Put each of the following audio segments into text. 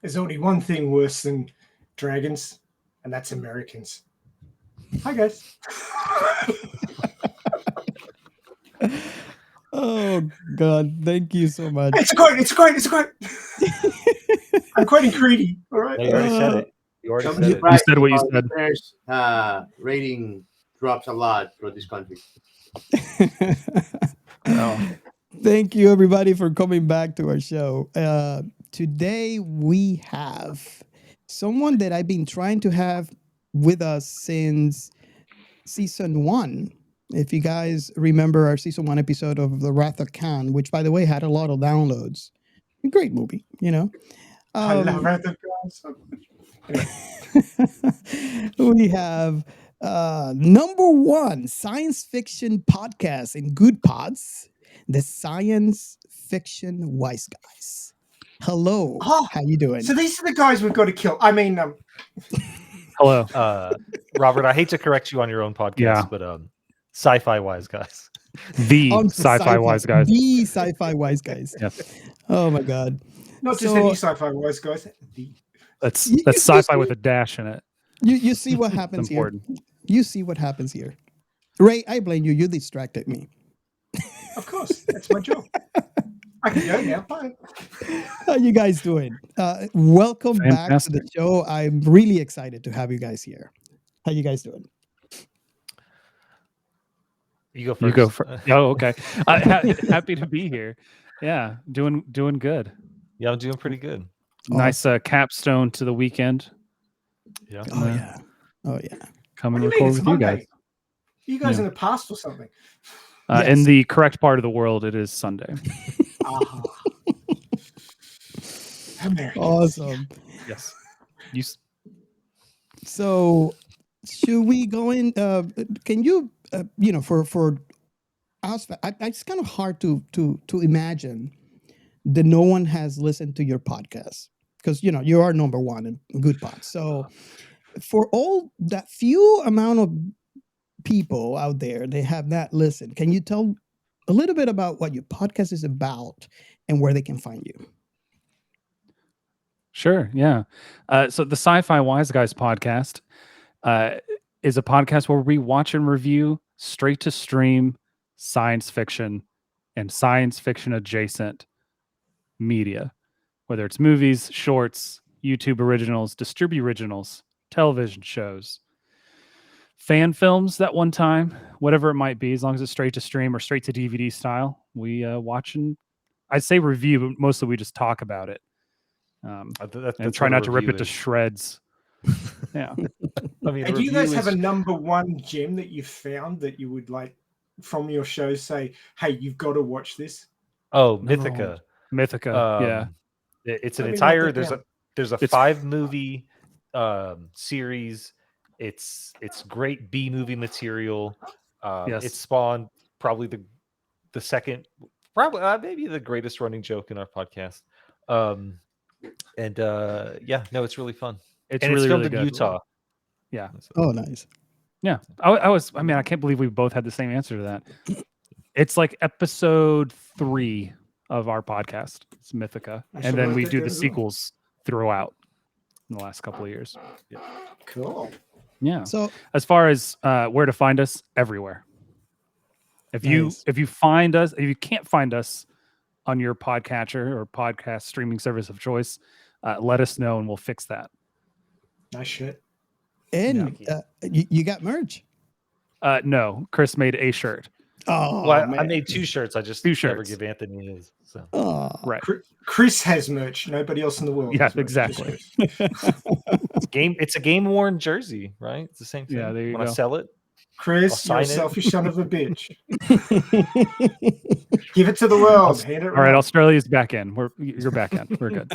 There's only one thing worse than dragons, and that's Americans. Hi, guys. Oh, God. Thank you so much. It's a quote. I'm quoting Creedy. All right. No, you already said it. You already said it. Right. You said what you said. There's, rating drops a lot for this country. Thank you, everybody, for coming back to our show. Today, we have someone that I've been trying to have with us since season 1. If you guys remember our season 1 episode of The Wrath of Khan, which, by the way, had a lot of downloads. A great movie, you know. I love Wrath of Khan so much. We have #1 science fiction podcast in Good Pods, the Science Fiction Wise Guys. Hello, how you doing? So these are the guys we've got to kill. I mean, Hello. Robert, I hate to correct you on your own podcast, but Sci-Fi Wise Guys. The Sci-Fi Wise Guys. The Sci-Fi Wise Guys. Yes. Oh my God. not just any sci-fi wise guys. That's sci-fi with a dash in it. You see what happens here. You see what happens here. Ray, I blame you. You distracted me. Of course. That's my job. I can go now. Bye. How you guys doing? Welcome back to the show. I'm really excited to have you guys here. How you guys doing? You go first. You go first. Oh, okay. Happy to be here. Yeah, doing good. Yeah, I'm doing pretty good. Nice capstone to the weekend. Yeah. Oh yeah. Come and record with you guys. You guys in the past or something? Yes. In the correct part of the world, it is Sunday. Awesome. Yes. So, should we go in? Can you, for us, it's kind of hard to imagine that no one has listened to your podcast because you are #1 in Good Pods. So, for all that few amount of people out there they have not listened, can you tell a little bit about what your podcast is about and where they can find you? Sure, yeah. So the Sci-Fi Wise Guys podcast is a podcast where we watch and review straight to stream science fiction and science fiction adjacent media, whether it's movies, shorts, YouTube originals, distribute originals, television shows, fan films that one time, whatever it might be, as long as it's straight to stream or straight to DVD style, we watch and I'd say review, but mostly we just talk about it. And try not to rip it to shreds. Yeah. I mean, do you guys have a #1 gem that you found that you would like from your show say, hey, you've got to watch this? Oh, Mythica. Yeah. It's an entire there's a 5-movie series. It's great B movie material. It spawned probably the second, probably maybe the greatest running joke in our podcast. It's really fun. It's filmed really in good. Utah. Yeah. Oh, nice. Yeah. I can't believe we both had the same answer to that. It's like episode 3 of our podcast. It's Mythica. And then we do the sequels throughout in the last couple of years. Yeah. Cool. Yeah. So as far as where to find us, everywhere. If you find us, if you can't find us on your podcatcher or podcast streaming service of choice, let us know and we'll fix that. Nice shit. And you got merch? No, Chris made a shirt. Oh, well, man. I made 2 shirts. I just never give Anthony his. So. Oh. Right. Chris has merch. Nobody else in the world. Yeah, exactly. It's a game worn jersey, right? It's the same thing. Yeah, there you when go. I sell it, Chris, you're a selfish son of a bitch. Give it to the world. All right, Australia's back in. You're back in. We're good.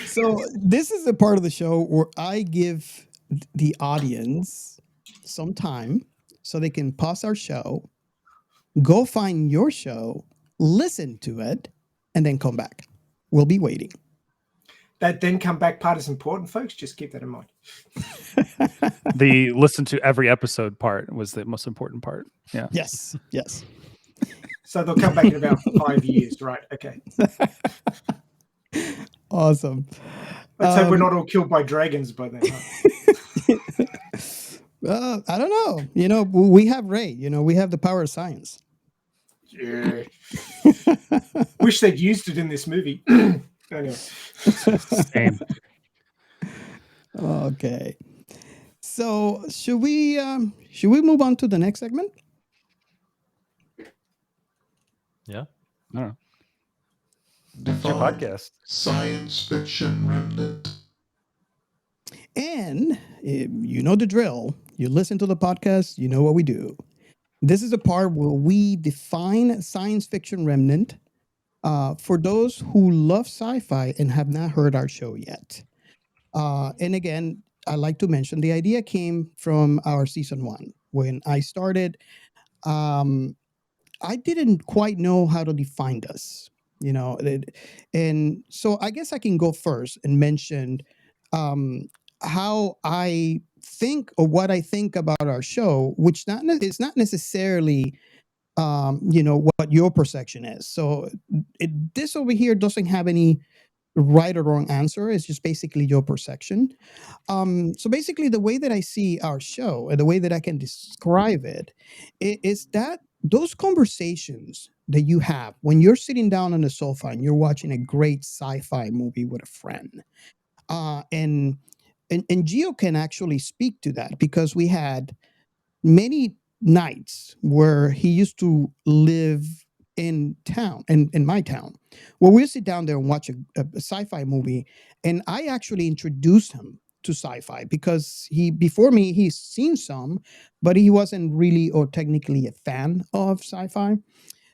So this is the part of the show where I give the audience some time so they can pause our show, go find your show, listen to it, and then come back. We'll be waiting. That then come back part is important, folks. Just keep that in mind. The listen to every episode part was the most important part. Yeah. Yes. So they'll come back in about 5 years, right? Okay. Awesome. Let's hope we're not all killed by dragons by then. I don't know. We have Ray. We have the power of science. Yeah. Wish they'd used it in this movie. Anyway. Same. Okay. So should we move on to the next segment? Yeah. I don't know. It's your podcast. Science fiction remnant. And you know the drill. You listen to the podcast, you know what we do. This is the part where we define science fiction remnant for those who love sci-fi and have not heard our show yet. And again, I like to mention the idea came from our season 1. When I started, I didn't quite know how to define this, and so I guess I can go first and mention how I think or what I think about our show, which is not necessarily what your perception is. So this over here doesn't have any right or wrong answer. It's just basically your perception. So basically, the way that I see our show and the way that I can describe it is that those conversations that you have when you're sitting down on the sofa and you're watching a great sci-fi movie with a friend, and Gio can actually speak to that because we had many nights where he used to live in town, in my town, where we'll sit down there and watch a sci-fi movie. And I actually introduced him to sci-fi because before me, he's seen some, but he wasn't really or technically a fan of sci-fi.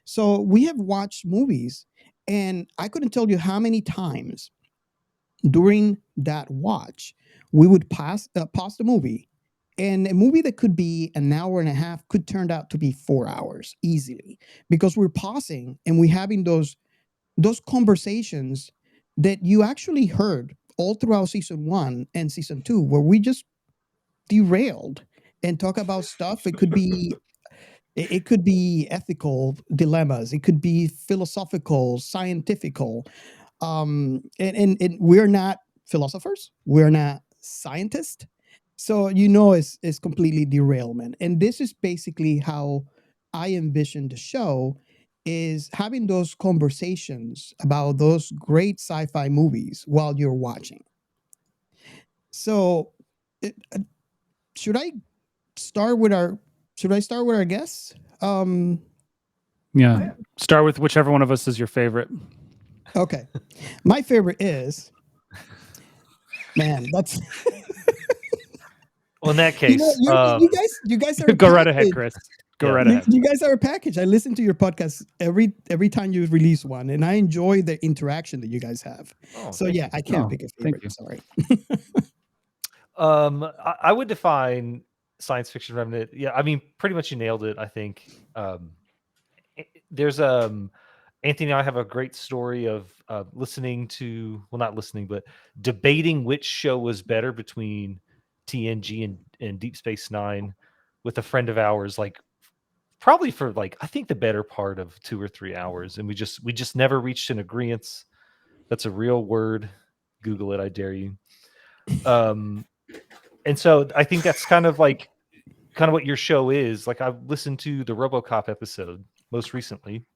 So we have watched movies, and I couldn't tell you how many times during that watch we would pause the movie, and a movie that could be an hour and a half could turn out to be 4 hours easily because we're pausing and we're having those conversations that you actually heard all throughout season 1 and season 2, where we just derailed and talk about stuff. It could be ethical dilemmas. It could be philosophical, scientifical. And we're not philosophers. We're not scientists. So, it's completely derailment. And this is basically how I envision the show, is having those conversations about those great sci-fi movies while you're watching. So, should I start with our guests? Yeah. Start with whichever one of us is your favorite. Okay. My favorite is, man, that's... Well, in that case, you guys are go right ahead, Chris. Go right ahead. You guys are a package. I listen to your podcast every time you release one, and I enjoy the interaction that you guys have. So yeah, I can't pick a favorite. Sorry. I would define science fiction remnant. Yeah, I mean, pretty much you nailed it. I think there's Anthony and I have a great story of not listening, but debating which show was better between TNG and Deep Space Nine with a friend of ours, probably for I think the better part of 2 or 3 hours, and we just never reached an agreement. That's a real word. Google it, I dare you. And so I think that's kind of what your show is. I've listened to the RoboCop episode most recently,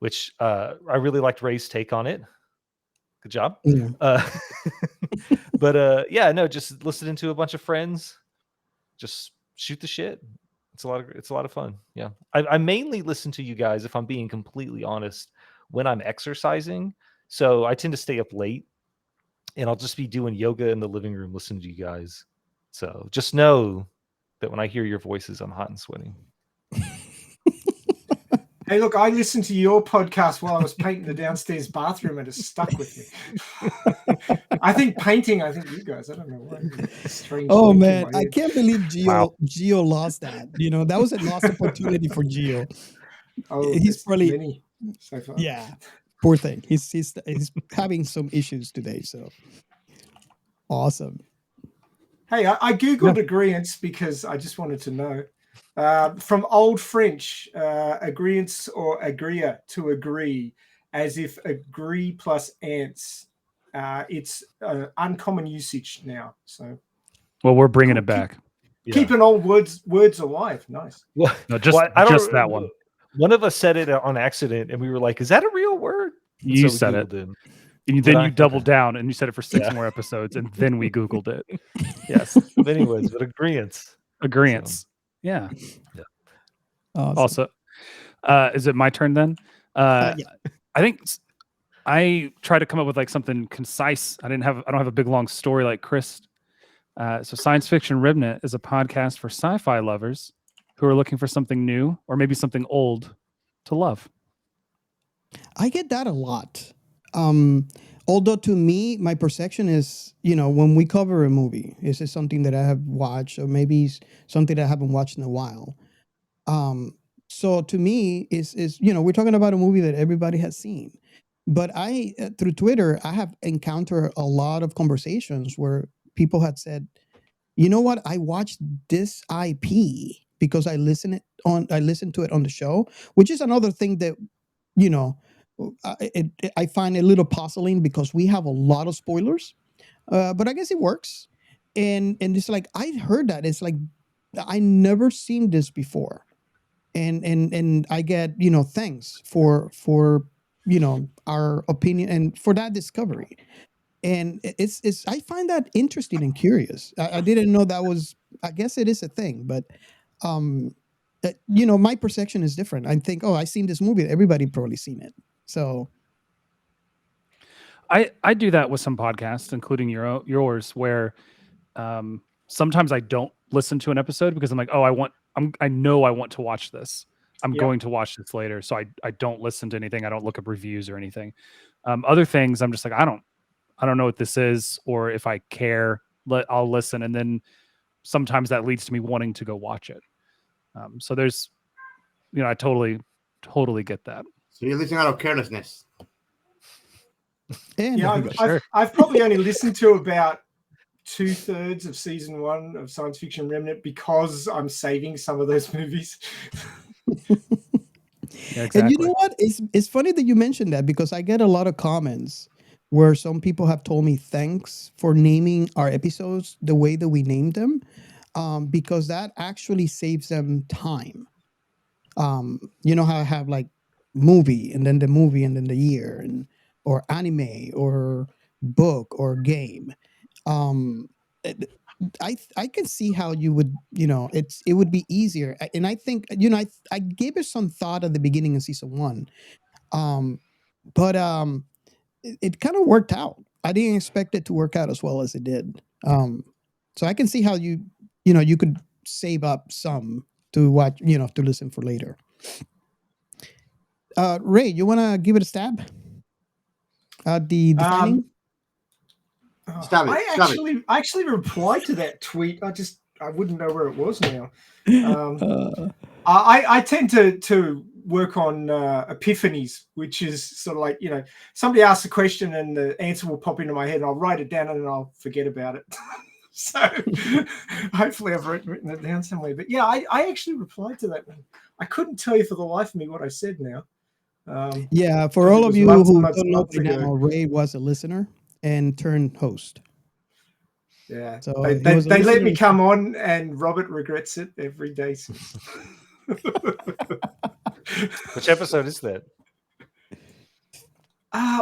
which I really liked Ray's take on it. Good job. Yeah. But just listening to a bunch of friends, just shoot the shit. It's a lot of fun. Yeah. I mainly listen to you guys, if I'm being completely honest, when I'm exercising. So I tend to stay up late, and I'll just be doing yoga in the living room listening to you guys. So just know that when I hear your voices, I'm hot and sweating. Hey, look, I listened to your podcast while I was painting the downstairs bathroom, and it stuck with me. I think you guys, I don't know why. Strange. Oh, man, I can't believe Gio lost that. That was a lost opportunity for Gio. Oh, he's probably many so far. Yeah, poor thing. He's having some issues today. So awesome. Hey, I googled agreeance because I just wanted to know. From Old French, agreeance or agria, to agree. as if agree plus ants. It's uncommon usage now. So, well, we're bringing it back. Keeping old words alive. Nice. Well, No, just that one. One of us said it on accident, and we were like, "Is that a real word?" And You so we said it. Googled And then you doubled down and you said it for 6 more episodes, and then we Googled it. Yes. But anyways, but agreeance. Yeah. Awesome. Also, is it my turn then? Yeah. I think I try to come up with like something concise. I don't have a big long story like Chris. So Science Fiction Remnant is a podcast for sci-fi lovers who are looking for something new or maybe something old to love. I get that a lot. Although to me, my perception is, when we cover a movie, is it something that I have watched or maybe something that I haven't watched in a while? So to me, is we're talking about a movie that everybody has seen. But through Twitter, I have encountered a lot of conversations where people had said, you know what, I watched this IP because I listened to it on the show, which is another thing that, I find a little puzzling because we have a lot of spoilers, but I guess it works. And it's like, I heard that. It's like, I never seen this before. And I get, thanks for our opinion and for that discovery. And I find that interesting and curious. I didn't know that was, I guess it is a thing, but, my perception is different. I think, I seen this movie. Everybody probably seen it. So I do that with some podcasts, including yours, where sometimes I don't listen to an episode because I'm like, I know I want to watch this. I'm going to watch this later, so I don't listen to anything. I don't look up reviews or anything. Other things, I'm just like, I don't know what this is, or if I care, I'll listen, and then sometimes that leads to me wanting to go watch it. So there's, I totally get that. So you're listening out of carelessness. I've probably only listened to about 2/3 of season 1 of Science Fiction Remnant because I'm saving some of those movies. Yeah, exactly. And you know what? It's funny that you mentioned that because I get a lot of comments where some people have told me thanks for naming our episodes the way that we named them, because that actually saves them time. You know how I have like movie and then the year or anime or book or game. I can see how you would, it would be easier. And I think, I gave it some thought at the beginning of season 1. But it kind of worked out. I didn't expect it to work out as well as it did. So I can see how you could save up some to watch, to listen for later. Ray, you want to give it a stab? The defining? I actually replied to that tweet. I wouldn't know where it was now. I tend to work on epiphanies, which is sort of like, somebody asks a question and the answer will pop into my head and I'll write it down and then I'll forget about it. So hopefully I've written it down somewhere. But yeah, I actually replied to that. I couldn't tell you for the life of me what I said now. For all of you who don't know now, Ray was a listener and turned host. Yeah, so they let me come on, and Robert regrets it every day since. Which episode is that?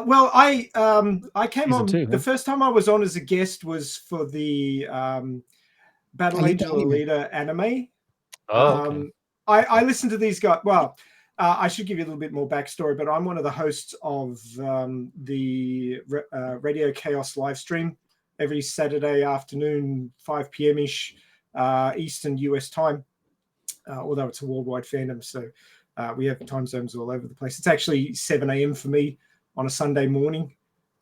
Well, I came Season on 2, the first time I was on as a guest was for the Battle Angel Alita anime. Oh, okay. I listened to these guys. Well, I should give you a little bit more backstory, but I'm one of the hosts of the Radio Chaos live stream every Saturday afternoon, 5 p.m. ish Eastern US time. Although it's a worldwide fandom, so we have time zones all over the place. It's actually 7 a.m. for me on a Sunday morning,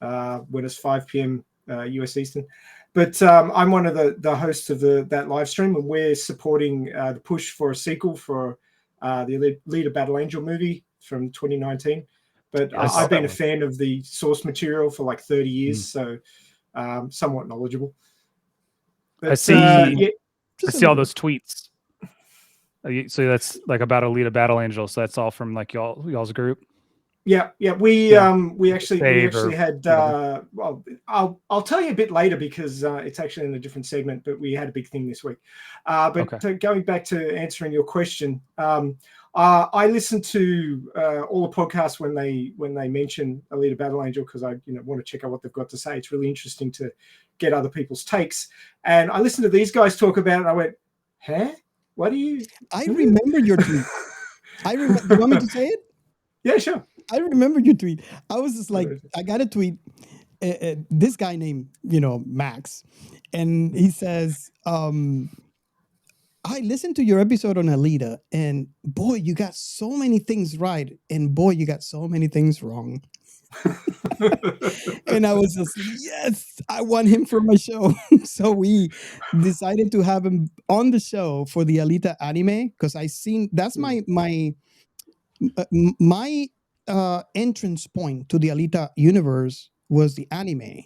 when it's 5 p.m. US Eastern. But I'm one of the hosts of that live stream, and we're supporting the push for a sequel for the Alita Battle Angel movie from 2019. But I've been a fan of the source material for like 30 years, so somewhat knowledgeable. But, I see all those tweets. So that's like about Alita Battle Angel. So that's all from like y'all's group. Yeah. We actually had. Well, I'll tell you a bit later because it's actually in a different segment. But we had a big thing this week. Going back to answering your question, I listen to all the podcasts when they mention Alita Battle Angel because I want to check out what they've got to say. It's really interesting to get other people's takes. And I listened to these guys talk about it. And I went, huh? What do you? I remember your tweet. Do you want me to say it? Yeah, sure. I remember your tweet. I was just like, I got a tweet. This guy named, Max, and he says, I listened to your episode on Alita, and boy, you got so many things right, and boy, you got so many things wrong. And I was just, yes, I want him for my show. So we decided to have him on the show for the Alita anime because that's my entrance point to the Alita universe was the anime.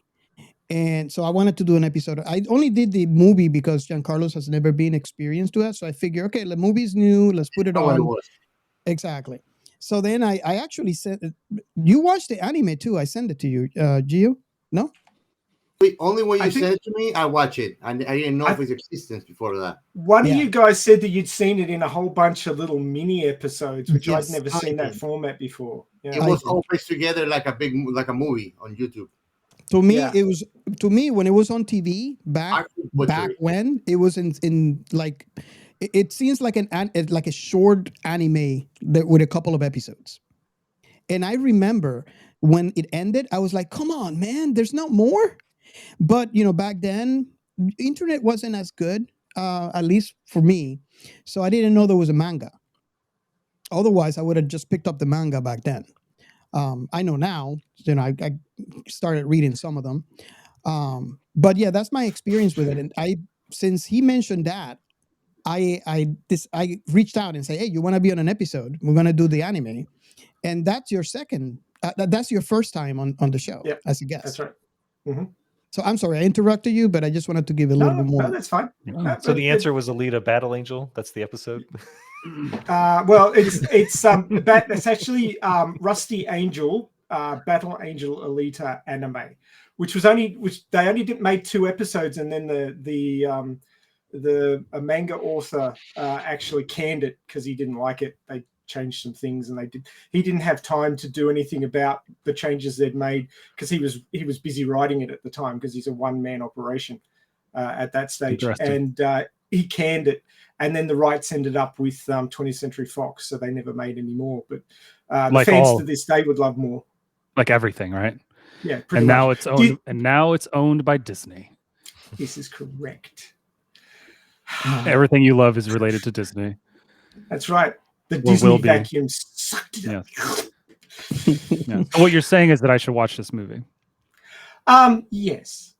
And so I wanted to do an episode. I only did the movie because Giancarlo has never been experienced to that. So I figured, okay, the movie's new. Let's put it on. Exactly. So then I actually sent it. You watched the anime too. I sent it to you, Gio. No? Only when you sent it to me, I watch it. I didn't know of its existence before that. One of you guys said that you'd seen it in a whole bunch of little mini episodes, which I'd never seen that format before. Yeah. It was all placed together like a movie on YouTube. To me, it was when it was on TV back when it was in like it seems like a short anime with a couple of episodes. And I remember when it ended, I was like, "Come on, man! There's no more." But back then, internet wasn't as good, at least for me. So I didn't know there was a manga. Otherwise, I would have just picked up the manga back then. I know now. I started reading some of them. But yeah, that's my experience with it. And since he mentioned that, I reached out and say, "Hey, you want to be on an episode? We're gonna do the anime," and that's your second. That's your first time on the show as a guest. That's right. Mm-hmm. So I'm sorry I interrupted you, but I just wanted to give a little bit more. No, that's fine. So the answer was Alita Battle Angel. That's the episode. Well, it's actually Rusty Angel, Battle Angel Alita anime, which they only made 2 episodes, and then the manga author actually canned it because he didn't like it. They changed some things, and he didn't have time to do anything about the changes they'd made because he was busy writing it at the time because he's a one-man operation at that stage, and he canned it. And then the rights ended up with 20th Century Fox, so they never made any more. But the fans to this day would love more. Like everything, right? Yeah, pretty much. Now it's owned by Disney. This is correct. Everything you love is related to Disney. That's right. The Disney vacuum sucked it up. Yeah. So what you're saying is that I should watch this movie. Yes.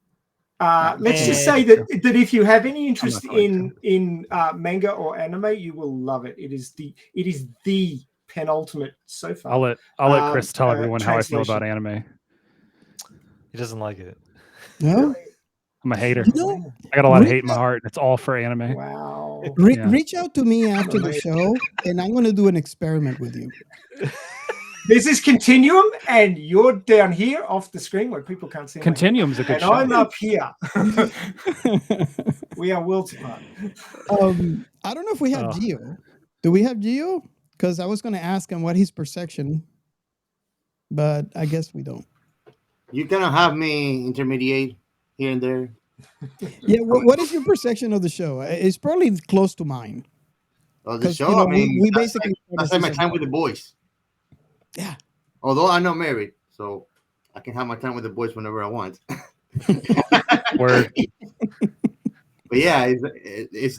Let's just say that if you have any interest in manga or anime, you will love it. It is the penultimate so far. I'll let Chris tell everyone how I feel about anime. He doesn't like it. No, I'm a hater. I got a lot of hate in my heart. It's all for anime. Wow. Reach out to me after the show, and I'm going to do an experiment with you. This is Continuum, and you're down here off the screen where people can't see. Continuum's a good show. And I'm up here. We are worlds apart. I don't know if we have Gio. Do we have Gio? Because I was going to ask him what his perception, but I guess we don't. You're going to have me intermediate here and there. Yeah, what is your perception of the show? It's probably close to mine. Oh, the show? We basically... That's like my time with the boys. Yeah. Although I'm not married, so I can have my time with the boys whenever I want. Word. But yeah, it's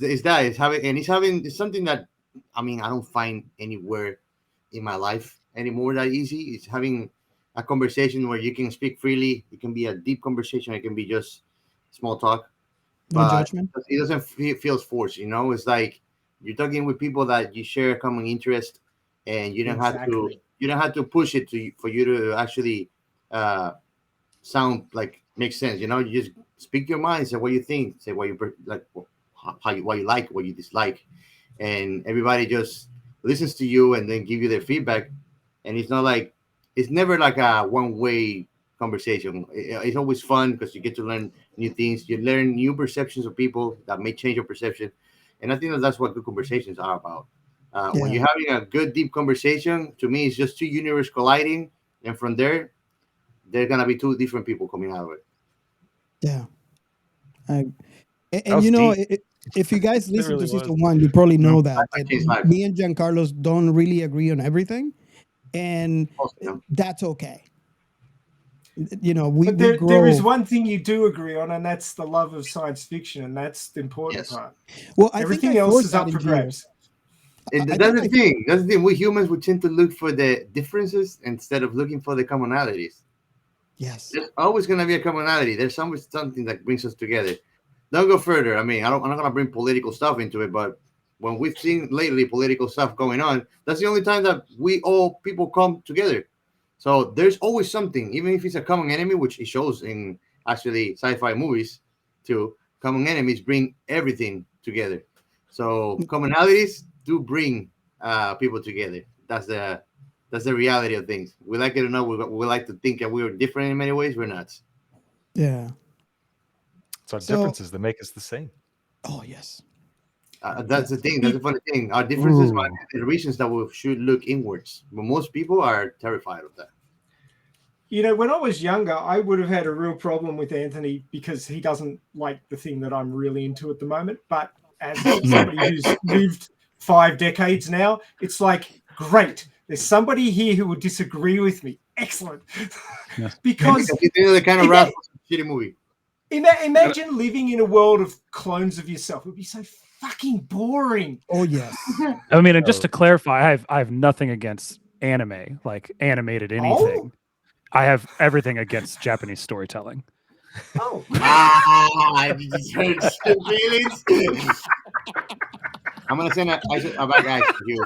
something that I don't find anywhere in my life anymore that easy. It's having a conversation where you can speak freely. It can be a deep conversation. It can be just small talk. No judgment. It doesn't feel forced. It's like you're talking with people that you share a common interest, and you don't have to. You don't have to push it for you to actually sound like makes sense. You just speak your mind, say what you think, say what you like, what you like, what you dislike, and everybody just listens to you and then give you their feedback. And it's not like it's never like a one-way conversation. It's always fun because you get to learn new things. You learn new perceptions of people that may change your perception, and I think that's what good conversations are about. When you're having a good, deep conversation, to me, it's just two universes colliding, and from there, there's gonna be two different people coming out of it. Yeah. And you know, if you guys listen to season 1, you probably know that me and Giancarlos don't really agree on everything, and that's okay. You know, but there is one thing you do agree on, and that's the love of science fiction, and that's the important part. Well, everything else is up for grabs. And that's the thing. That's the thing. We humans would tend to look for the differences instead of looking for the commonalities. Yes. There's always going to be a commonality. There's always something that brings us together. Don't go further. I mean, I'm not going to bring political stuff into it, but when we've seen lately political stuff going on, that's the only time that people come together. So there's always something, even if it's a common enemy, which it shows in actually sci-fi movies too. Common enemies bring everything together. So commonalities do bring people together. That's the reality of things. We like it or not. We like to think that we're different in many ways. We're not. Yeah. It's our differences that make us the same. Oh yes. That's the thing. That's the funny thing. Our differences are the reasons that we should look inwards. But most people are terrified of that. You know, when I was younger, I would have had a real problem with Anthony because he doesn't like the thing that I'm really into at the moment. But as somebody who's lived 5 decades now, it's like, great. There's somebody here who would disagree with me. Excellent. Yes. Because you the kind of rap shitty movie. Imagine living in a world of clones of yourself. It would be so fucking boring. Oh yes. I mean, and just to clarify, I have nothing against anime, like animated anything. I have everything against Japanese storytelling. Oh. I just heard feelings. I'm gonna send a bag of ice to you.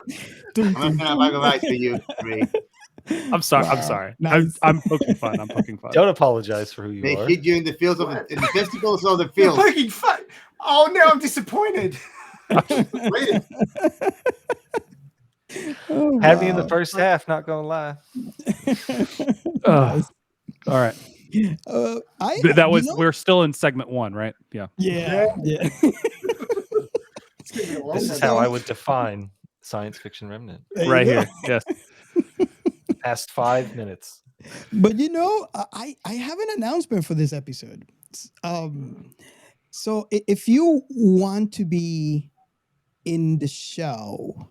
I'm gonna send a bag of ice to you, Ray. I'm sorry. Wow. I'm sorry. Nice. I'm poking fun. I'm poking fun. Don't apologize for who you are. They hit you in the fields in the testicles of the fields. You're poking fun. Oh, now I'm disappointed. Had me in the first half, not gonna lie. All right. We're still in segment 1, right? Yeah. This is how I would define science fiction remnant. Right here. Yes. Past 5 minutes. But you know, I have an announcement for this episode. So if you want to be in the show,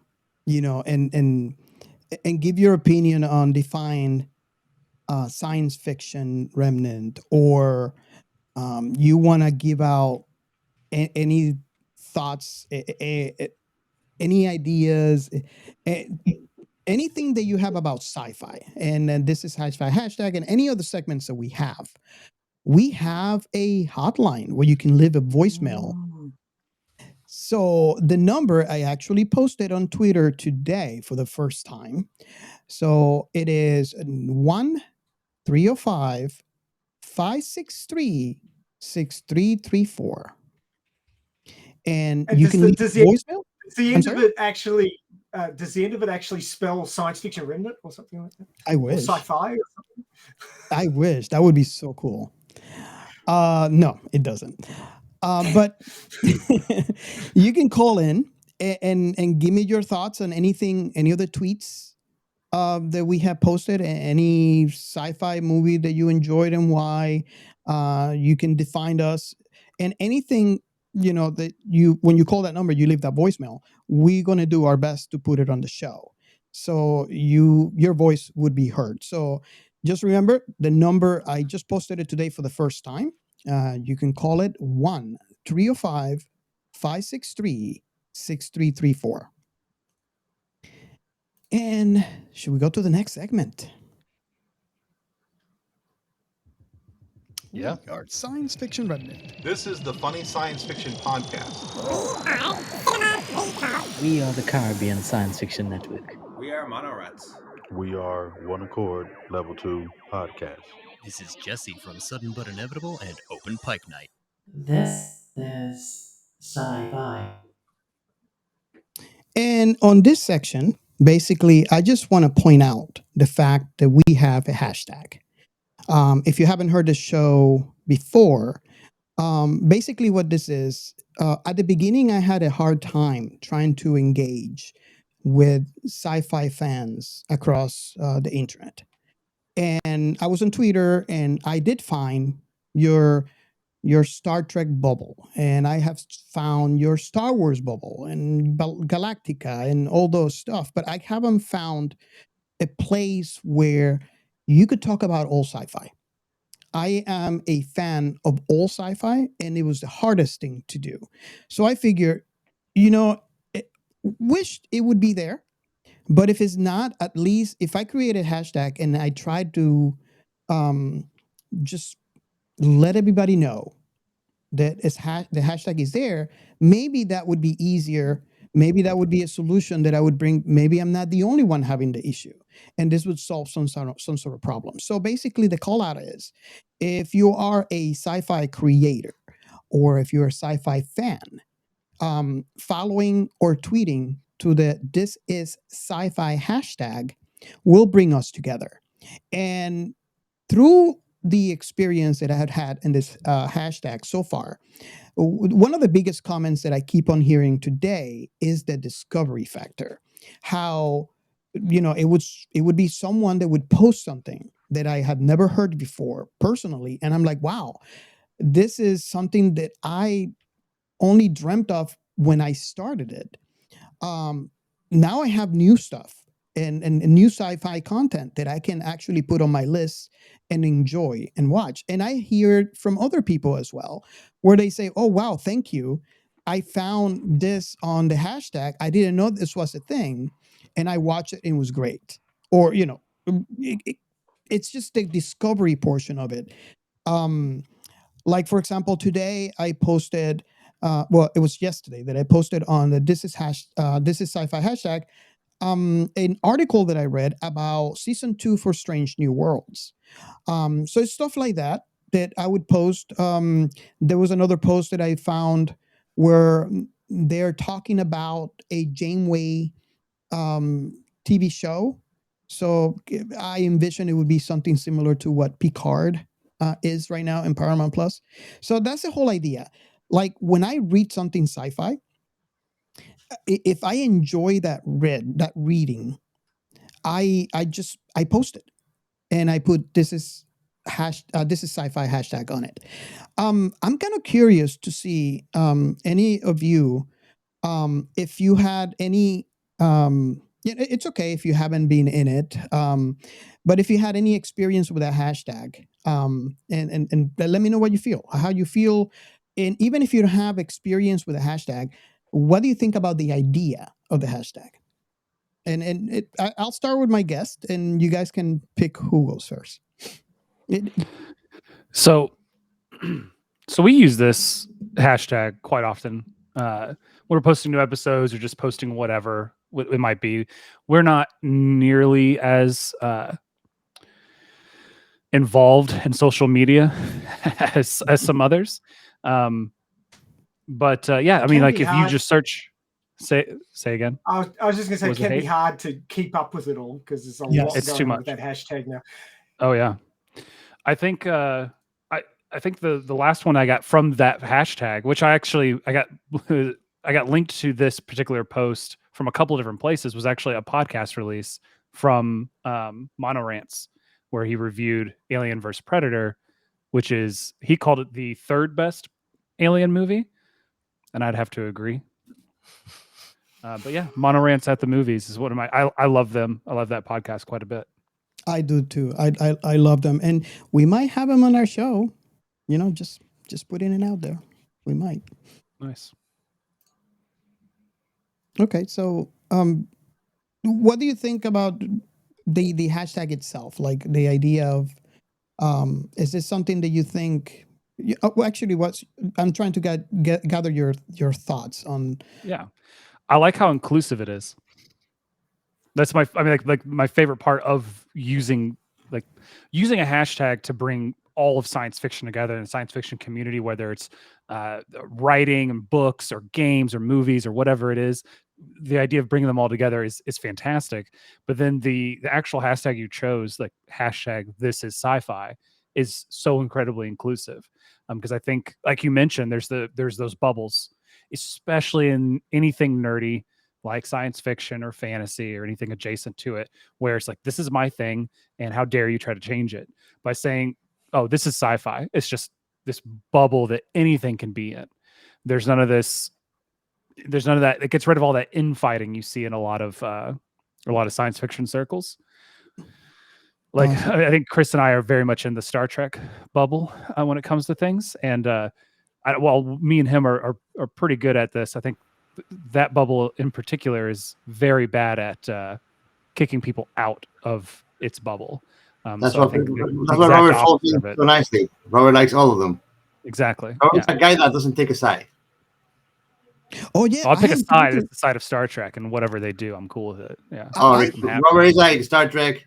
you know, and give your opinion on define science fiction remnant, or you want to give out any thoughts, any ideas, anything that you have about sci-fi, and this is SciFi hashtag, and any other segments that we have a hotline where you can leave a voicemail. So the number I actually posted on Twitter today for the first time. So it is 1-305-563-6334. And you can leave a voicemail. Does the end of it actually spell science fiction remnant or something like that? I wish. Or sci-fi or something? I wish. That would be so cool. No, it doesn't. But you can call in and give me your thoughts on anything, any of the tweets that we have posted, any sci-fi movie that you enjoyed and why. You can define us, and anything, you know, that when you call that number, you leave that voicemail. We're going to do our best to put it on the show. So your voice would be heard. So just remember the number. I just posted it today for the first time. You can call it 1-305-563-6334. And should we go to the next segment? Yeah. Our science fiction remnant. This is the Funny Science Fiction Podcast. We are the Caribbean Science Fiction Network. We are Mono Rats. We are One Accord Level 2 Podcast. This is Jesse from Sudden But Inevitable and Open Pike Night. This is Sci-Fi. And on this section, basically, I just want to point out the fact that we have a hashtag. If you haven't heard the show before, basically what this is, at the beginning, I had a hard time trying to engage with sci-fi fans across the internet. And I was on Twitter, and I did find your Star Trek bubble, and I have found your Star Wars bubble and Galactica and all those stuff, but I haven't found a place where you could talk about all sci-fi. I am a fan of all sci-fi, and it was the hardest thing to do. So I figure, wished it would be there, but if it's not, at least if I create a hashtag and I try to just let everybody know that the hashtag is there, maybe that would be easier. Maybe that would be a solution that I would bring. Maybe I'm not the only one having the issue, and this would solve some sort of problem. So basically, the call out is, if you are a sci-fi creator, or if you're a sci-fi fan, following or tweeting to the "This is Sci-Fi" hashtag will bring us together. And through the experience that I had had in this hashtag so far, one of the biggest comments that I keep on hearing today is the discovery factor. How, it would be someone that would post something that I had never heard before personally, and I'm like, wow, this is something that I only dreamt of when I started it. Now I have new stuff and new sci-fi content that I can actually put on my list and enjoy and watch. And I hear it from other people as well, where they say, oh, wow, thank you. I found this on the hashtag. I didn't know this was a thing. And I watched it and it was great. Or, it's just the discovery portion of it. Like, for example, today I posted, it was yesterday that I posted on the This is Sci-Fi hashtag, an article that I read about season 2 for Strange New Worlds. So it's stuff like that I would post. There was another post that I found where they're talking about a Janeway TV show. So I envision it would be something similar to what Picard is right now in Paramount Plus. So that's the whole idea. Like, when I read something sci-fi, if I enjoy that reading, I post it, and I put this is sci-fi hashtag on it. I'm kind of curious to see any of you, if you had any. It's okay if you haven't been in it, but if you had any experience with that hashtag, and let me know what you feel, how you feel, and even if you don't have experience with a hashtag, what do you think about the idea of the hashtag? And I'll start with my guest, and you guys can pick who goes first. So we use this hashtag quite often. When we're posting new episodes or just posting whatever it might be. We're not nearly as involved in social media as some others. But yeah, I mean, like, if you just search, say again. I was just going to say, it can be hard to keep up with it all because there's a lot going on with that hashtag now. Oh yeah, I think I think the last one I got from that hashtag, which I got linked to this particular post from a couple of different places, was actually a podcast release from Monorants, where he reviewed Alien vs. Predator, which is, he called it the third best Alien movie, and I'd have to agree. But yeah, Monorants at the Movies is one of I love them. I love that podcast quite a bit. I do too. I love them, and we might have them on our show. Just putting it out there. We might. Nice. Okay, so what do you think about the hashtag itself? Like, the idea of, is this something that you think? Actually, I'm trying to gather your thoughts on. Yeah, I like how inclusive it is. That's my favorite part of using a hashtag to bring all of science fiction together in the science fiction community, whether it's writing and books or games or movies or whatever it is. the idea of bringing them all together is fantastic. But then the actual hashtag you chose, like hashtag this is sci-fi, is so incredibly inclusive. Because I think, like you mentioned, there's those bubbles, especially in anything nerdy like science fiction or fantasy or anything adjacent to it, where it's like, this is my thing, and how dare you try to change it by saying, oh, this is sci-fi. It's just this bubble that anything can be in. There's none of this. There's none of that. It gets rid of all that infighting you see in a lot of science fiction circles. Like, I think Chris and I are very much in the Star Trek bubble when it comes to things, and me and him are pretty good at this. I think that bubble in particular is very bad at kicking people out of its bubble. That's so what Robert folds in so nicely. Robert likes all of them. Exactly. Robert's a guy that doesn't take a side. Oh yeah, I'll pick a side. It's the side of Star Trek, and whatever they do, I'm cool with it. Yeah. Robert is like Star Trek,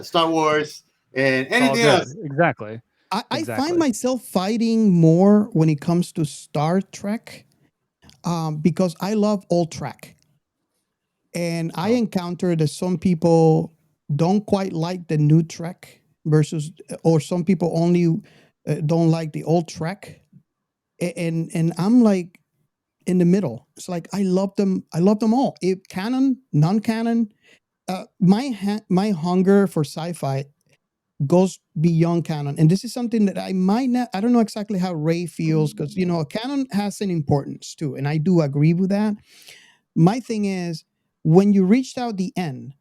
Star Wars, and anything else. Exactly. I find myself fighting more when it comes to Star Trek, because I love old Trek, and I encountered that some people don't quite like the new Trek or some people only don't like the old Trek, and I'm like in the middle. It's like I love them all. Canon, non-canon. My hunger for sci-fi goes beyond canon, and this is something that I don't know exactly how Ray feels, because canon has an importance too, and I do agree with that. My thing is, when you reached out the end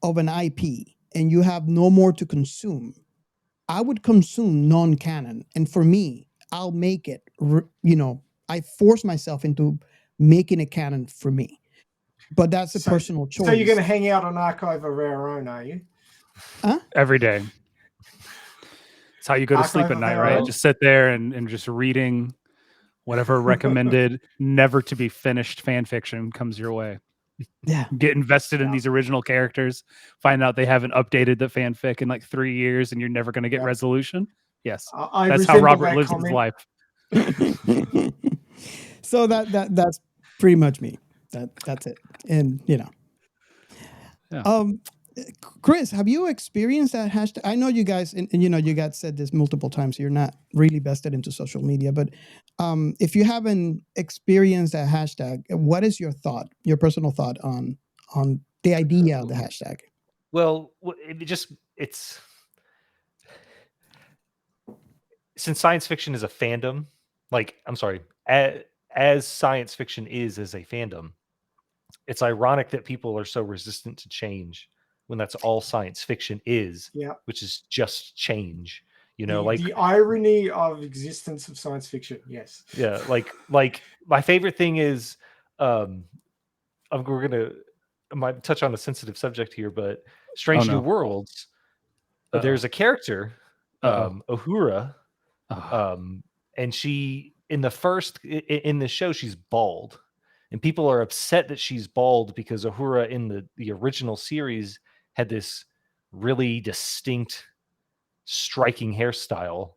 of an IP and you have no more to consume, I would consume non-canon, and for me, I'll make it. I force myself into making a canon for me, but that's a personal choice. So you're going to hang out on Archive of Our Own, are you? Huh? Every day. It's how you go to sleep at night, right? Just sit there and just reading whatever recommended, never to be finished fan fiction comes your way. Yeah. Get invested in these original characters, find out they haven't updated the fanfic in like 3 years, and you're never going to get resolution. Yes. That's how Robert lives his life. So that's pretty much me. That's it. And Chris, have you experienced that hashtag? I know you guys, and you guys said this multiple times. You're not really vested into social media, but if you haven't experienced that hashtag, what is your personal thought on the idea of the hashtag? Well, it's since science fiction is a fandom, as science fiction is as a fandom, it's ironic that people are so resistant to change when that's all science fiction is, which is just change. The irony of existence of science fiction. Yes. Yeah. Like my favorite thing is, we're going to touch on a sensitive subject here, but Strange New Worlds, there's a character, Uhura, and she, in the show, she's bald, and people are upset that she's bald because Uhura in the original series had this really distinct, striking hairstyle,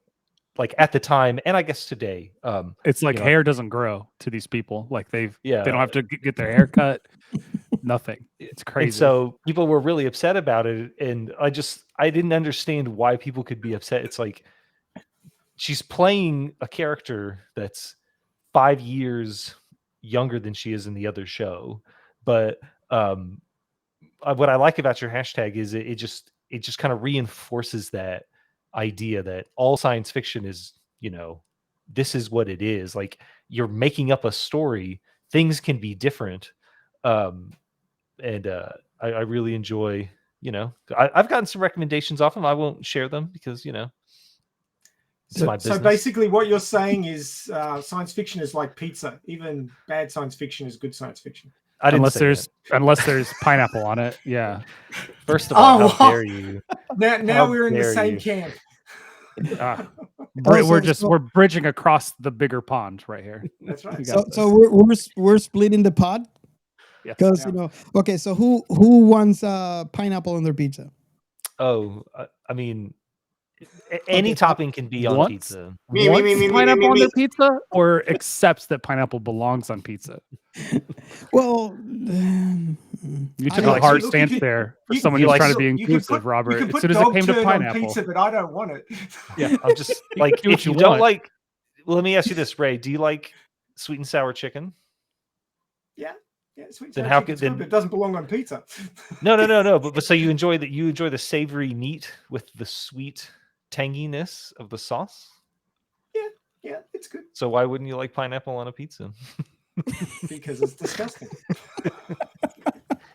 like at the time, and I guess today. It's like hair doesn't grow to these people. Like they don't have to get their hair cut. Nothing. It's crazy. And so people were really upset about it, and I didn't understand why people could be upset. It's like she's playing a character that's 5 years younger than she is in the other show, but what I like about your hashtag is it just kind of reinforces that idea that all science fiction is, this is what it is. Like, you're making up a story, things can be different, and I really enjoy, I've gotten some recommendations off them. I won't share them because it's my business. So basically what you're saying is science fiction is like pizza. Even bad science fiction is good science fiction. Unless there's pineapple on it. Yeah. First of all, how dare you? Now we're in the same camp. We're bridging across the bigger pond right here. That's right. So we're splitting the pod. Because okay. So who wants pineapple on their pizza? Oh, I mean, Any Okay. topping can be on Wants- pizza. Wants pineapple on their pizza or accepts that pineapple belongs on pizza? Well, You took I- a hard Look, stance you could- there for you- someone you who's like- trying to be you can inclusive, put- Robert. You can As put soon as it dog came to turd on pineapple, pizza, but I don't want it. Yeah, I'm just like, do what if you you don't want. like, well, let me ask you this, Ray. Do you like sweet and sour chicken? Yeah, sweet Then sour how chicken's could- good, but it doesn't belong on pizza. No. But so you enjoy the savory meat with the sweet tanginess of the sauce. Yeah, it's good So why wouldn't you like pineapple on a pizza? because it's disgusting.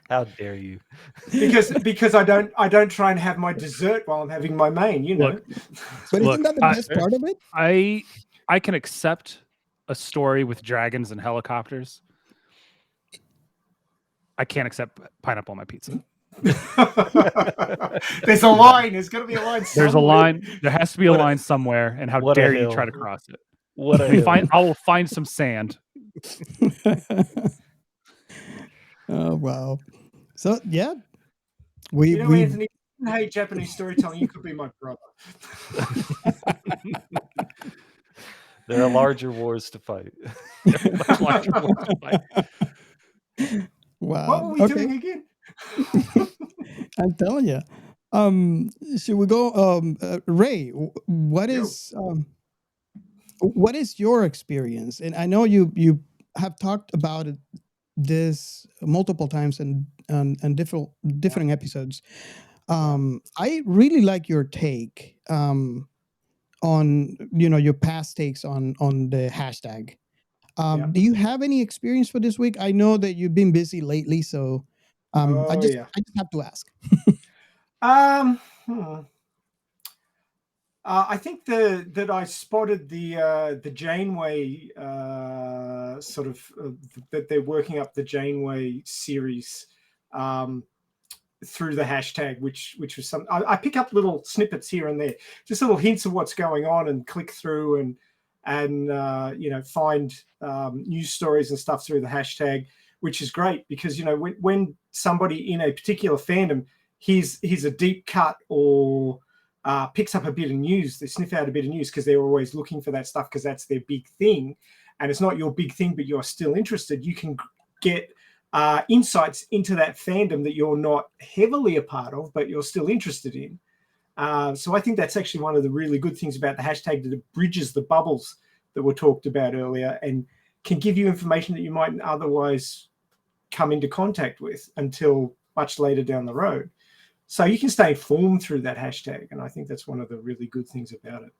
How dare you? because I don't try and have my dessert while I'm having my main. You know. Look, but Look, isn't that the best part of it? I can accept a story with dragons and helicopters. I can't accept pineapple on my pizza. There's a line. There's got to be a line. There's a somewhere. line. There has to be a line somewhere. And how what a dare you hill. try to cross it? What a hill. I will find some sand. Oh wow! So yeah, we You know, Anthony, if you hate Japanese storytelling, you could be my brother. There are larger wars to fight. Much larger wars to fight. wow. What were we doing again? I'm telling you. Should we go? Ray, what is your experience? And I know you have talked about this multiple times and different episodes. I really like your take on your past takes on the hashtag. Do you have any experience for this week? I know that you've been busy lately, so I just have to ask. I think that I spotted the Janeway sort of that they're working up the Janeway series through the hashtag, which was some. I pick up little snippets here and there, just little hints of what's going on, and click through and find news stories and stuff through the hashtag, which is great because when somebody in a particular fandom hears a deep cut or picks up a bit of news, they sniff out a bit of news because they're always looking for that stuff because that's their big thing, and it's not your big thing, but you're still interested. You can get insights into that fandom that you're not heavily a part of, but you're still interested in. So I think that's actually one of the really good things about the hashtag, that it bridges the bubbles that were talked about earlier and can give you information that you mightn't otherwise come into contact with until much later down the road. So you can stay informed through that hashtag, and I think that's one of the really good things about it.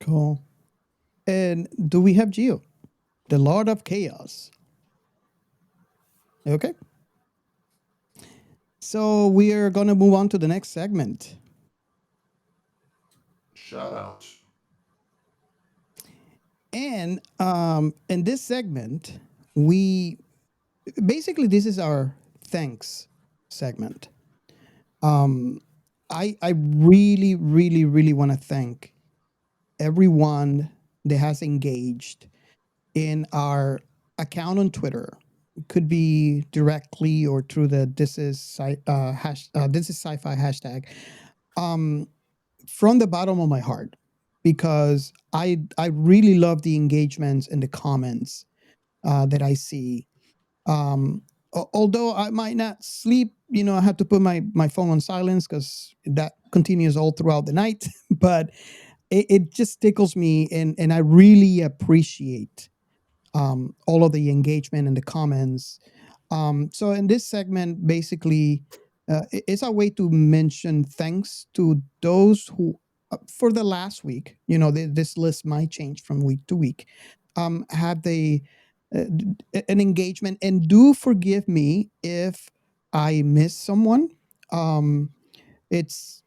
Cool. And do we have Gio, the Lord of Chaos? Okay. So we are going to move on to the next segment. Shout out. And in this segment, this is our thanks segment. I really, really, really want to thank everyone that has engaged in our account on Twitter. It could be directly or through the this is Sci-Fi hashtag. From the bottom of my heart, because I really love the engagements and the comments that I see. Although I might not sleep, I have to put my phone on silence because that continues all throughout the night. But it just tickles me, and I really appreciate all of the engagement and the comments. So in this segment, basically, it's a way to mention thanks to those who, for the last week, this list might change from week to week, had an engagement. And do forgive me if I miss someone. It's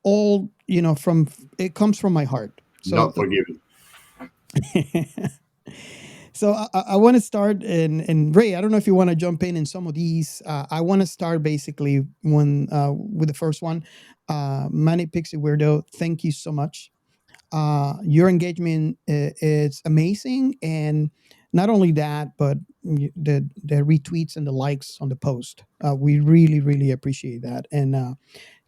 all, it comes from my heart. So Not forgiven. So I want to start, and Ray, I don't know if you want to jump in some of these. I want to start basically with the first one. Manic Pixie Weirdo, thank you so much. Your engagement is amazing, and not only that, but the retweets and the likes on the post. We really, really appreciate that. And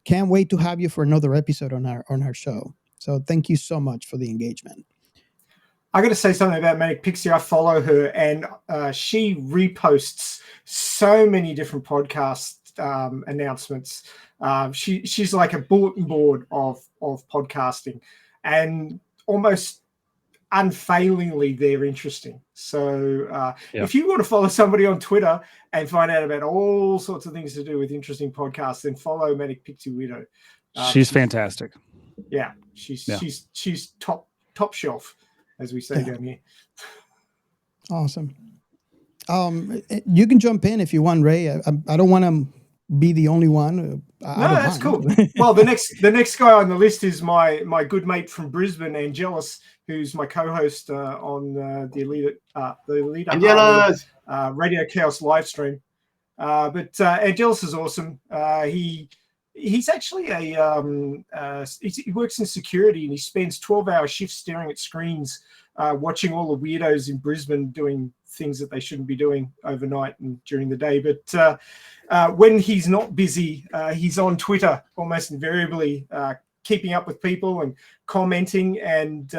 can't wait to have you for another episode on our show. So thank you so much for the engagement. I got to say something about Manic Pixie. I follow her, and she reposts so many different podcast announcements. She's like a bulletin board of podcasting, and almost unfailingly they're interesting. So if you want to follow somebody on Twitter and find out about all sorts of things to do with interesting podcasts, then follow Manic Pixie Weirdo. She's fantastic. Yeah, she's top shelf, as we say down here. Awesome. You can jump in if you want, Ray. I don't want to be the only one. No, that's cool. Well, the next guy on the list is my good mate from Brisbane, Angelus, who's my co-host on the Elite Angelus! Radio Chaos live stream. But Angelus is awesome. He's actually he works in security, and he spends 12-hour shifts staring at screens, watching all the weirdos in Brisbane doing things that they shouldn't be doing overnight and during the day. But when he's not busy, he's on Twitter almost invariably, keeping up with people and commenting, and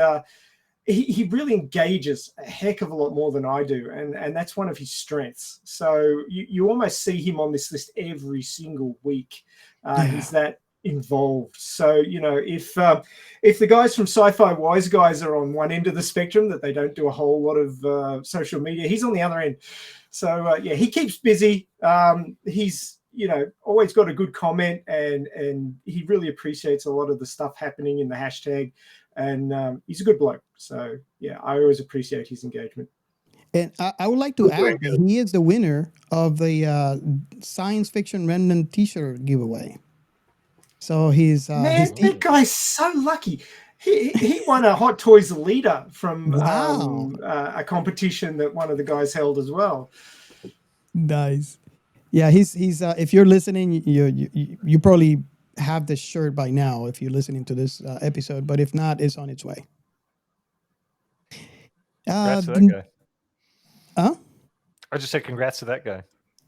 he really engages a heck of a lot more than I do, and that's one of his strengths. So you almost see him on this list every single week. He's that involved. So if the guys from Sci-Fi Wise Guys are on one end of the spectrum, that they don't do a whole lot of social media, he's on the other end. So he keeps busy. He's always got a good comment, and he really appreciates a lot of the stuff happening in the hashtag, and he's a good bloke. So I always appreciate his engagement. And I would like to add that he is the winner of the science fiction remnant T-shirt giveaway. So he's that guy's so lucky. He won a Hot Toys leader from a competition that one of the guys held as well. Nice. Yeah, he's if you're listening, you probably have this shirt by now if you're listening to this episode, but if not, it's on its way. Congrats to that guy. Huh? I just said congrats to that guy.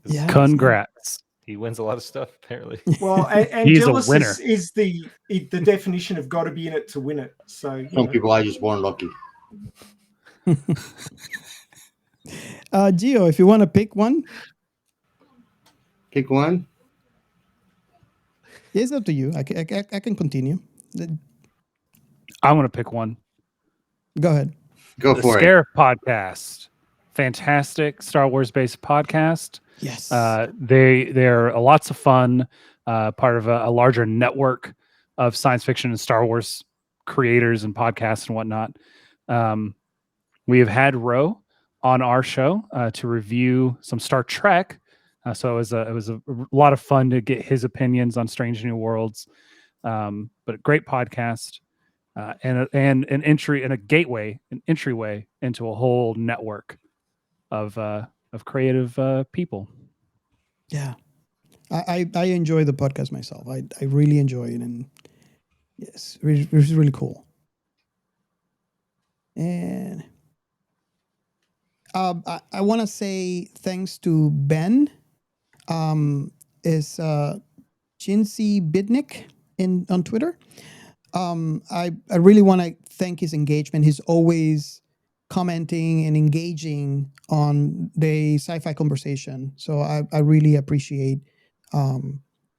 Yeah. Congrats. He wins a lot of stuff, apparently. Well, Angelus is the definition of got to be in it to win it. So some people are just born lucky. Gio, if you want to pick one. Pick one? It's up to you. I can continue. I want to pick one. Go ahead. Go for it. The Scare Podcast. Fantastic Star Wars based podcast. Yes. They're lots of fun, part of a larger network of science fiction and Star Wars creators and podcasts and whatnot. We have had Ro on our show to review some Star Trek. So it was a lot of fun to get his opinions on Strange New Worlds. But a great podcast, and an entry and an entryway into a whole network of creative people. Yeah, I enjoy the podcast myself. I really enjoy it, and yes, it was really cool. And I want to say thanks to Ben. Is Chinsey Bidnick on Twitter. I really want to thank his engagement. He's always commenting and engaging on the sci-fi conversation. So I really appreciate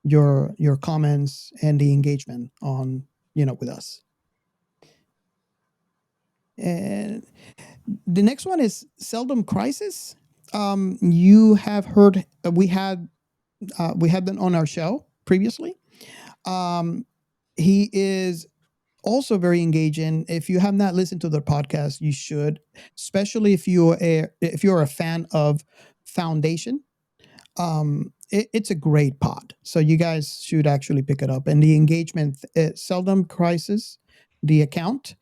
your comments and the engagement on with us. And the next one is Seldon Crisis. You have heard we had them on our show previously. He is also very engaging. If you have not listened to the podcast, you should, especially if you're a fan of Foundation. It's a great pod, so you guys should actually pick it up. And the engagement, Seldon Crisis, the account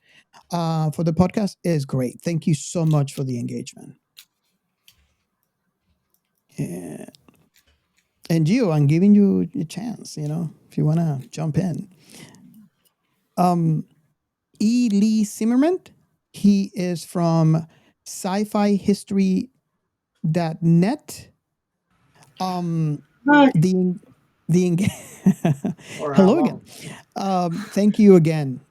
for the podcast is great. Thank you so much for the engagement. And Gio, I'm giving you a chance, if you want to jump in. Lee Zimmerman, he is from Sci-Fi History.net. The Hello again. Thank you again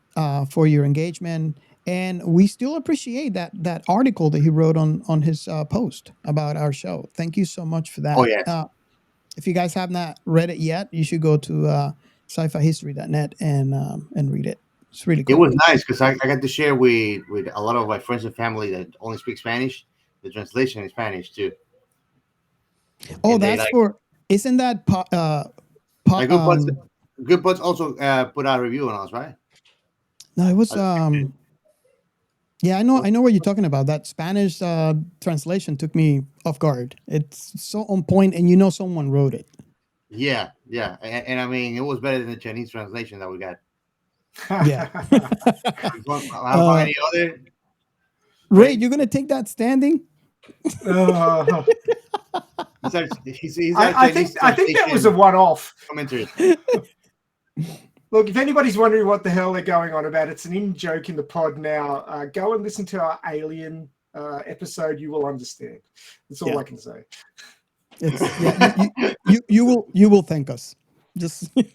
for your engagement, and we still appreciate that article that he wrote on his post about our show. Thank you so much for that. Oh, yes. If you guys have not read it yet, you should go to scifihistory.net and read it. It's really cool. It was nice because I got to share with a lot of my friends and family that only speak Spanish, the translation in Spanish too. Oh, and that's for, isn't that Good Pods also put out a review on us, right? No, it was yeah, I know what you're talking about. That Spanish translation took me off guard. It's so on point, and someone wrote it. Yeah, and I mean, it was better than the Chinese translation that we got. Yeah. How many other? Ray, you're gonna take that standing? I think that was a one-off. Look, if anybody's wondering what the hell they're going on about, it's an in-joke in the pod now. Go and listen to our Alien episode. You will understand. That's all I can say. You will thank us. Just Did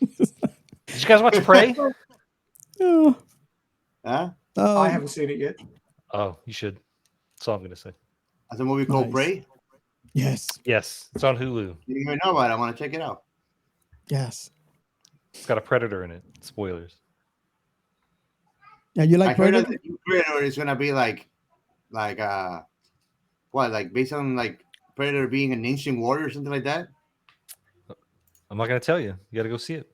you guys watch Prey? Oh. Huh? I haven't seen it yet. Oh, you should. That's all I'm going to say. There's a movie called Prey? Yes. Yes. It's on Hulu. You didn't even know about it. I want to check it out. Yes. It's got a predator in it. Spoilers. Yeah, you like Predator? The Predator is gonna be like based on like Predator being an ancient warrior or something like that. I'm not gonna tell you. You gotta go see it.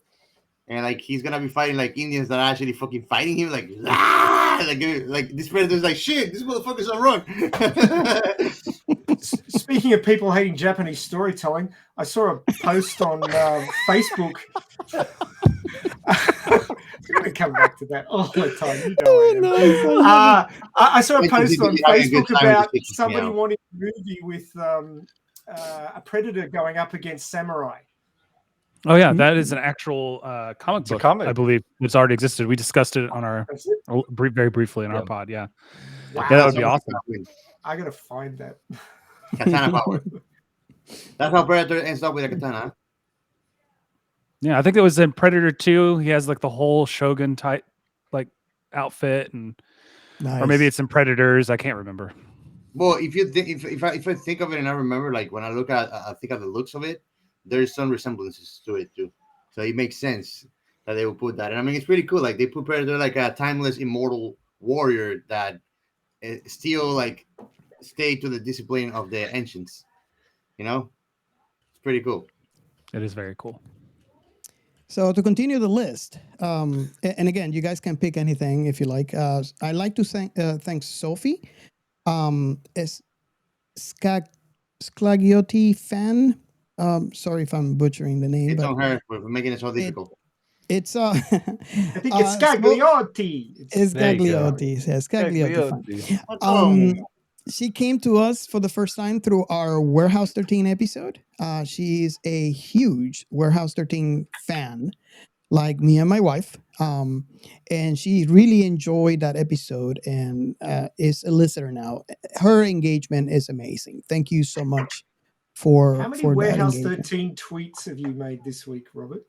And like he's gonna be fighting like Indians that are actually fucking fighting him, like this Predator's like shit. This motherfucker's on run. Speaking of people hating Japanese storytelling, I saw a post on Facebook. We're going to come back to that all the time. I saw a post on Facebook about somebody wanting a movie with a predator going up against samurai. Oh yeah, that is an actual comic book. I believe it's already existed. We discussed it on our very briefly in our pod. Yeah, wow. Yeah, that would be awesome. I gotta find that. Katana power. That's how Predator ends up with a katana. Yeah, I think it was in Predator 2. He has like the whole Shogun type like outfit, and or maybe it's in Predators. I can't remember. Well, if you think if I think of it and I remember, like when I think of the looks of it, there's some resemblances to it too. So it makes sense that they would put that. And I mean, it's pretty cool. Like they put Predator like a timeless, immortal warrior that still like stay to the discipline of the ancients. It's pretty cool. It is very cool. So to continue the list, and again, you guys can pick anything if you like. I like to thank Sophie, Scagliotti fan. Sorry if I'm butchering the name. It's on her for making it so difficult. It's I think it's Scagliotti. It's Scagliotti. Yeah, Scagliotti. She came to us for the first time through our Warehouse 13 episode. She's a huge Warehouse 13 fan, like me and my wife. And she really enjoyed that episode and is a listener now. Her engagement is amazing. Thank you so much for How many Warehouse 13 tweets have you made this week, Robert?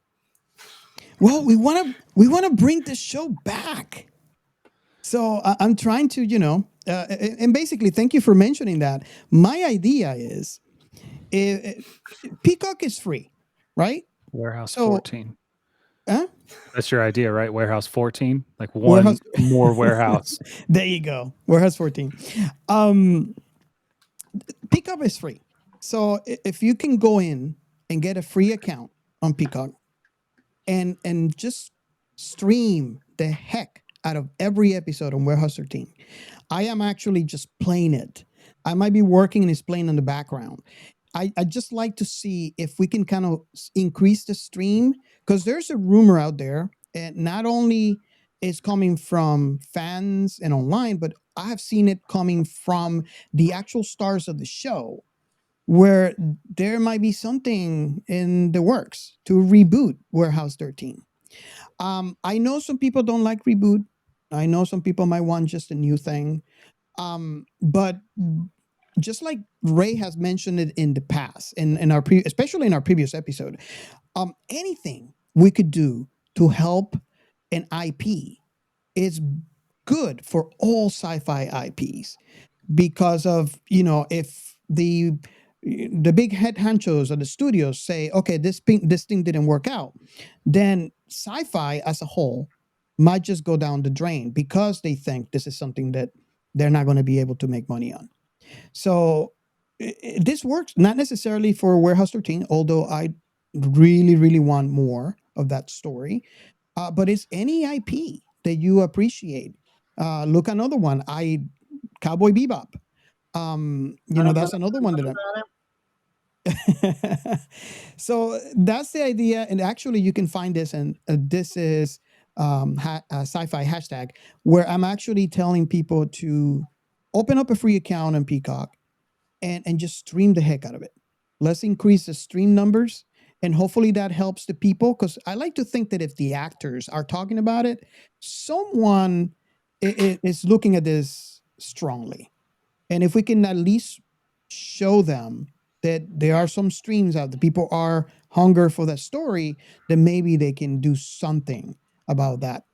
Well, we want to bring the show back. So I'm trying to, and basically, thank you for mentioning that. My idea is, Peacock is free, right? Warehouse 14. Huh? That's your idea, right? Warehouse 14, like one more warehouse. There you go, Warehouse 14. Peacock is free, so if you can go in and get a free account on Peacock, and just stream the heck out of every episode on Warehouse 13. I am actually just playing it. I might be working and it's playing in the background. I just like to see if we can kind of increase the stream, because there's a rumor out there, and not only is coming from fans and online, but I have seen it coming from the actual stars of the show, where there might be something in the works to reboot Warehouse 13. I know some people don't like reboot. I know some people might want just a new thing. But just like Ray has mentioned it in the past, especially in our previous episode, anything we could do to help an IP is good for all sci-fi IPs, because of, if the big head honchos of the studios say, okay, this thing didn't work out, then sci-fi as a whole might just go down the drain because they think this is something that they're not going to be able to make money on. So this works not necessarily for Warehouse 13, although I really, really want more of that story. But it's any IP that you appreciate. Look, another one, Cowboy Bebop. That's another one that So that's the idea. And actually, you can find this, and this is sci-fi hashtag, where I'm actually telling people to open up a free account on Peacock and just stream the heck out of it. Let's increase the stream numbers, and hopefully that helps the people, because I like to think that if the actors are talking about it, someone is looking at this strongly. And if we can at least show them that there are some streams out there, people are hunger for that story, then maybe they can do something about that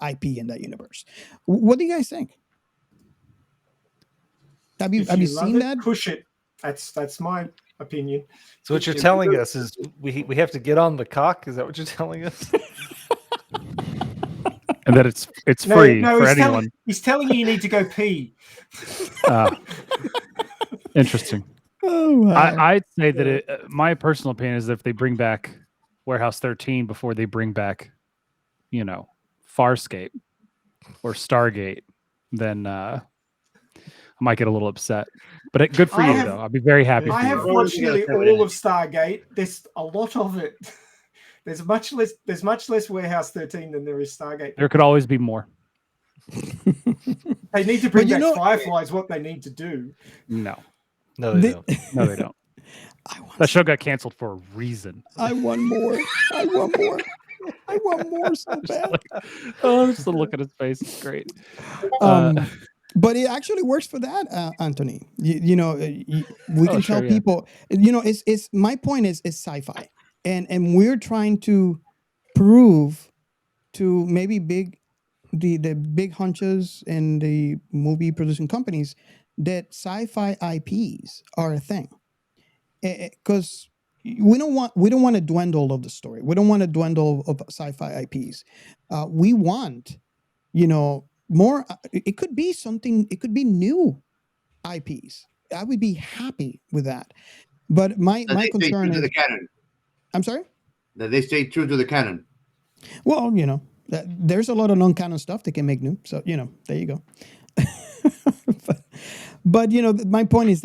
IP in that universe. What do you guys think? Have you seen that? Push it. That's my opinion. So what you're telling us is we have to get on the cock? Is that what you're telling us? And that it's free for anyone. He's telling you need to go pee. Interesting. Oh, wow. I'd say that my personal opinion is that if they bring back Warehouse 13 before they bring back, Farscape or Stargate, then I might get a little upset. But good for you, though. I'll be very happy for you. I have watched nearly all of Stargate. There's a lot of it. There's much less Warehouse 13 than there is Stargate. There could always be more. They need to bring back Firefly is what they need to do. No, they don't. No, they don't. That show got canceled for a reason. I want more. I want more so bad. Just to look at his face. It's great. But it actually works for that, Anthony. We can tell people. It's my point is sci-fi, and we're trying to prove to maybe the big hunches and the movie producing companies that sci-fi IPs are a thing, because we don't want to dwindle of the story. We don't want to dwindle of sci-fi IPs. We want, more. It could be something. It could be new IPs. I would be happy with that. But my concern is the canon. I'm sorry? That they stay true to the canon. Well, there's a lot of non-canon stuff they can make new. So, there you go. but my point is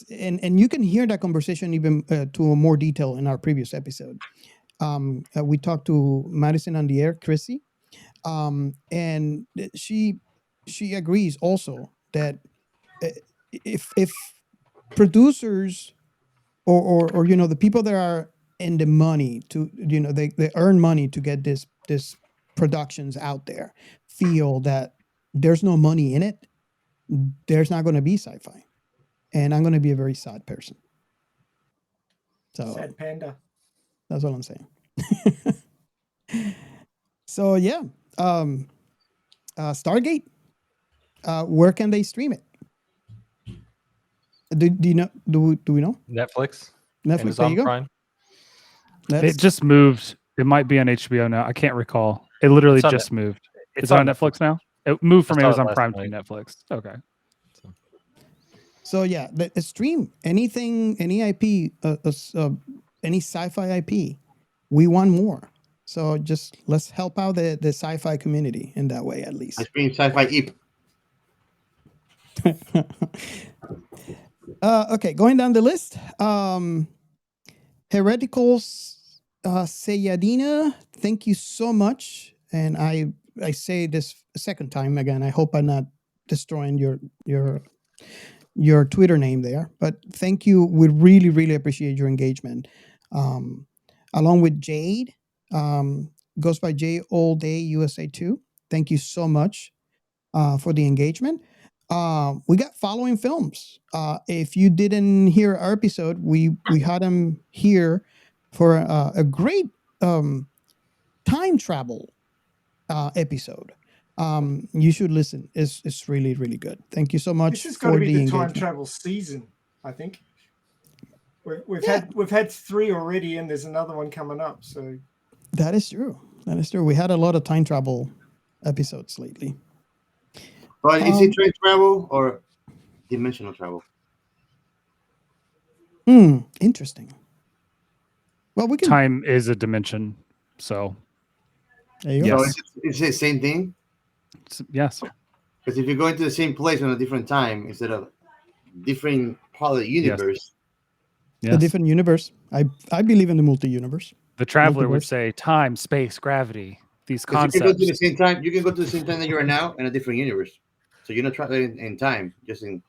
and you can hear that conversation even to a more detail in our previous episode. We talked to Madison on the air, Chrissy, and she agrees also that if producers or the people that are in the money to they earn money to get this productions out there feel that there's no money in it, there's not going to be sci-fi, and I'm going to be a very sad person. So sad panda. That's what I'm saying. So yeah, Stargate. Where can they stream it? Do you know? Do we know? Netflix. Amazon there you go. Prime. It just moved. It might be on HBO now. I can't recall. It literally just moved. It's on Netflix now? It moved from Amazon Prime to Netflix. Okay. So yeah, the stream anything, any IP, any sci-fi IP, we want more. So just let's help out the sci-fi community in that way, at least. I stream Sci-Fi IP. Okay, going down the list. Heretical Sayyadina, thank you so much. And I say this a second time again. I hope I'm not destroying your Twitter name there, but thank you. We really, really appreciate your engagement. Along with Jade, goes by J All Day USA 2. Thank you so much for the engagement. We got following films. If you didn't hear our episode, we had them here for a great time travel episode. You should listen. It's really, really good. Thank you so much. This has got to for be the the time engagement. travel season, I think. We've had 3 already, and there's another one coming up. So that is true. That is true. We had a lot of time travel episodes lately. But is it train travel or dimensional travel? Interesting. Well, we can. Time is a dimension, so There you go. So is it the same thing? Yes. Because if you go into the same place on a different time instead of different part of the universe. Yes. A different universe. I believe in the multi-universe. The traveler would Multiverse. say time, space, gravity. These 'Cause concepts. you can go to the same time. You can go to the same time that you are now in a different universe. So you're not traveling in time, just in.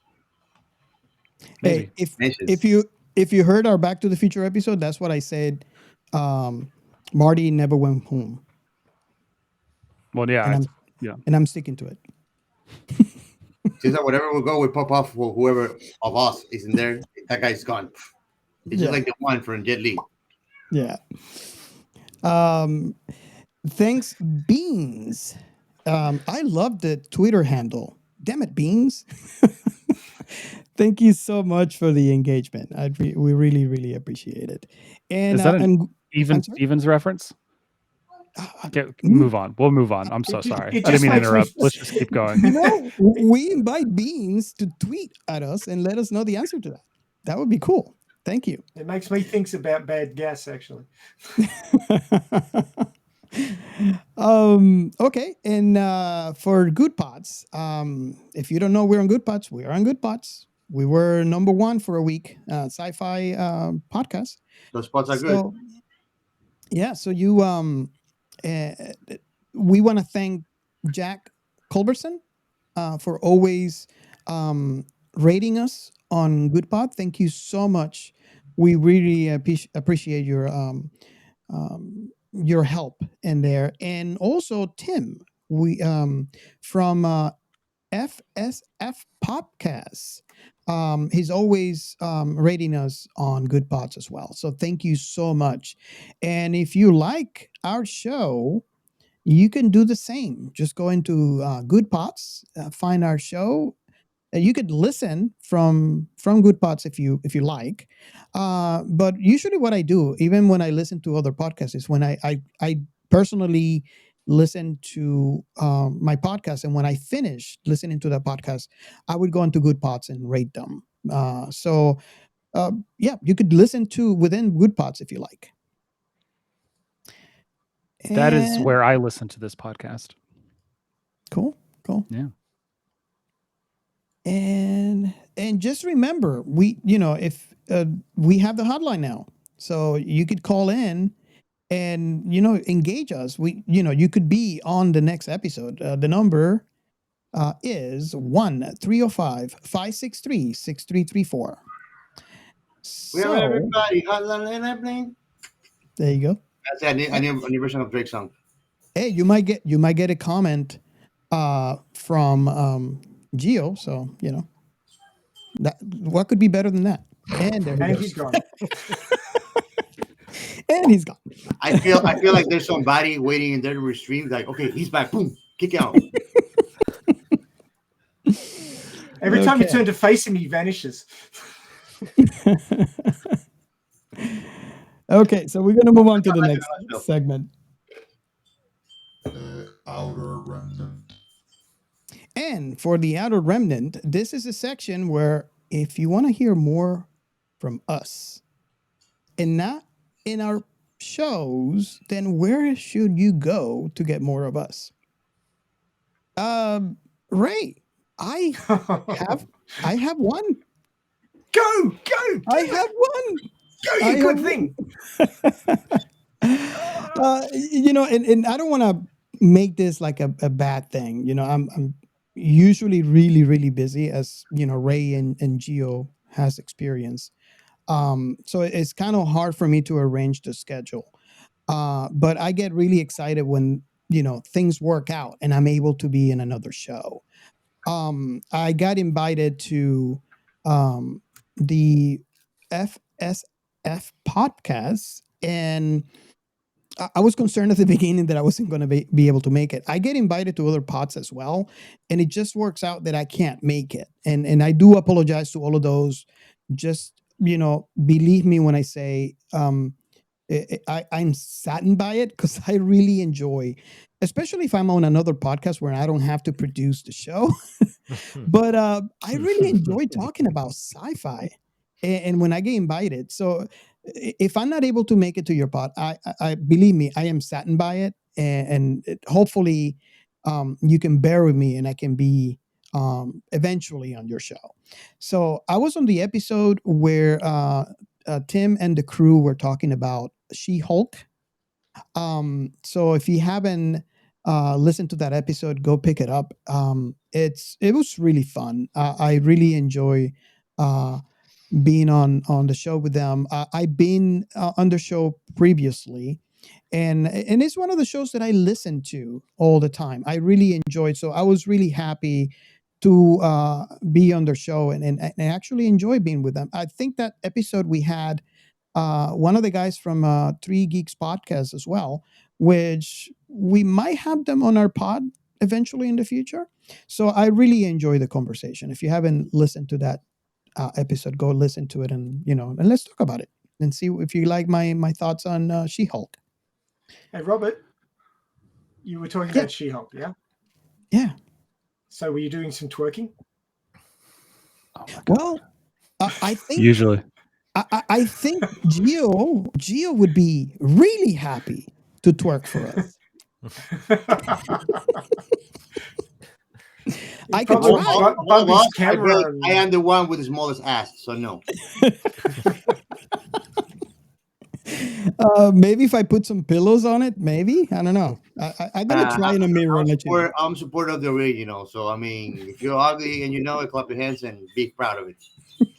Maybe. Hey, dimensions. if you heard our Back to the Future episode, that's what I said. Marty never went home, Well, yeah. and I'm sticking to it. Seems like whatever will go, we pop off for whoever of us isn't there. That guy's gone. It's just like the one from Jet Li. Yeah. Thanks, Beans. I love the Twitter handle. Damn it, Beans. Thank you so much for the engagement. We really, really appreciate it. And Is that I'm sorry? Stevens reference? Okay, move on. We'll move on. I'm so sorry. I didn't mean to interrupt. Let's just keep going. No, we invite Beans to tweet at us and let us know the answer to that. That would be cool. Thank you. it makes me think about bad gas, actually. Okay, and for Good Pots, if you don't know, we're on Good Pots. We are on Good Pots. We were number 1 for a week, Sci-Fi podcast. Those spots are good. So, yeah, so you we want to thank Jack Culberson for always rating us on Goodpod. Thank you so much. We really appreciate your help in there, and also Tim, we from FSF Podcast. He's always rating us on Good Pods as well. So thank you so much. And if you like our show, you can do the same. Just go into Good Pods, find our show. You could listen from Good Pods if you like. But usually what I do, even when I listen to other podcasts, is when I personally listen to my podcast, and when I finish listening to that podcast, I would go into Good Pods and rate them. Yeah, you could listen to within Good Pods if you like. That is where I listen to this podcast. Cool. Yeah. And just remember, if we have the hotline now, so you could call in and engage us. You could be on the next episode. The number is 1-305-563-6334. We have everybody. Hotline. There you go. That's a new version of Drake's song. Hey, you might get a comment from Geo, so that what could be better than that? And there he goes. He's gone. And he's gone. I feel like there's somebody waiting in there to stream. Like, okay, he's back. Boom, kick out. Every time you turn to face him, he vanishes. Okay, so we're gonna move on to the next segment. Outer Remnant. And for the Outer Remnant, this is a section where if you want to hear more from us and not in our shows, then where should you go to get more of us? Ray, I have one. Go! I have one. Go, you good thing. And I don't want to make this like a bad thing. I'm usually really, really busy, as Ray and Geo has experienced. So it's kind of hard for me to arrange the schedule. But I get really excited when things work out and I'm able to be in another show. I got invited to the FSF podcast, and I was concerned at the beginning that I wasn't going to be able to make it. I get invited to other pods as well, and it just works out that I can't make it. And I do apologize to all of those. Just, believe me when I say I'm saddened by it, because I really enjoy, especially if I'm on another podcast where I don't have to produce the show. But I really enjoy talking about sci-fi, and when I get invited. So if I'm not able to make it to your pod, I believe me, I am saddened by it, and hopefully you can bear with me, and I can be eventually on your show. So I was on the episode where Tim and the crew were talking about She-Hulk. So if you haven't listened to that episode, go pick it up. It was really fun. I really enjoy being on the show with them. I've been on the show previously, and it's one of the shows that I listen to all the time. I really enjoyed. So I was really happy to be on their show and actually enjoy being with them. I think that episode we had one of the guys from Three Geeks Podcast as well, which we might have them on our pod eventually in the future. So I really enjoy the conversation. If you haven't listened to that episode, go listen to it, and let's talk about it and see if you like my thoughts on She-Hulk. Hey, Robert, you were talking about She-Hulk, yeah? Yeah. So were you doing some twerking? Oh, well, I think usually. I think Gio would be really happy to twerk for us. I could try. I am the one with the smallest ass, so no. Maybe if I put some pillows on it, maybe. I don't know. I'm gonna try in a mirror and let you know. I'm supportive of the original, so I mean, if you're ugly and clap your hands and be proud of it.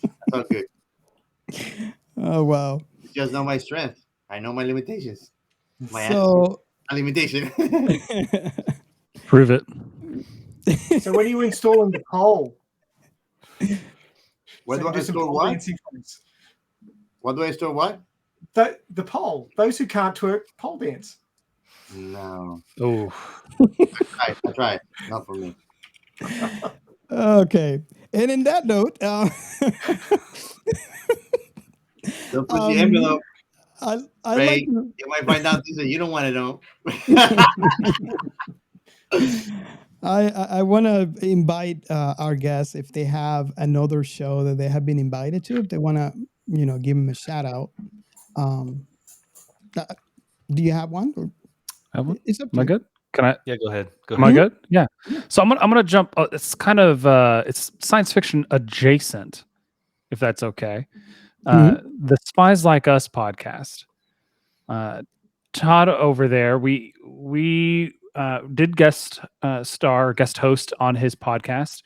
That's all good. Oh wow! You just know my strength. I know my limitations. My limitation. Prove it. So when are you installing the pole? Where do I install what? What do I install what? The pole. Those who can't twerk, pole dance. No. Oh. I tried. Not for me. Okay. And in that note, don't put the envelope. I Ray, you might find out things that you don't want to know. I want to invite our guests, if they have another show that they have been invited to, if they want to, give them a shout out. Do you have one? Or it's up to Am I good? Can I? Yeah, go ahead. Am I good? Yeah. So I'm gonna jump. It's kind of it's science fiction adjacent, if that's okay. The Spies Like Us podcast. Todd over there, we did guest host on his podcast,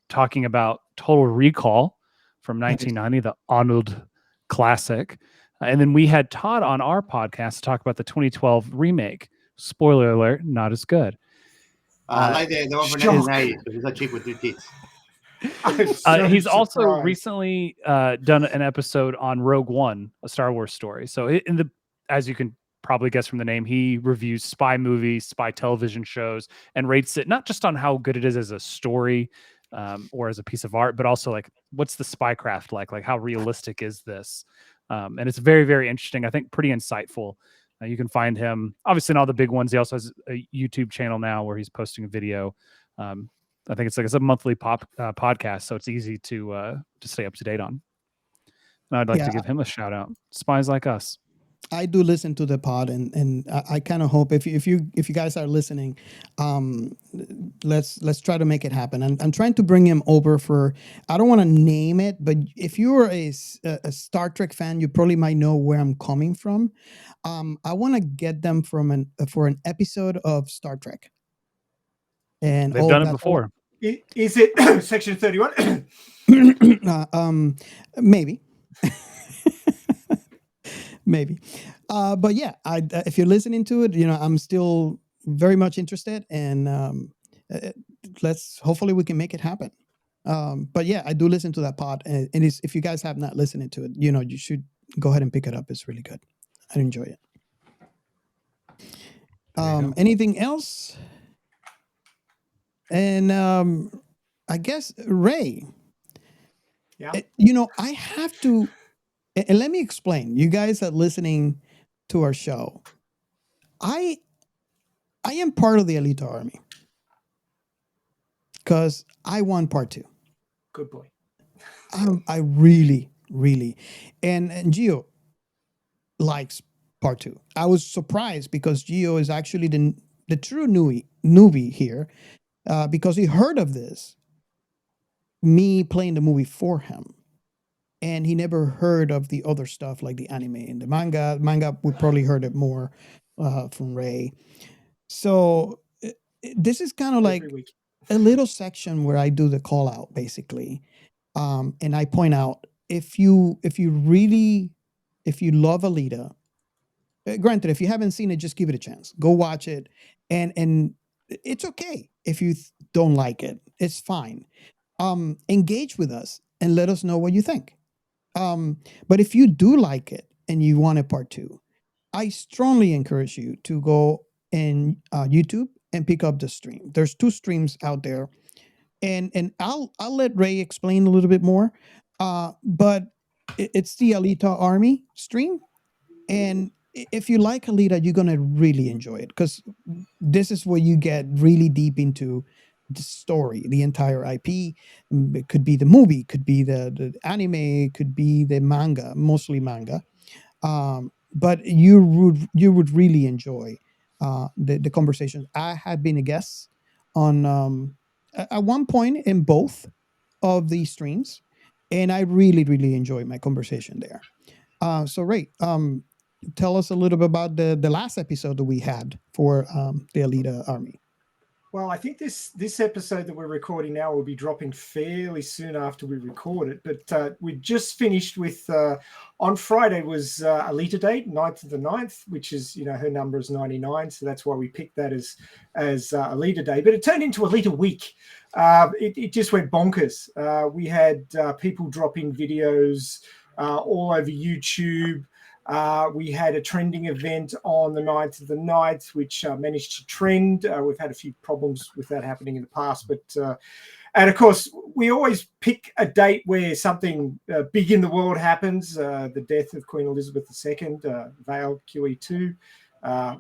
talking about Total Recall from 1990, the Arnold classic. And then we had Todd on our podcast to talk about the 2012 remake. Spoiler alert, not as good. I like the one for 1990, because he's a chick with 2 teeth. He's also recently done an episode on Rogue One, a Star Wars story. So as you can probably guess from the name, he reviews spy movies, spy television shows, and rates it not just on how good it is as a story or as a piece of art, but also like, what's the spycraft like? Like, how realistic is this? And it's very, very interesting. I think pretty insightful. You can find him obviously in all the big ones. He also has a YouTube channel now where he's posting a video. I think it's a monthly podcast, so it's easy to stay up to date on. And I'd like to give him a shout out. Spies Like Us. I do listen to the pod, and I kind of hope if you guys are listening, let's try to make it happen. I'm trying to bring him over for, I don't want to name it, but if you're a Star Trek fan, you probably might know where I'm coming from. I want to get them for an episode of Star Trek. And they've done it before. Is it Section 31? Maybe. Maybe. But yeah, if you're listening to it, I'm still very much interested. And let's hopefully we can make it happen. But yeah, I do listen to that pod, and if you guys have not listened to it, you should go ahead and pick it up. It's really good. I enjoy it. Anything else? And I guess Ray. Yeah. I have to, and let me explain. You guys are listening to our show. I am part of the Elite Army because I won part 2. Good boy. I really, really, and Gio likes part 2. I was surprised because Gio is actually the true newbie here, because he heard of me playing the movie for him, and he never heard of the other stuff like the anime and the manga. Manga, we probably heard it more from Ray. So this is kind of like a little section where I do the call out, basically. And I point out, if you love Alita, granted, if you haven't seen it, just give it a chance. Go watch it, and it's okay if you don't like it. It's fine. Engage with us and let us know what you think. But if you do like it and you want a part 2, I strongly encourage you to go in YouTube and pick up the stream. There's 2 streams out there. And I'll let Ray explain a little bit more, but it's the Alita Army stream, and if you like Alita, you're gonna really enjoy it because this is where you get really deep into the story, the entire IP. It could be the movie, could be the anime, could be the manga, mostly manga, but you would really enjoy the conversations. I had been a guest on. At one point in both of these streams, and I really, really enjoyed my conversation there. So Ray, tell us a little bit about the last episode that we had for the Alita Army. Well, I think this episode that we're recording now will be dropping fairly soon after we record it. But we just finished with, on Friday was Alita Day, 9th of the 9th, which is, her number is 99. So that's why we picked that as Alita Day. But it turned into Alita Week. It just went bonkers. We had people dropping videos all over YouTube. We had a trending event on the 9th of the 9th, which managed to trend. We've had a few problems with that happening in the past. And of course, we always pick a date where something big in the world happens. The death of Queen Elizabeth II, Vale QE2,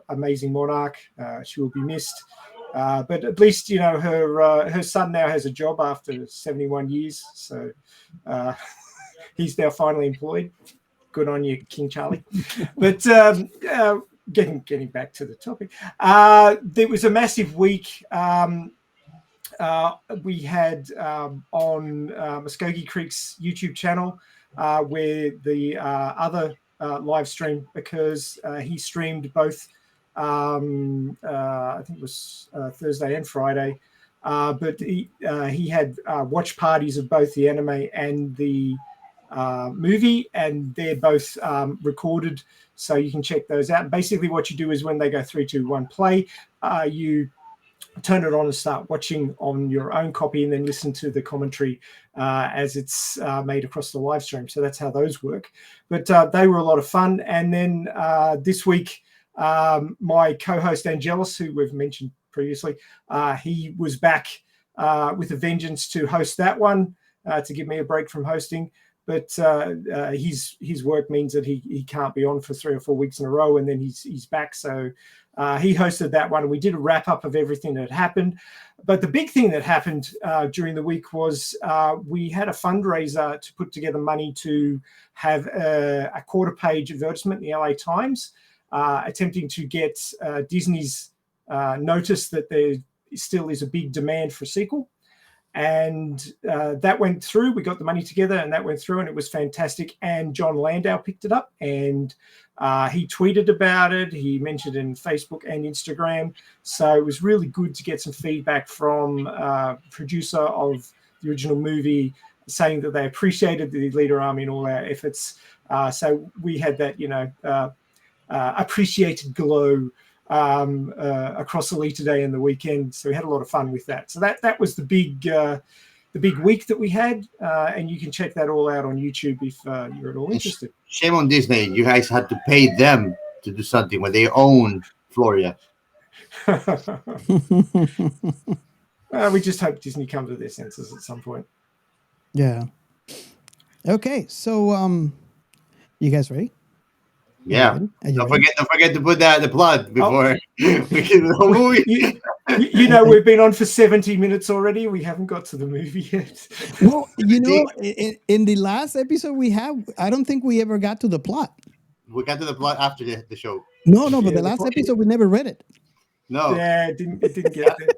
amazing monarch. She will be missed. But at least, her son now has a job after 71 years. So he's now finally employed. Good on you, King Charlie. But getting back to the topic, there was a massive week. We had on Muskogee Creek's YouTube channel where the other live stream occurs. He streamed both, I think it was Thursday and Friday, but he had watch parties of both the anime and the movie, and they're both recorded, so you can check those out. And basically what you do is when they go 3, 2, 1 play, you turn it on and start watching on your own copy and then listen to the commentary as it's made across the live stream. So that's how those work. But they were a lot of fun. And then this week, my co-host Angelus, who we've mentioned previously, he was back with a vengeance to host that one, to give me a break from hosting. But his work means that he can't be on for 3 or 4 weeks in a row, and then he's back. So he hosted that one, and we did a wrap up of everything that happened. But the big thing that happened during the week was we had a fundraiser to put together money to have a quarter-page advertisement in the LA Times, attempting to get Disney's notice that there still is a big demand for a sequel. And that went through. We got the money together, and that went through, and it was fantastic. And John Landau picked it up, and he tweeted about it. He mentioned it in Facebook and Instagram. So it was really good to get some feedback from producer of the original movie, saying that they appreciated the Alita Army and all our efforts. So we had that, appreciated glow across Elite Day and the weekend. So we had a lot of fun with that. So that was the big week that we had, and you can check that all out on YouTube if you're at all interested. Shame on Disney. You guys had to pay them to do something when they own Florida. We just hope Disney comes to their senses at some point. Yeah. Okay, so you guys ready? Yeah. Don't forget to put that in the plug before we get to the whole movie. You know, we've been on for 70 minutes already. We haven't got to the movie yet. Well, you know, in the last episode we have, I don't think we ever got to the plot. We got to the plot after the show. No, but the last episode we never read it. No. Yeah, it didn't get there.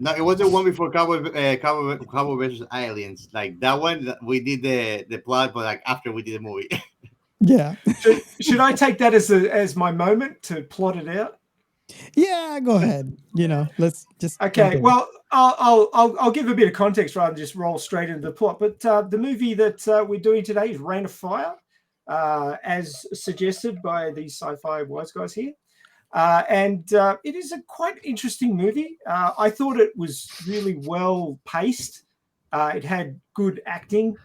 No, it was the one before Cowboy versus Aliens. Like that one, we did the plot, but like after we did the movie. Yeah. Should I take that as my moment to plot it out? Yeah, go ahead. You know, let's just. Okay. Well, I'll give a bit of context rather than just roll straight into the plot. But the movie that we're doing today is Reign of Fire, as suggested by these sci-fi wise guys here. And it is a quite interesting movie. I thought it was really well paced. It had good acting.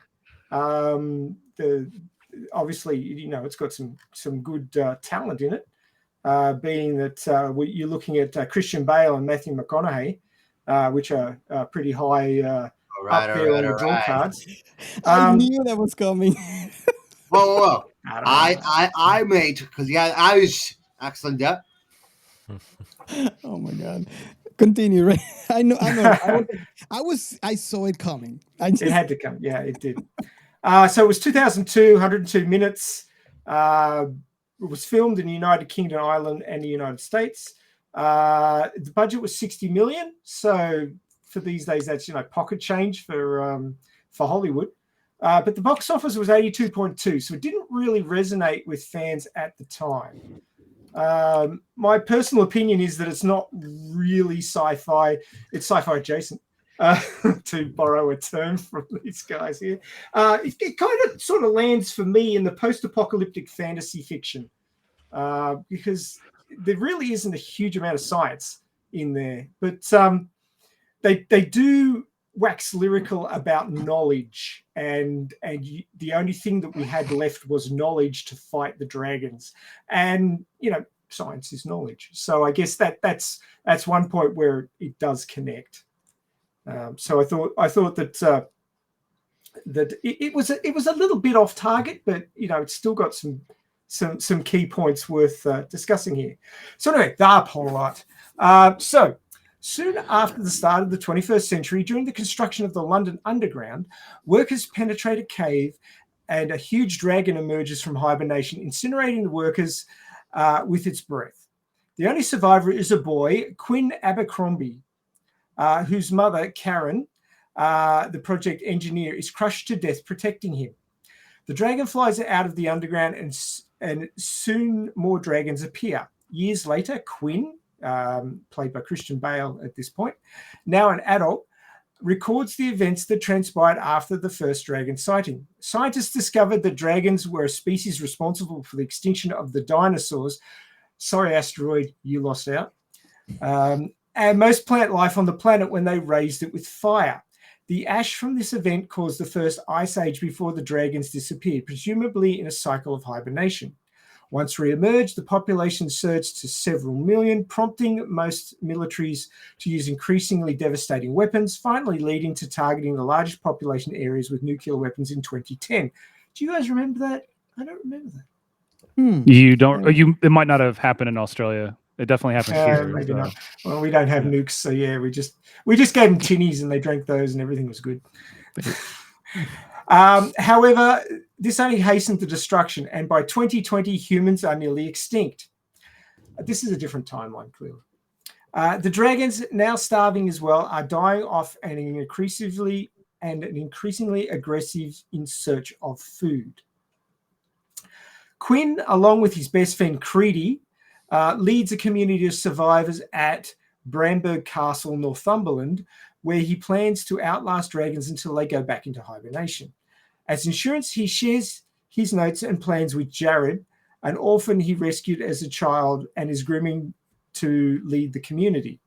Obviously, you know, it's got some good talent in it. Being that you're looking at Christian Bale and Matthew McConaughey, which are pretty high up there on the draw cards. I knew that was coming. Whoa. I made because I was excellent. Yeah. Oh my God! Continue, right? I know. I saw it coming. It had to come. Yeah, it did. So it was 2002, 102 minutes. It was filmed in the United Kingdom, Ireland, and the United States. The budget was 60 million. So for these days, that's pocket change for Hollywood. But the box office was 82.2, so it didn't really resonate with fans at the time. My personal opinion is that it's not really sci-fi. It's sci-fi adjacent, to borrow a term from these guys here. It kind of sort of lands for me in the post-apocalyptic fantasy fiction, because there really isn't a huge amount of science in there. But they do wax lyrical about knowledge, and the only thing that we had left was knowledge to fight the dragons, and science is knowledge. So I guess that's one point where it does connect. So I thought that it was a little bit off target, but it's still got some key points worth discussing here. So anyway, the plot. So soon after the start of the 21st century, during the construction of the London Underground, workers penetrate a cave and a huge dragon emerges from hibernation, incinerating the workers with its breath. The only survivor is a boy, Quinn Abercrombie, whose mother, Karen, the project engineer, is crushed to death protecting him. The dragon flies out of the underground, and soon more dragons appear. Years later, Quinn, played by Christian Bale at this point, now an adult, records the events that transpired after the first dragon sighting. Scientists discovered that dragons were a species responsible for the extinction of the dinosaurs. Sorry, asteroid, you lost out. And most plant life on the planet when they raised it with fire. The ash from this event caused the first ice age before the dragons disappeared, presumably in a cycle of hibernation. Once re-emerged, the population surged to several million, prompting most militaries to use increasingly devastating weapons, finally leading to targeting the largest population areas with nuclear weapons in 2010. Do you guys remember that? I don't remember that. You don't. It might not have happened in Australia. It definitely happened here. Maybe not. Well, we don't have nukes, so yeah, we just gave them tinnies and they drank those and everything was good. However, this only hastened the destruction, and by 2020, humans are nearly extinct. This is a different timeline, clearly. The dragons, now starving as well, are dying off and increasingly aggressive in search of food. Quinn, along with his best friend Creedy, leads a community of survivors at Bramburgh Castle, Northumberland, where he plans to outlast dragons until they go back into hibernation. As insurance, he shares his notes and plans with Jared, an orphan he rescued as a child and is grooming to lead the community.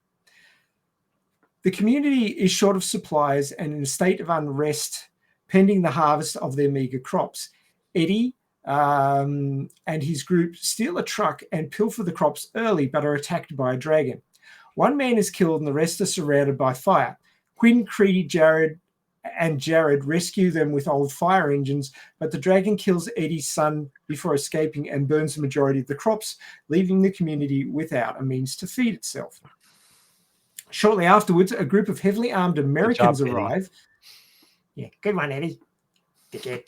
The community is short of supplies and in a state of unrest pending the harvest of their meager crops. Eddie and his group steal a truck and pilfer the crops early, but are attacked by a dragon. One man is killed and the rest are surrounded by fire. Quinn, Creedy, Jared rescue them with old fire engines, but the dragon kills Eddie's son before escaping and burns the majority of the crops, leaving the community without a means to feed itself. Shortly afterwards, a group of heavily armed Americans arrive. Yeah, good one, Eddie. Sorry.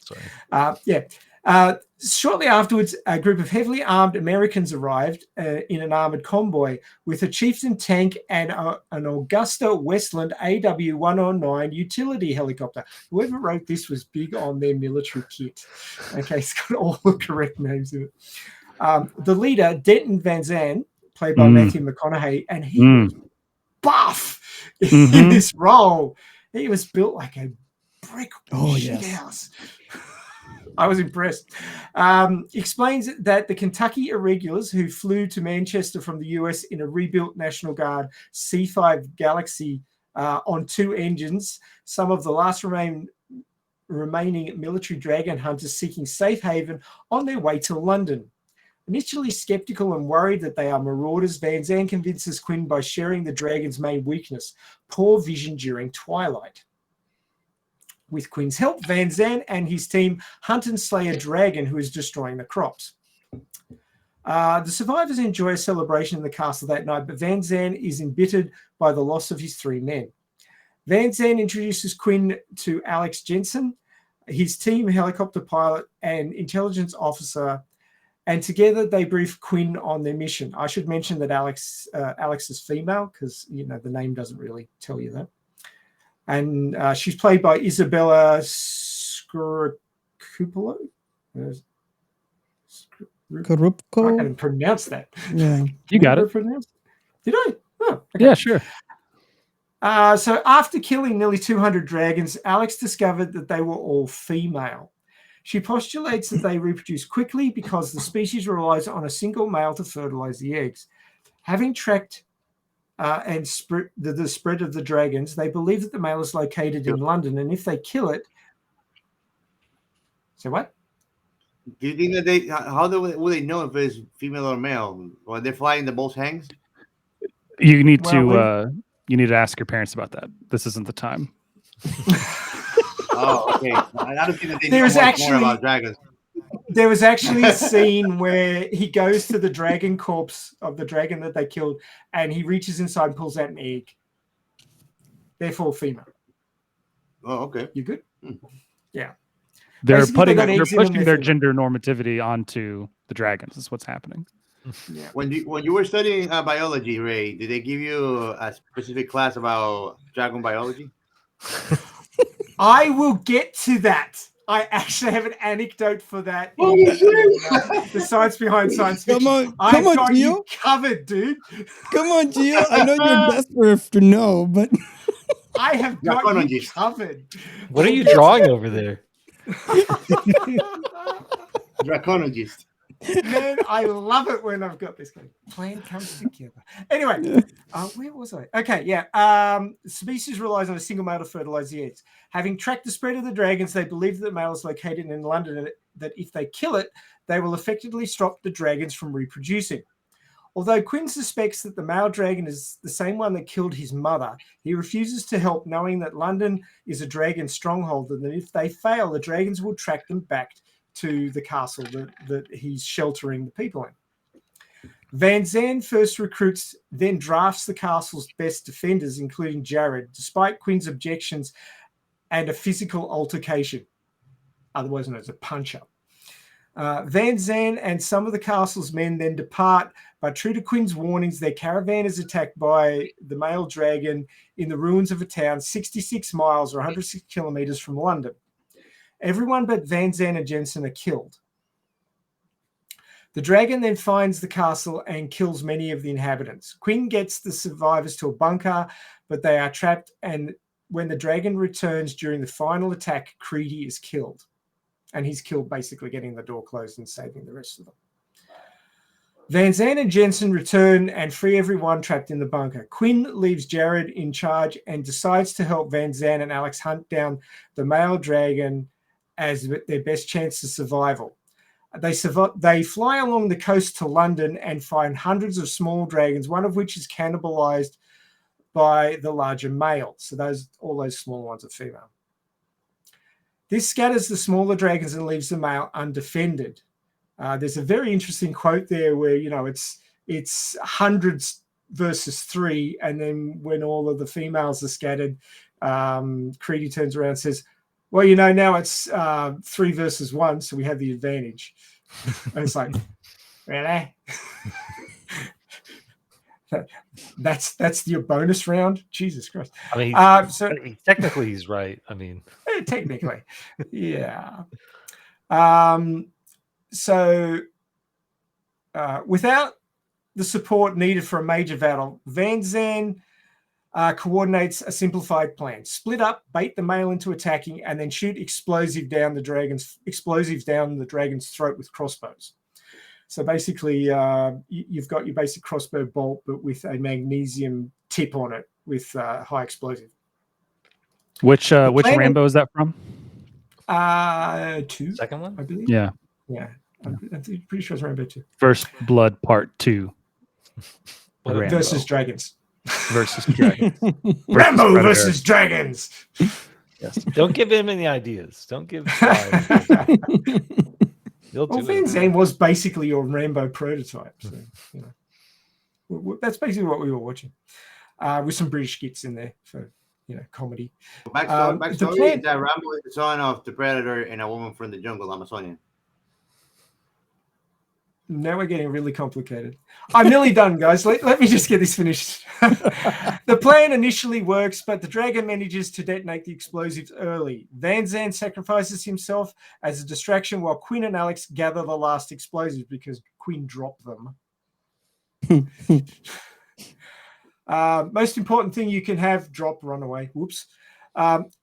Shortly afterwards, a group of heavily armed Americans arrived in an armored convoy with a Chieftain tank and an Augusta Westland AW-109 utility helicopter. Whoever wrote this was big on their military kit. Okay, it's got all the correct names in it. The leader, Denton Van Zandt, played by Matthew McConaughey, and he was buff in this role. He was built like a brick house. I was impressed. Explains that the Kentucky Irregulars, who flew to Manchester from the US in a rebuilt National Guard C-5 Galaxy on 2 engines, some of the last remaining military dragon hunters seeking safe haven on their way to London. Initially skeptical and worried that they are marauders, Van Zandt convinces Quinn by sharing the dragon's main weakness, poor vision during twilight. With Quinn's help, Van Zandt and his team hunt and slay a dragon who is destroying the crops. The survivors enjoy a celebration in the castle that night, but Van Zandt is embittered by the loss of his 3 men. Van Zandt introduces Quinn to Alex Jensen, his team helicopter pilot and intelligence officer, and together they brief Quinn on their mission. I should mention that Alex is female because, the name doesn't really tell you that. And she's played by Isabella Scorupolo. Corrupco. I can't pronounce that. Yeah, you got it. Did I? Oh, okay. Yeah, sure. So after killing nearly 200 dragons, Alex discovered that they were all female. She postulates that they reproduce quickly because the species relies on a single male to fertilize the eggs. Having tracked and the spread of the dragons, they believe that the male is located in London, and if they kill it... So what? Do you think that how will they know if it's female or male? When they're flying, the both hangs? You need to ask your parents about that. This isn't the time. Oh, okay. I don't think that they know much more about dragons. There was actually a scene where he goes to the dragon corpse of the dragon that they killed, and he reaches inside and pulls out an egg. Therefore, female. Oh, okay. You good? Yeah. They're pushing their gender normativity onto the dragons. Is what's happening. Yeah. When you were studying biology, Ray, did they give you a specific class about dragon biology? I will get to that. I actually have an anecdote for that. The science behind science fiction. Come I've on, got Gio. you covered, dude. Come on, Gio. I know you're desperate to know, but I have got you covered. What are you drawing over there? Draconologist. Man, I love it when I've got this kind of plan comes together. Anyway, where was I? Okay, yeah. Species relies on a single male to fertilize the eggs. Having tracked the spread of the dragons, they believe that the male is located in London and that if they kill it, they will effectively stop the dragons from reproducing. Although Quinn suspects that the male dragon is the same one that killed his mother, he refuses to help, knowing that London is a dragon stronghold and that if they fail, the dragons will track them back to the castle that he's sheltering the people in. Van Zandt first recruits, then drafts the castle's best defenders, including Jared, despite Quinn's objections and a physical altercation, otherwise known as a punch-up. Van Zandt and some of the castle's men then depart, but true to Quinn's warnings, their caravan is attacked by the male dragon in the ruins of a town 66 miles or 106 kilometers from London. Everyone but Van Zandt and Jensen are killed. The dragon then finds the castle and kills many of the inhabitants. Quinn gets the survivors to a bunker, but they are trapped, and when the dragon returns during the final attack, Creedy is killed. And he's killed basically getting the door closed and saving the rest of them. Van Zandt and Jensen return and free everyone trapped in the bunker. Quinn leaves Jared in charge and decides to help Van Zandt and Alex hunt down the male dragon as their best chance of survival. They fly along the coast to London and find hundreds of small dragons, one of which is cannibalized by the larger male. So all those small ones are female. This scatters the smaller dragons and leaves the male undefended. There's a very interesting quote there where, it's hundreds versus 3, and then when all of the females are scattered, Creedy turns around and says, well, now it's 3 versus 1, so we have the advantage. And it's like, really? That's your bonus round? Jesus Christ. I mean, technically he's right. I mean, technically, yeah. Without the support needed for a major battle, Van Zandt coordinates a simplified plan. Split up, bait the male into attacking, and then shoot explosives down the dragon's throat with crossbows. So basically, you've got your basic crossbow bolt, but with a magnesium tip on it with high explosive. Which Rambo is that from? 2. Second one, I believe. Yeah. I'm pretty sure it's Rambo 2. First Blood Part 2. Versus Dragons. Versus Dragons. Rambo versus Dragons. Yes. Don't give him any ideas. Don't give. Van Zandt was basically your Rambo prototype. So, that's basically what we were watching, with some British skits in there for comedy. Backstory is that Rambo is the son of the Predator and a woman from the jungle, Amazonian. Now we're getting really complicated. I'm nearly done, guys. Let me just get this finished. The plan initially works, but the dragon manages to detonate the explosives early. Van Zandt sacrifices himself as a distraction while Quinn and Alex gather the last explosives because Quinn dropped them. Most important thing you can have, drop, run away. Whoops.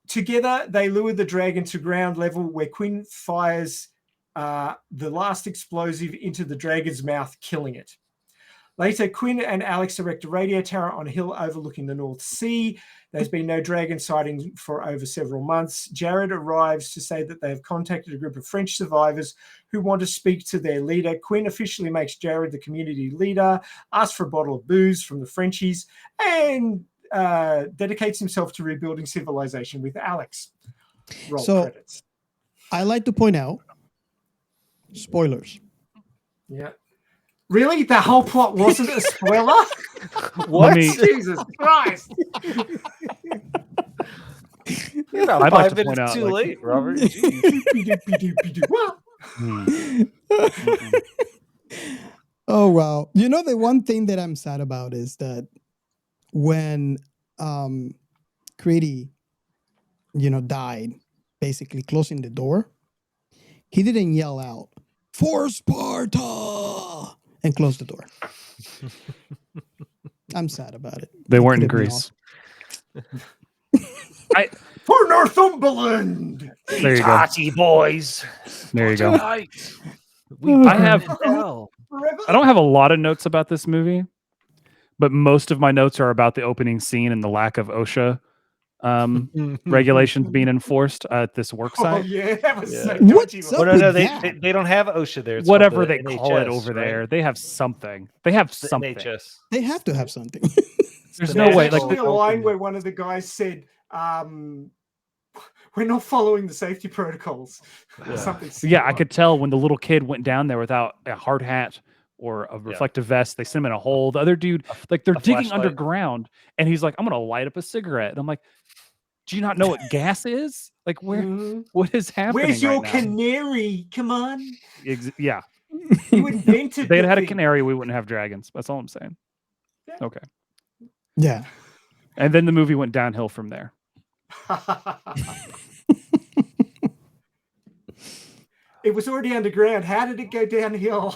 Together, they lure the dragon to ground level where Quinn fires the last explosive into the dragon's mouth, killing it. Later, Quinn and Alex erect a radio tower on a hill overlooking the North Sea. There's been no dragon sighting for over several months. Jared arrives to say that they have contacted a group of French survivors who want to speak to their leader. Quinn officially makes Jared the community leader, asks for a bottle of booze from the Frenchies, and dedicates himself to rebuilding civilization with Alex. Roll credits. I like to point out, spoilers. Yeah. Really? The whole plot wasn't a spoiler? What? Jesus Christ. You're about 5 minutes too late, Robert. Oh, wow. The one thing that I'm sad about is that when Creedy, died, basically closing the door, he didn't yell out, "For Sparta!" and close the door. I'm sad about it. They weren't in Greece. For Northumberland! There you go. Tati boys. There you go. I don't have a lot of notes about this movie, but most of my notes are about the opening scene and the lack of OSHA regulations being enforced at this work site. Oh yeah, that was so dodgy. No, they don't have OSHA there. It's whatever the they call it over there. They have something. They have something. NHS. They have to have something. There's no way. Like a line where one of the guys said, "We're not following the safety protocols." Something. Yeah, I could tell when the little kid went down there without a hard hat or a reflective vest. They sent him in a hole. The other dude, they're digging flashlight. Underground, and he's like, "I'm gonna light up a cigarette." And I'm like, "Do you not know what gas is? Like, what is happening? Where's your right now?" canary? Come on. Yeah. You invented. If they had a canary, we wouldn't have dragons. That's all I'm saying. Yeah. Okay. Yeah. And then the movie went downhill from there. It was already underground. How did it go downhill?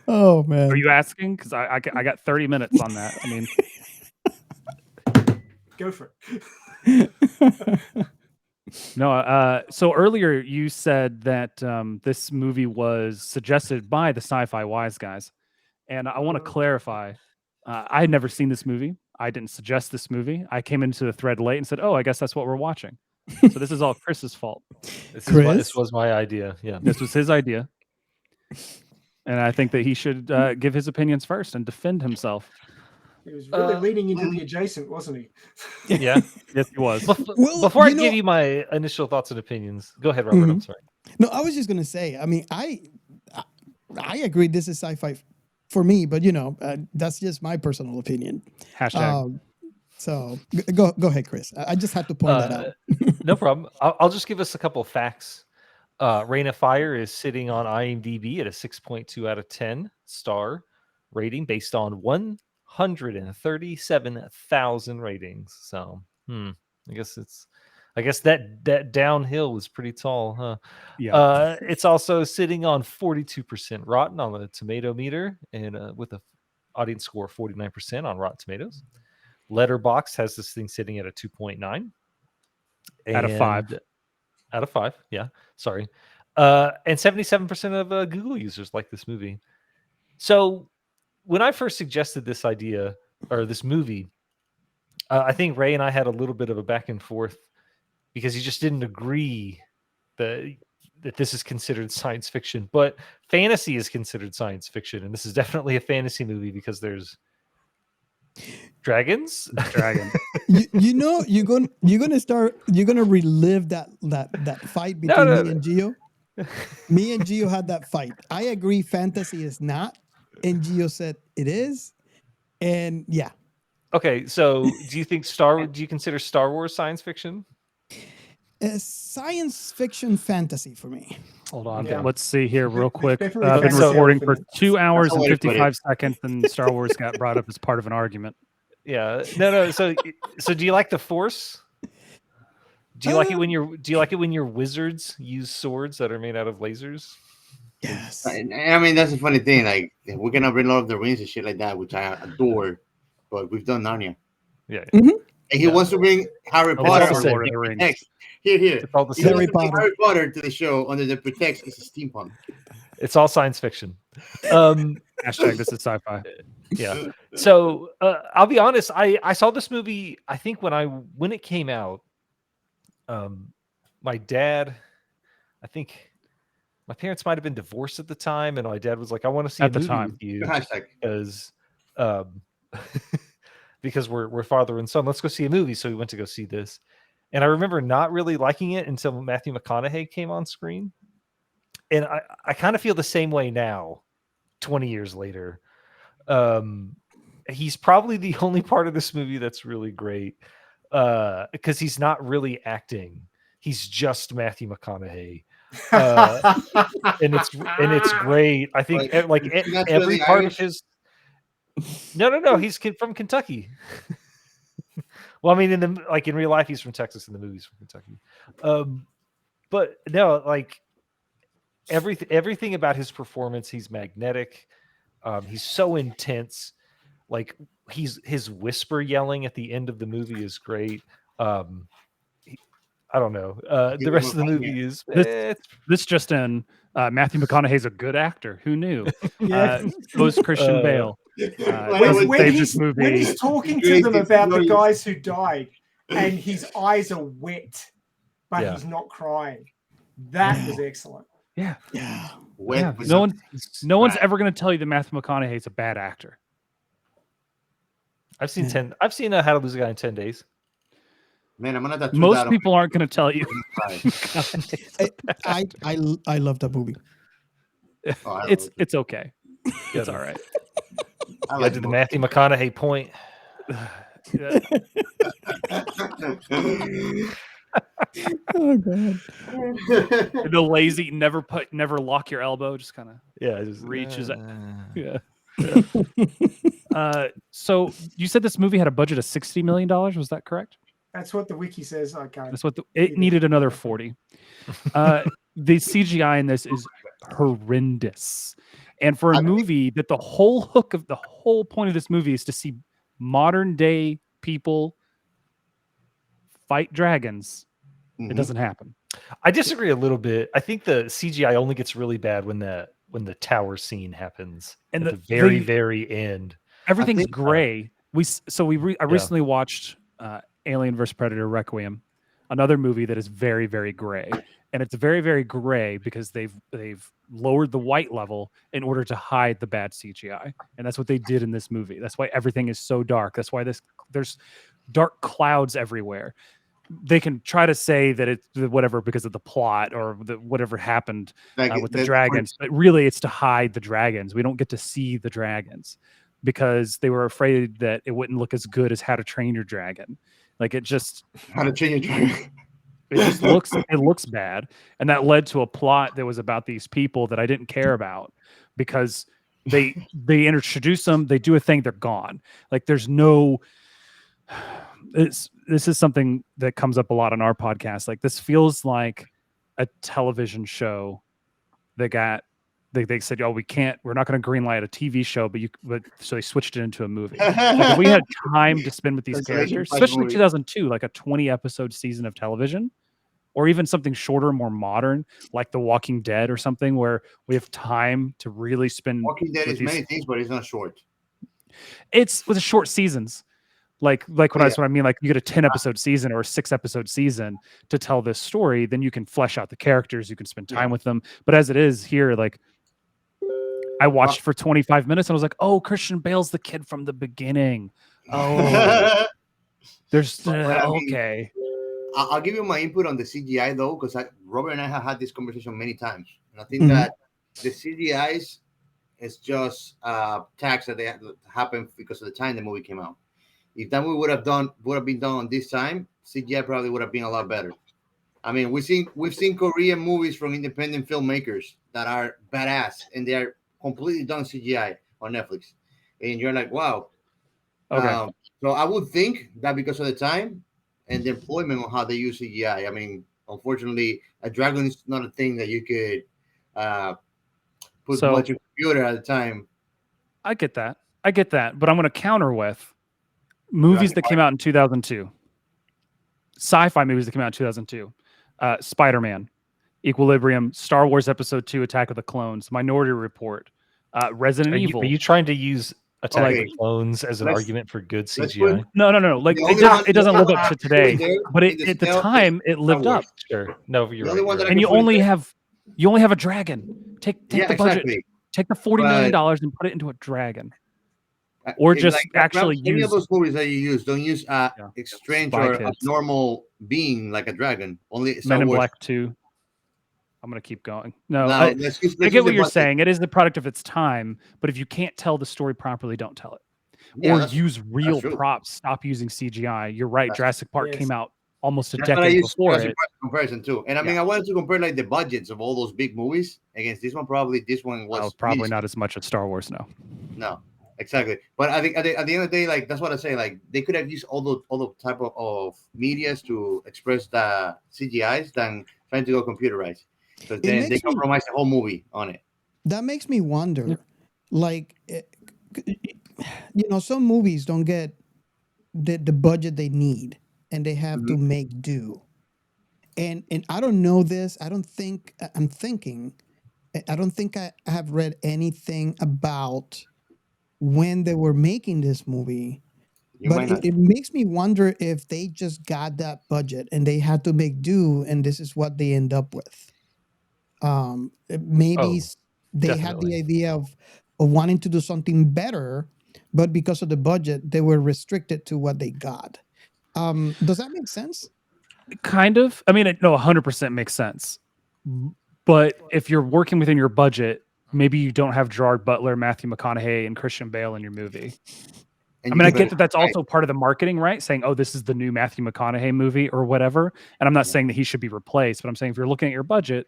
Oh man. Are you asking? Because I got 30 minutes on that. I mean, Go for it. No. So earlier you said that this movie was suggested by the Sci-Fi Wise Guys, and I want to clarify. I had never seen this movie. I didn't suggest this movie. I came into the thread late and said, "Oh, I guess that's what we're watching." So this is all Chris's fault. This was my idea. Yeah, this was his idea, and I think that he should give his opinions first and defend himself. He was really leaning into the adjacent, wasn't he? Yeah, yes, he was. Before I give you my initial thoughts and opinions, go ahead, Robert. I'm sorry. No, I was just gonna say. I mean, I agree. This is sci-fi for me, but that's just my personal opinion. Hashtag. So go ahead, Chris. I just had to point that out. No problem. I'll just give us a couple of facts. Reign of Fire is sitting on IMDb at a 6.2 out of 10 star rating based on 137,000 ratings. So, I guess that downhill was pretty tall, huh? Yeah. It's also sitting on 42% Rotten on the tomato meter, and with an audience score of 49% on Rotten Tomatoes. Letterboxd has this thing sitting at a 2.9 out of 5. Out of 5, yeah. Sorry, and 77% of Google users like this movie. So, when I first suggested this idea or this movie, I think Ray and I had a little bit of a back and forth because he just didn't agree that this is considered science fiction, but fantasy is considered science fiction, and this is definitely a fantasy movie because there's dragons. You're gonna relive that fight between me and Gio. Me and Gio had that fight. I agree, fantasy is not, and Gio said it is, and yeah. Okay, so do you consider Star Wars science fiction? Science fiction fantasy for me. Hold on. Yeah. Let's see here real quick. I've been fantasy. recording for 2 hours and 55 seconds, and Star Wars got brought up as part of an argument. Yeah. No. So do you like the Force? Do you like it when your wizards use swords that are made out of lasers? Yes. I mean, that's a funny thing. Like, we're gonna bring Lord of the Rings and shit like that, which I adore, but we've done Narnia. Yeah. Mm-hmm. And he wants to bring Harry Potter. Lord of the Rings. Here. It's all the same. Harry Potter to the show under the pretext it's a steampunk. It's all science fiction. Hashtag this is sci-fi. Yeah. So I'll be honest. I saw this movie. I think when it came out, my dad. I think my parents might have been divorced at the time, and my dad was like, "I want to see at a the movie time with you because because we're father and son. Let's go see a movie." So we went to go see this. And I remember not really liking it until Matthew McConaughey came on screen. And I kind of feel the same way now, 20 years later. He's probably the only part of this movie that's really great because he's not really acting. He's just Matthew McConaughey. And it's great. I think every part of his... No. He's from Kentucky. Well, I mean, in real life, he's from Texas. In the movies, from Kentucky. But no, like everything about his performance, he's magnetic. He's so intense. Like his whisper yelling at the end of the movie is great. I don't know. The rest of the movie is this just in. Matthew McConaughey's a good actor. Who knew? Yeah. So is Christian Bale. When he's talking to them about the guys who died, and his eyes are wet, but he's not crying. That was excellent. Yeah. Wet. No one's ever going to tell you that Matthew McConaughey's a bad actor. I've seen How to Lose a Guy in 10 Days. Man, I'm gonna. Most people aren't going to tell you. I love that movie. It's okay. It's all right. I like the Matthew McConaughey point. Oh god. The lazy never lock your elbow, just kind of just reaches so you said this movie had a budget of $60 million, was that correct? That's what the wiki says. That's what it needed another 40. The CGI in this is horrendous. And for a movie that the whole point of this movie is to see modern day people fight dragons, It doesn't happen. I disagree a little bit. I think the CGI only gets really bad when the tower scene happens and at the very end. Everything's gray. I recently watched Alien vs Predator Requiem, another movie that is very, very gray, and it's very, very gray because they've lowered the white level in order to hide the bad CGI, and that's what they did in this movie. That's why everything is so dark. That's why there's dark clouds everywhere. They can try to say that it's whatever because of the plot or whatever happened with the dragons, but really it's to hide the dragons. We don't get to see the dragons because they were afraid that it wouldn't look as good as How to Train Your Dragon. Like it just How to Train Your Dragon. It looks bad, and that led to a plot that was about these people that I didn't care about because they introduce them, they do a thing, they're gone. Like there's no. This is something that comes up a lot on our podcast. Like this feels like a television show that got they said, oh, we're not going to greenlight a TV show, but so they switched it into a movie. Like if we had time to spend with these characters, especially in 2002, like a 20 episode season of television, or even something shorter, more modern, like The Walking Dead or something, where we have time to really spend. Walking Dead is many things, but it's not short. It's with the short seasons. Like what I mean, like you get a 10 episode season or a 6 episode season to tell this story, then you can flesh out the characters, you can spend time with them. But as it is here, like I watched for 25 minutes and I was like, oh, Christian Bale's the kid from the beginning. Oh, there's okay. I'll give you my input on the CGI though, because Robert and I have had this conversation many times, and I think that the CGIs is just tax that they happened because of the time the movie came out. If that movie would have been done on this time, CGI probably would have been a lot better. I mean, we've seen Korean movies from independent filmmakers that are badass, and they are completely done CGI on Netflix, and you're like, wow. Okay. So I would think that because of the time and the employment on how they use CGI. I mean, unfortunately, a dragon is not a thing that you could put on your computer at the time. I get that, but I'm going to counter with movies that came out in 2002, sci-fi movies that came out in 2002, Spider-Man, Equilibrium, Star Wars Episode 2, Attack of the Clones, Minority Report, Resident Evil. Are you trying to use Attack of the Clones as an argument for good CGI? No. Like it doesn't live up to today, but at the time it lived up. Sure. No, you're right. And you only have a dragon. Take the budget. Take the $40 million and put it into a dragon. Or just actually use any of those movies that you use. Don't use strange or abnormal being like a dragon. Only Men in Black 2. I'm going to keep going. I get what you're saying. It is the product of its time, but if you can't tell the story properly, don't tell it. Or use real props. Stop using CGI. You're right. Jurassic Park came out almost a decade before it. Comparison too, and I mean, I wanted to compare like the budgets of all those big movies against this one. Probably this one was probably not as much as Star Wars. No. Exactly, but I think at the end of the day, like that's what I say. Like they could have used all the type of medias to express the CGIs than trying to go computerized, because then they compromise the whole movie on it. That makes me wonder, like, some movies don't get the budget they need, and they have to make do. And I don't know this. I don't think I have read anything about when they were making this movie, but it makes me wonder if they just got that budget and they had to make do, and this is what they end up with. Maybe they had the idea of wanting to do something better, but because of the budget, they were restricted to what they got. Does that make sense? Kind of. I mean, 100% makes sense. But if you're working within your budget, maybe you don't have Gerard Butler, Matthew McConaughey, and Christian Bale in your movie. I mean, I get that that's also part of the marketing, right? Saying, oh, this is the new Matthew McConaughey movie or whatever. And I'm not saying that he should be replaced, but I'm saying if you're looking at your budget,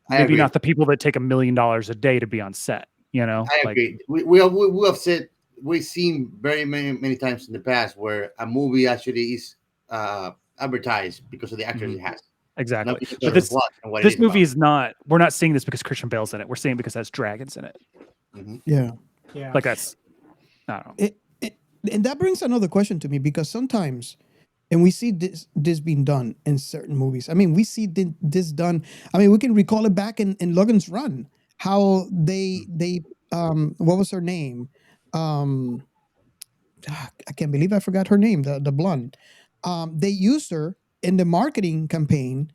maybe not the people that take $1 million a day to be on set, I agree. We've seen very many times in the past where a movie actually is advertised because of the actors it has. Exactly. But this movie is not, we're not seeing this because Christian Bale's in it. We're seeing it because it has dragons in it. Yeah. Like that's, I don't know. And that brings another question to me, because sometimes And we see this being done in certain movies. I mean, we see this done. I mean, we can recall it back in Logan's Run, how they what was her name? I can't believe I forgot her name. The blonde. They used her in the marketing campaign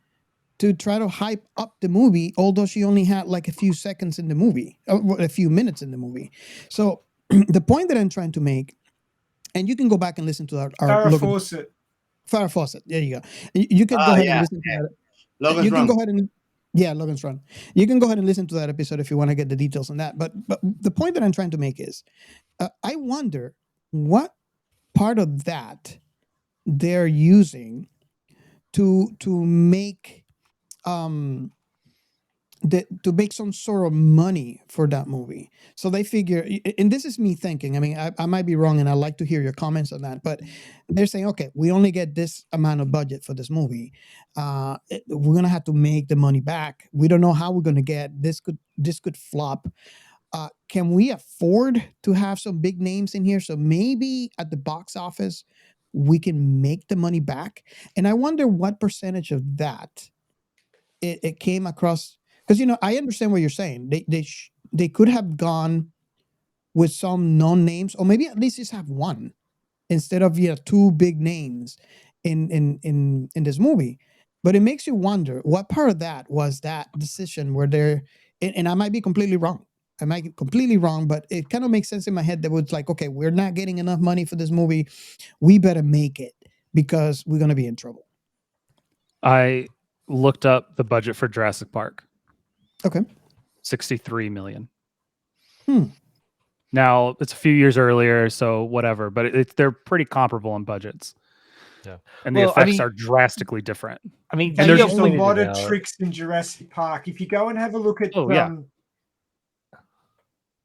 to try to hype up the movie, although she only had like a few seconds in the movie, a few minutes in the movie. So the point that I'm trying to make, and you can go back and listen to our Farrah Fawcett. Farrah Fawcett. There you go. You can go ahead and listen to that. Logan's you can Run. go ahead and Logan's Run. You can go ahead and listen to that episode if you want to get the details on that. But the point that I'm trying to make is, I wonder what part of that they're using to make to make some sort of money for that movie. So they figure, and this is me thinking, I mean, I might be wrong, and I'd like to hear your comments on that, but they're saying, okay, we only get this amount of budget for this movie. We're going to have to make the money back. We don't know how we're going to get this. Could flop. Can we afford to have some big names in here? So maybe at the box office, we can make the money back. And I wonder what percentage of that it came across. Because, I understand what you're saying. They could have gone with some known names, or maybe at least just have one instead of two big names in this movie. But it makes you wonder what part of that was that decision where they're, and I might be completely wrong. I might be completely wrong, but it kind of makes sense in my head that was like, okay, we're not getting enough money for this movie. We better make it because we're going to be in trouble. I looked up the budget for Jurassic Park. Okay. 63 million. Now it's a few years earlier, so whatever, but they're pretty comparable in budgets. Yeah. And the effects are drastically different. I mean, and there's a lot of tricks in Jurassic Park. If you go and have a look at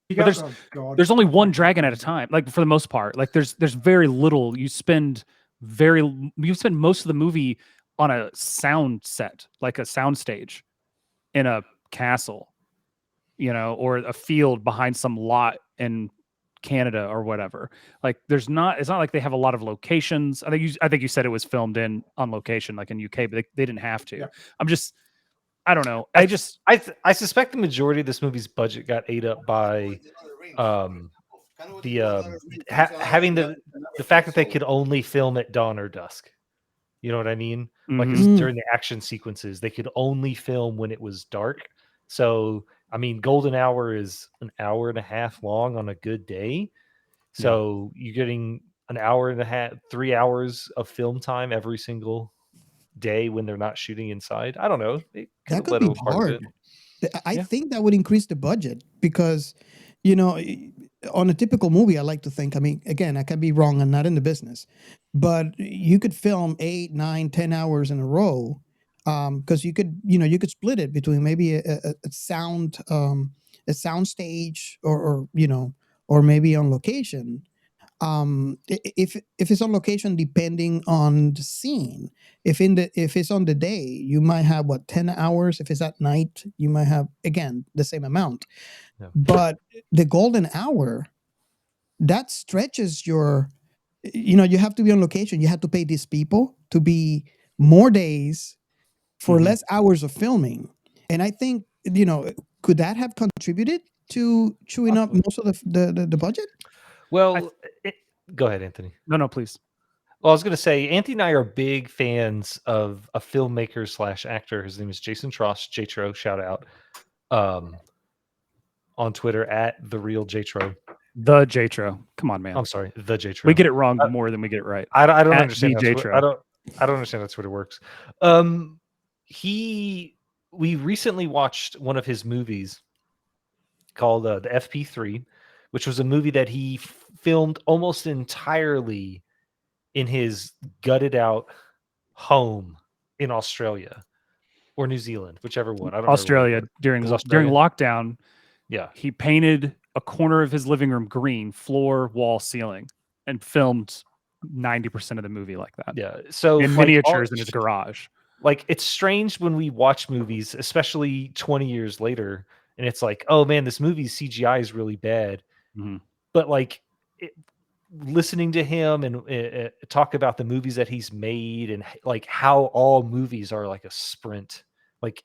there's only one dragon at a time, like for the most part. Like there's very little. You spend most of the movie on a sound set, like a sound stage in a castle, or a field behind some lot in Canada or whatever. Like it's not like they have a lot of locations. I think you said it was filmed on location, like in UK, but they didn't have to. Yeah. I don't know. I suspect the majority of this movie's budget got ate up by having the fact that they could only film at dawn or dusk. You know what I mean? Like during the action sequences, they could only film when it was dark. So, I mean, golden hour is an hour and a half long on a good day. So you're getting an hour and a half, 3 hours of film time every single day when they're not shooting inside. I don't know. That could be hard. I think that would increase the budget because, on a typical movie, I like to think, I mean, again, I could be wrong. I'm not in the business, but you could film 8, 9, 10 hours in a row. Because you could split it between maybe a sound stage or maybe on location. If it's on location, depending on the scene, if it's on the day, you might have 10 hours. If it's at night, you might have again the same amount. Yeah. But the golden hour, that stretches your, you have to be on location. You have to pay these people to be more days for less hours of filming. And I think, could that have contributed to chewing up most of the budget? Well, go ahead, Anthony. No, please. Well, I was going to say, Anthony and I are big fans of a filmmaker / actor. His name is Jason Tross, Jatro, shout out, on Twitter at The Real Jatro. The Jatro. Come on, man. I'm sorry, The Jatro. We get it wrong more than we get it right. I don't understand how Twitter, I don't understand how Twitter works. We recently watched one of his movies called the FP3, which was a movie that he filmed almost entirely in his gutted out home in Australia or New Zealand, whichever one. I don't Australia know. During lockdown. Yeah, he painted a corner of his living room green, floor, wall, ceiling, and filmed 90% of the movie like that. Yeah, so in miniatures in his garage. Like, it's strange when we watch movies, especially 20 years later, and it's like, oh man, this movie's CGI is really bad. Mm-hmm. But like, listening to him and talk about the movies that he's made and like how all movies are like a sprint, like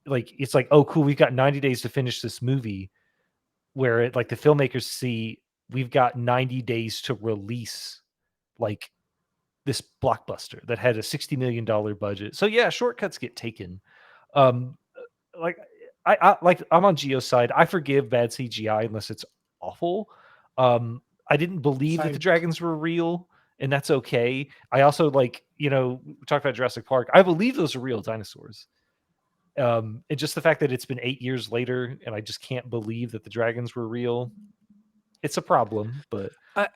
it's like, oh cool, we've got 90 days to finish this movie, where like the filmmakers see we've got 90 days to release like this blockbuster that had a $60 million budget. So yeah, shortcuts get taken. Like I'm on Geo's side. I forgive bad CGI unless it's awful. I didn't believe that the dragons were real, and that's okay. I also we talked about Jurassic Park. I believe those are real dinosaurs. And just the fact that it's been 8 years later and I just can't believe that the dragons were real, it's a problem. But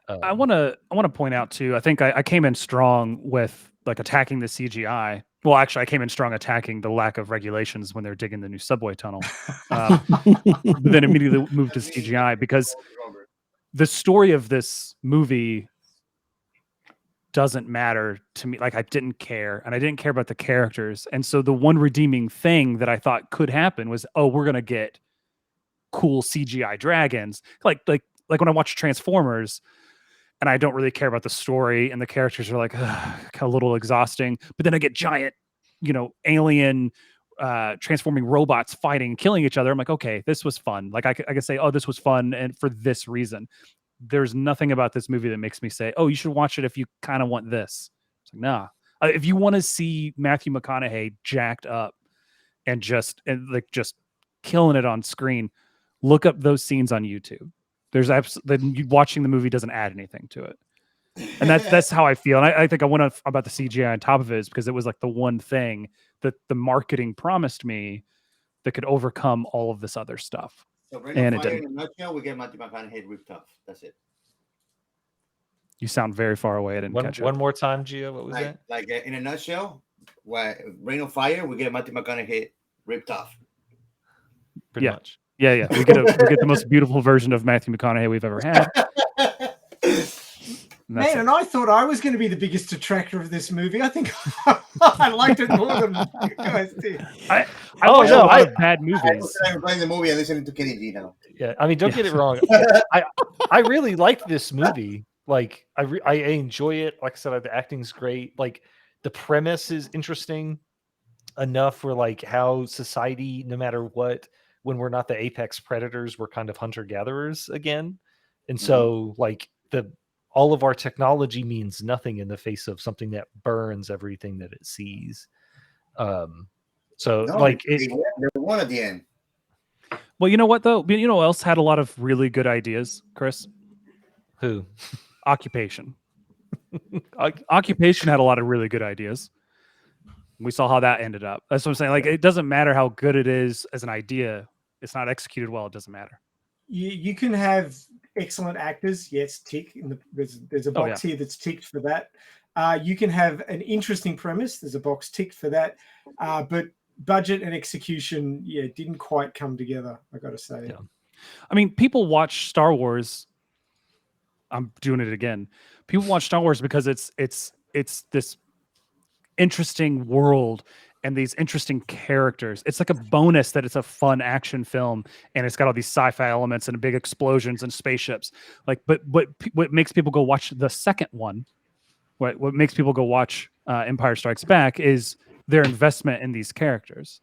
I want to point out too, I think I came in strong with like attacking the CGI. Well, actually, I came in strong attacking the lack of regulations when they're digging the new subway tunnel. But then immediately moved to CGI because the story of this movie doesn't matter to me. Like, I didn't care, and I didn't care about the characters. And so the one redeeming thing that I thought could happen was, oh, we're going to get cool CGI dragons. Like when I watch Transformers, and I don't really care about the story, and the characters are like a little exhausting. But then I get giant, alien transforming robots fighting and killing each other. I'm like, okay, this was fun. Like I can say, oh, this was fun, and for this reason. There's nothing about this movie that makes me say, oh, you should watch it if you kind of want this. It's like, nah. If you want to see Matthew McConaughey jacked up and just killing it on screen, look up those scenes on YouTube. There's watching the movie doesn't add anything to it. And that's how I feel. And I think I went about the CGI on top of it is because it was like the one thing that the marketing promised me that could overcome all of this other stuff. So and it didn't. In a nutshell, we get Matthew McConaughey ripped off. That's it. You sound very far away. I didn't catch it. One more time, Gio. What was that? Like in a nutshell, Rain of Fire, we get Matthew McConaughey ripped off. Pretty much. Yeah. We get the most beautiful version of Matthew McConaughey we've ever had. Man, and I thought I was going to be the biggest detractor of this movie. I think I liked it more than you guys did. I watched a lot of bad movies. I'm playing the movie and listening to Kenny G now. Yeah, I mean, don't get it wrong. I really liked this movie. Like, I enjoy it. Like I said, the acting's great. Like, the premise is interesting enough for like how society, no matter what, when we're not the apex predators, we're kind of hunter-gatherers again. And so, like, all of our technology means nothing in the face of something that burns everything that it sees. They won at the end. Well, you know what though? You know who else had a lot of really good ideas, Chris? Who? Occupation. Occupation had a lot of really good ideas. We saw how that ended up. That's what I'm saying. Like, it doesn't matter how good it is as an idea. It's not executed well. It doesn't matter. You can have excellent actors. Yes, tick. There's a box here that's ticked for that. You can have an interesting premise. There's a box ticked for that. But budget and execution, didn't quite come together, I got to say. Yeah. I mean, people watch Star Wars. I'm doing it again. People watch Star Wars because it's this interesting world and these interesting characters. It's like a bonus that it's a fun action film and it's got all these sci-fi elements and big explosions and spaceships. Like, but what makes people go watch the second one? What makes people go watch Empire Strikes Back is their investment in these characters,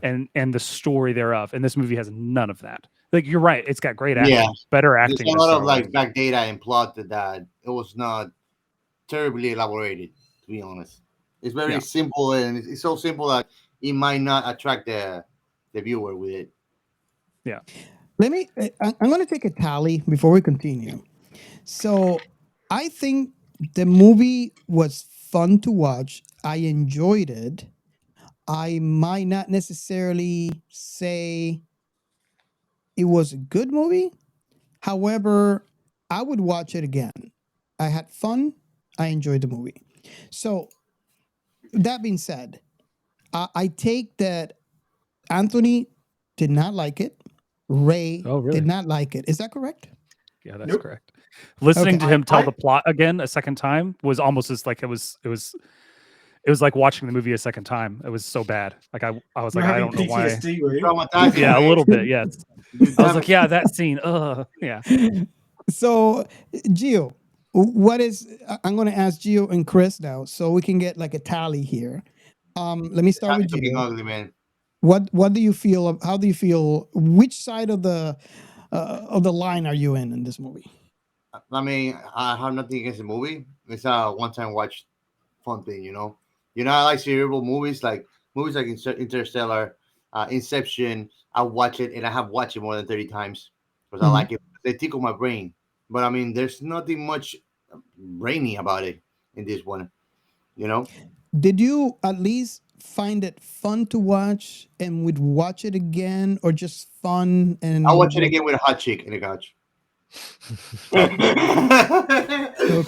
and the story thereof. And this movie has none of that. Like, you're right, it's got great acting, better acting. There's a lot of like back data and plot that it was not terribly elaborated, to be honest. It's very simple, and it's so simple that it might not attract the viewer with it. Yeah. I'm going to take a tally before we continue. So I think the movie was fun to watch. I enjoyed it. I might not necessarily say it was a good movie. However, I would watch it again. I had fun. I enjoyed the movie. So that being said, I take that Anthony did not like it. Ray did not like it. Is that correct? Yeah, that's correct. Listening to him tell the plot again a second time was almost as like it was like watching the movie a second time. It was so bad. Like I was like, I don't know why. Yeah, a little bit. Yeah. I was like, yeah, that scene. Yeah. So, Gio, What is? I'm going to ask Gio and Chris now, so we can get like a tally here. Let me start with Looking Gio. ugly, man. What do you feel? How do you feel? Which side of the line are you in this movie? I mean, I have nothing against the movie. It's a one-time watch fun thing, you know. I like cerebral movies like Interstellar, Inception. I watch it and I have watched it more than 30 times because I like it. They tickle my brain. But I mean, there's nothing much brainy about it in this one, you know. Did you at least find it fun to watch and would watch it again, or just fun? And I'll watch it again with a hot chick in the couch. Okay.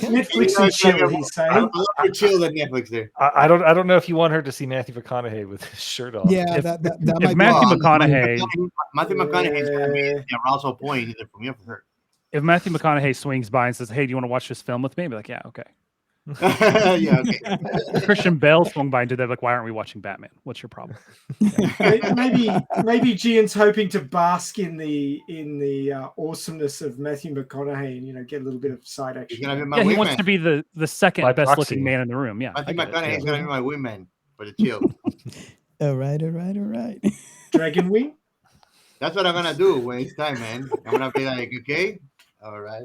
Netflix and chill, he's saying. I love to chill than Netflix there. I don't know if you want her to see Matthew McConaughey with his shirt off. Yeah, If- that If might Matthew be McConaughey, Matthew McConaughey is going to be the arousal point either for me or for her. if Matthew McConaughey swings by and says, "Hey, do you want to watch this film with me?" I'd be like, "Yeah, okay." Yeah, okay. If Christian Bale swung by and did that, like, "Why aren't we watching Batman? What's your problem?" maybe Gian's hoping to bask in the awesomeness of Matthew McConaughey and get a little bit of side He's action. going to be my Yeah, he wingman. wants to be the second By best proxy. looking man in the room. Yeah, Matthew I get it. McConaughey is going to be my wingman for the chill. all right. Dragon Wing. That's what I'm going to do when it's time, man. I'm going to be like, okay, all right.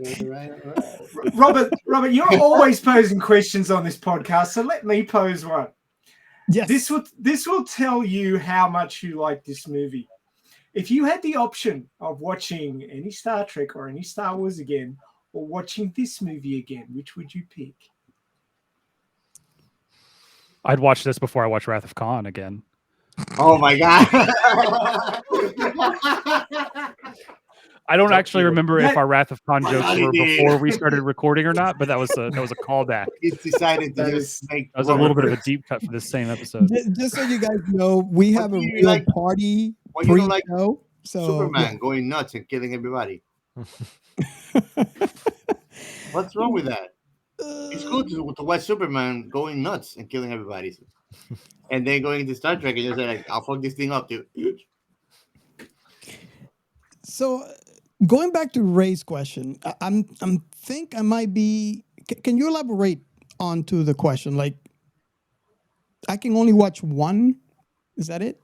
Robert, you're always posing questions on this podcast, so let me pose one. Yes. This will tell you how much you like this movie. If you had the option of watching any Star Trek or any Star Wars again, or watching this movie again, which would you pick? I'd watch this before I watch Wrath of Khan again. Oh, my God. I don't actually remember if That- our Wrath of Khan jokes were idea. before we started recording or not, but that was a callback. He's decided to That just is- make That was a little bit of a deep cut for this same episode. Just so you guys know, we have a do you real like- party Why you don't like pre-show. So Superman going nuts and killing everybody. What's wrong with that? It's good to watch Superman going nuts and killing everybody. And then going into Star Trek and just like, I'll fuck this thing up, dude. So going back to Ray's question, I'm think I might be. Can you elaborate onto the question? Like, I can only watch one. Is that it?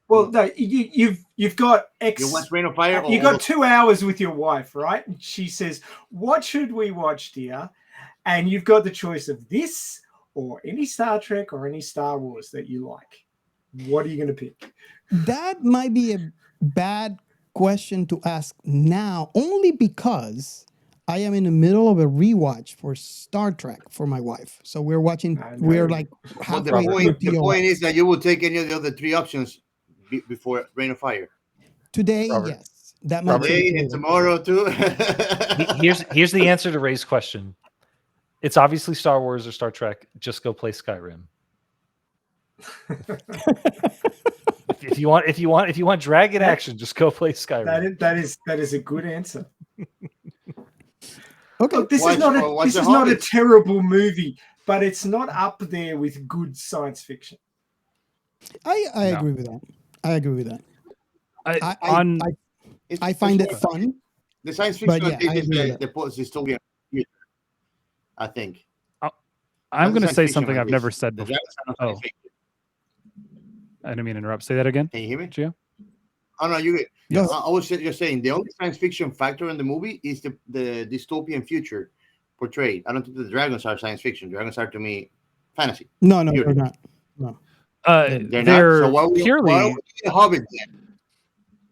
Well, no, you've got You watch Rain of Fire? You got 2 hours with your wife, right? And she says, "What should we watch, dear?" And you've got the choice of this or any Star Trek or any Star Wars that you like. What are you going to pick? That might be a bad question to ask now, only because I am in the middle of a rewatch for Star Trek for my wife. So we're watching. I know. We're like But halfway the through point TOS. is that you will take any of the other 3 options before Rain of Fire. Today. Robert. Yes, that might be Today and tomorrow too. Here's the answer to Ray's question. It's obviously Star Wars or Star Trek. Just go play Skyrim. if you want dragon action, just go play Skyrim. That is a good answer. Okay. Look, this Watch is not a Hobbits. terrible movie, but it's not up there with good science fiction. I No. agree with that. I agree with that. I find it fun. The science But fiction yeah, I is agree with the post-dystopian future, I think. I'm going to Science say fiction something like I've this. never said The before. dragons are not Oh. science fiction. I didn't mean to interrupt. Say that again, Can you hear me? Gio. Oh no, you. Yes. I was just saying the only science fiction factor in the movie is the dystopian future portrayed. I don't think the dragons are science fiction. Dragons are to me fantasy. No, You're- they're not. No. They're They're not. So why are we purely. the Hobbit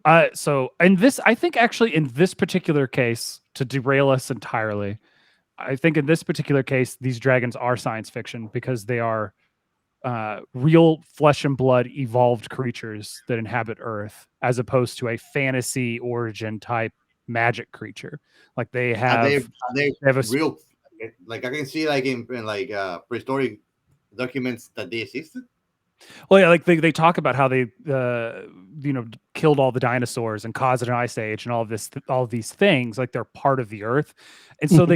then? So, and this, I think, actually, in this particular case, to derail us entirely, I think in this particular case, these dragons are science fiction because they are real flesh and blood evolved creatures that inhabit Earth, as opposed to a fantasy origin type magic creature. Like they have, Are they have a real? Like I can see like in like prehistoric documents that they existed. well, yeah, like they talk about how they, killed all the dinosaurs and caused an ice age and all of these things. Like they're part of the Earth, and so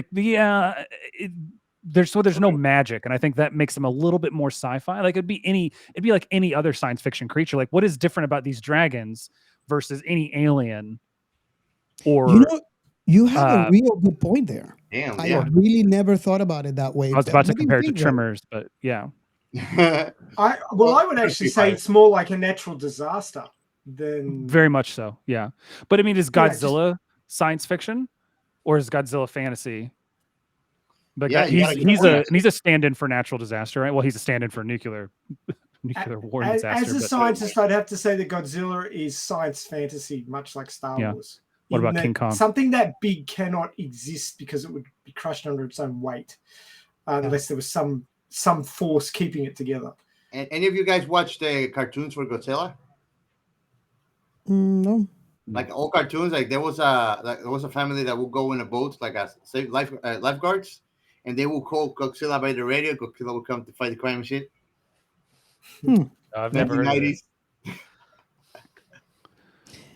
there's no magic, and I think that makes them a little bit more sci-fi. Like it'd be like any other science fiction creature. Like what is different about these dragons versus any alien? Or You have a real good point there. Damn, I really never thought about it that way. I was about to What do you compare it to think, Ray? Tremors, but yeah. I would actually say it's more like a natural disaster than Very much so, yeah. But I mean, is Yeah, Godzilla science fiction or is Godzilla fantasy? But Yeah, you gotta get he's points. a stand-in for natural disaster, right? Well, he's a stand-in for nuclear war and disaster. As a but scientist, I'd have to say that Godzilla is science fantasy, much like Star Yeah. Wars. What In about that King Kong? Something that big cannot exist because it would be crushed under its own weight, unless there was some force keeping it together. And any of you guys watch the cartoons for Godzilla? No. Like old cartoons, like there was a family that would go in a boat, like a save lifeguards, and they will call Godzilla by the radio. Godzilla will come to fight the crime and shit. I've never heard of it.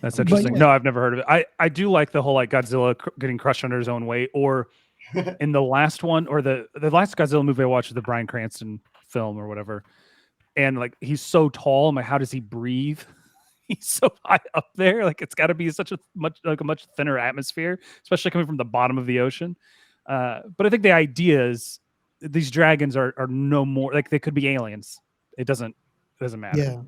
That's interesting. No, I've never heard of it. I do like the whole like Godzilla getting crushed under his own weight, or in the last one, or the last Godzilla movie I watched was the Bryan Cranston film or whatever. And like he's so tall, I'm like, how does he breathe? He's so high up there. Like it's got to be such a much thinner atmosphere, especially coming from the bottom of the ocean. But I think the idea is these dragons are no more like they could be aliens. It doesn't matter. Yeah.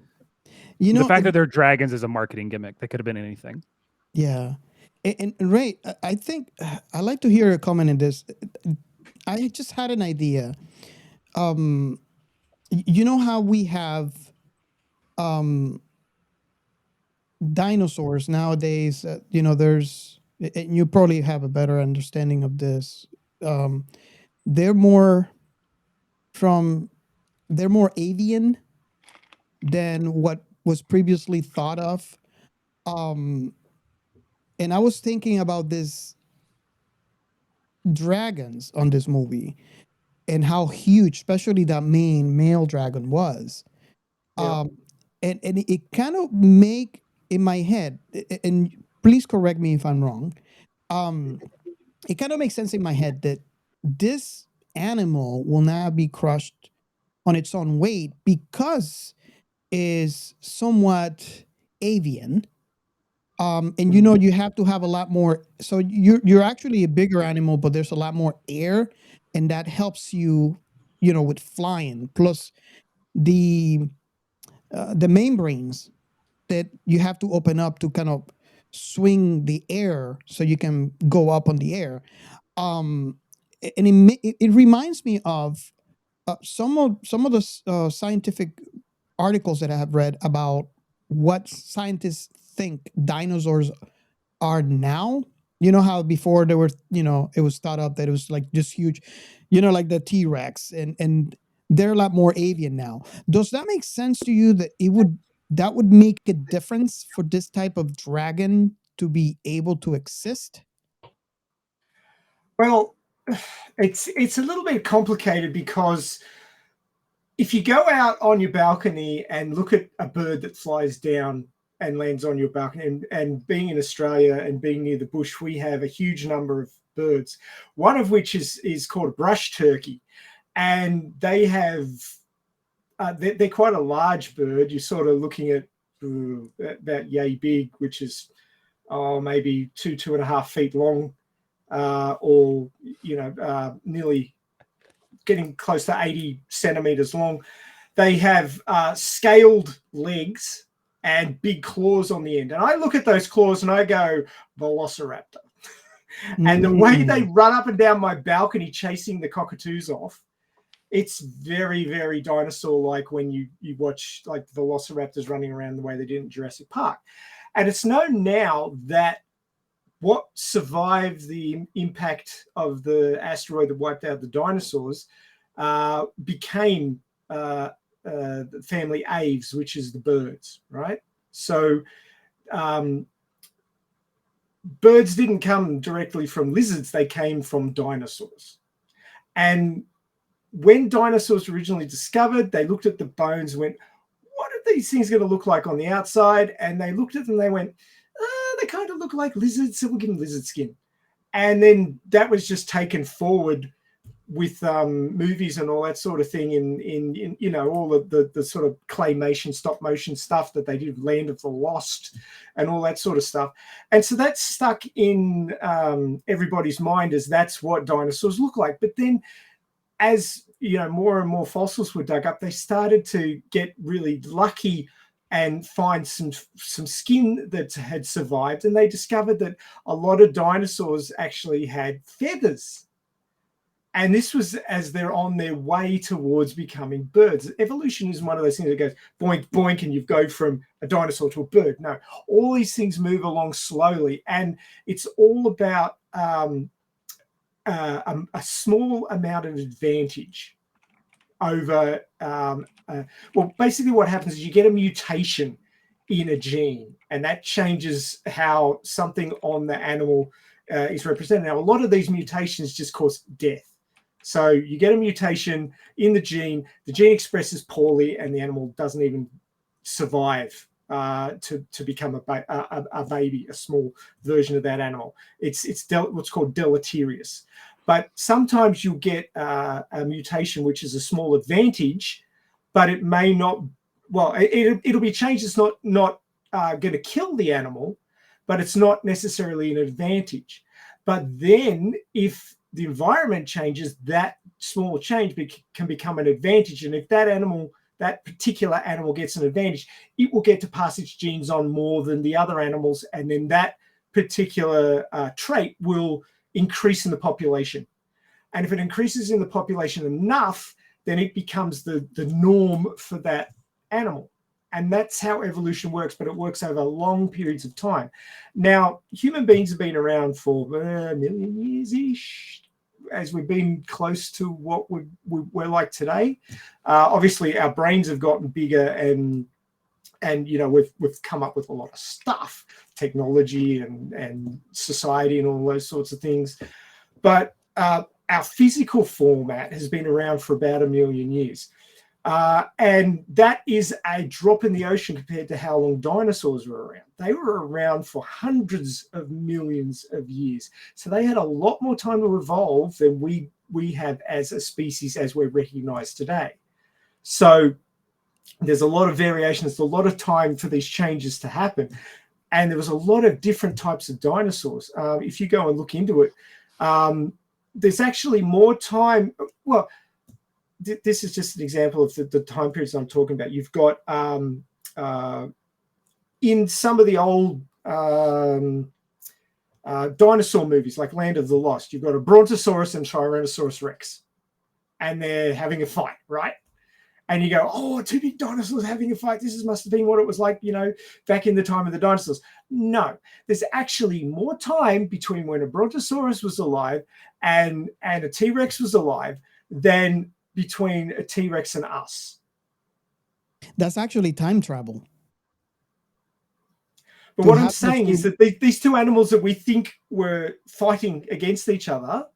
You know, the fact that they're dragons is a marketing gimmick. They could have been anything. Yeah. And Ray, I think I'd like to hear a comment in this. I just had an idea. You know how we have dinosaurs nowadays, there's, and you probably have a better understanding of this. They're more avian than what was previously thought of. And I was thinking about this dragons on this movie and how huge, especially that main male dragon was. Yeah. And it kind of make in my head, and please correct me if I'm wrong. It kind of makes sense in my head that this animal will now be crushed on its own weight because is somewhat avian. And you have to have a lot more. So you're actually a bigger animal, but there's a lot more air, and that helps you, with flying. Plus the membranes that you have to open up to kind of swing the air so you can go up on the air. And it reminds me of some of the scientific articles that I have read about what scientists think dinosaurs are now. You know how before there were, it was thought up that it was like just huge, like the T-Rex, and they're a lot more avian now. Does that make sense to you that that would make a difference for this type of dragon to be able to exist? Well, it's a little bit complicated because if you go out on your balcony and look at a bird that flies down and lands on your balcony, and being in Australia and being near the bush, we have a huge number of birds, one of which is called a brush turkey. And they have, they're quite a large bird. You're sort of looking at about yay big, which is maybe 2.5 feet long, or, nearly getting close to 80 centimeters long. They have scaled legs and big claws on the end. And I look at those claws and I go, Velociraptor. And the way they run up and down my balcony chasing the cockatoos off, it's very, very dinosaur-like when you watch like velociraptors running around the way they did in Jurassic Park. And it's known now that what survived the impact of the asteroid that wiped out the dinosaurs became the family aves, which is the birds, right? So birds didn't come directly from lizards, they came from dinosaurs. And when dinosaurs were originally discovered, they looked at the bones and went, what are these things going to look like on the outside? And they looked at them and they went, they kind of look like lizards, so we'll give them lizard skin. And then that was just taken forward movies and all that sort of thing in you know, all of the sort of claymation stop motion stuff that they did, Land of the Lost and all that sort of stuff. And so that's stuck in everybody's mind as that's what dinosaurs look like. But then as, you know, more and more fossils were dug up, they started to get really lucky and find some skin that had survived. And they discovered that a lot of dinosaurs actually had feathers. And this was as they're on their way towards becoming birds. Evolution is one of those things that goes boink, boink, and you go from a dinosaur to a bird. No, all these things move along slowly. And it's all about a small amount of advantage over, well, basically what happens is you get a mutation in a gene, and that changes how something on the animal is represented. Now, a lot of these mutations just cause death. So you get a mutation in the gene expresses poorly, and the animal doesn't even survive to become a baby, a small version of that animal. It's what's called deleterious. But sometimes you'll get a mutation which is a small advantage, but it may not. Well, it'll be changed. It's not going to kill the animal, but it's not necessarily an advantage. But then if the environment changes, that small change can become an advantage. And if that particular animal gets an advantage, it will get to pass its genes on more than the other animals. And then that particular trait will increase in the population. And if it increases in the population enough, then it becomes the norm for that animal. And that's how evolution works, but it works over long periods of time. Now, human beings have been around for a million years-ish, as we've been close to what we're like today. Obviously, our brains have gotten bigger, and you know, we've come up with a lot of stuff, technology and society and all those sorts of things. But our physical format has been around for about 1 million years. And that is a drop in the ocean compared to how long dinosaurs were around. They were around for hundreds of millions of years. So they had a lot more time to evolve than we have as a species as we're recognized today. So there's a lot of variation. There's a lot of time for these changes to happen. And there was a lot of different types of dinosaurs. If you go and look into it, there's actually more time. Well, this is just an example of the time periods I'm talking about. You've got in some of the old dinosaur movies, like Land of the Lost, you've got a Brontosaurus and Tyrannosaurus Rex, and they're having a fight, right? And you go, oh, two big dinosaurs having a fight. This must have been what it was like, you know, back in the time of the dinosaurs. No, there's actually more time between when a Brontosaurus was alive and a T-Rex was alive than between a T-Rex and us. That's actually time travel. But what I'm saying is that these two animals that we think were fighting against each other,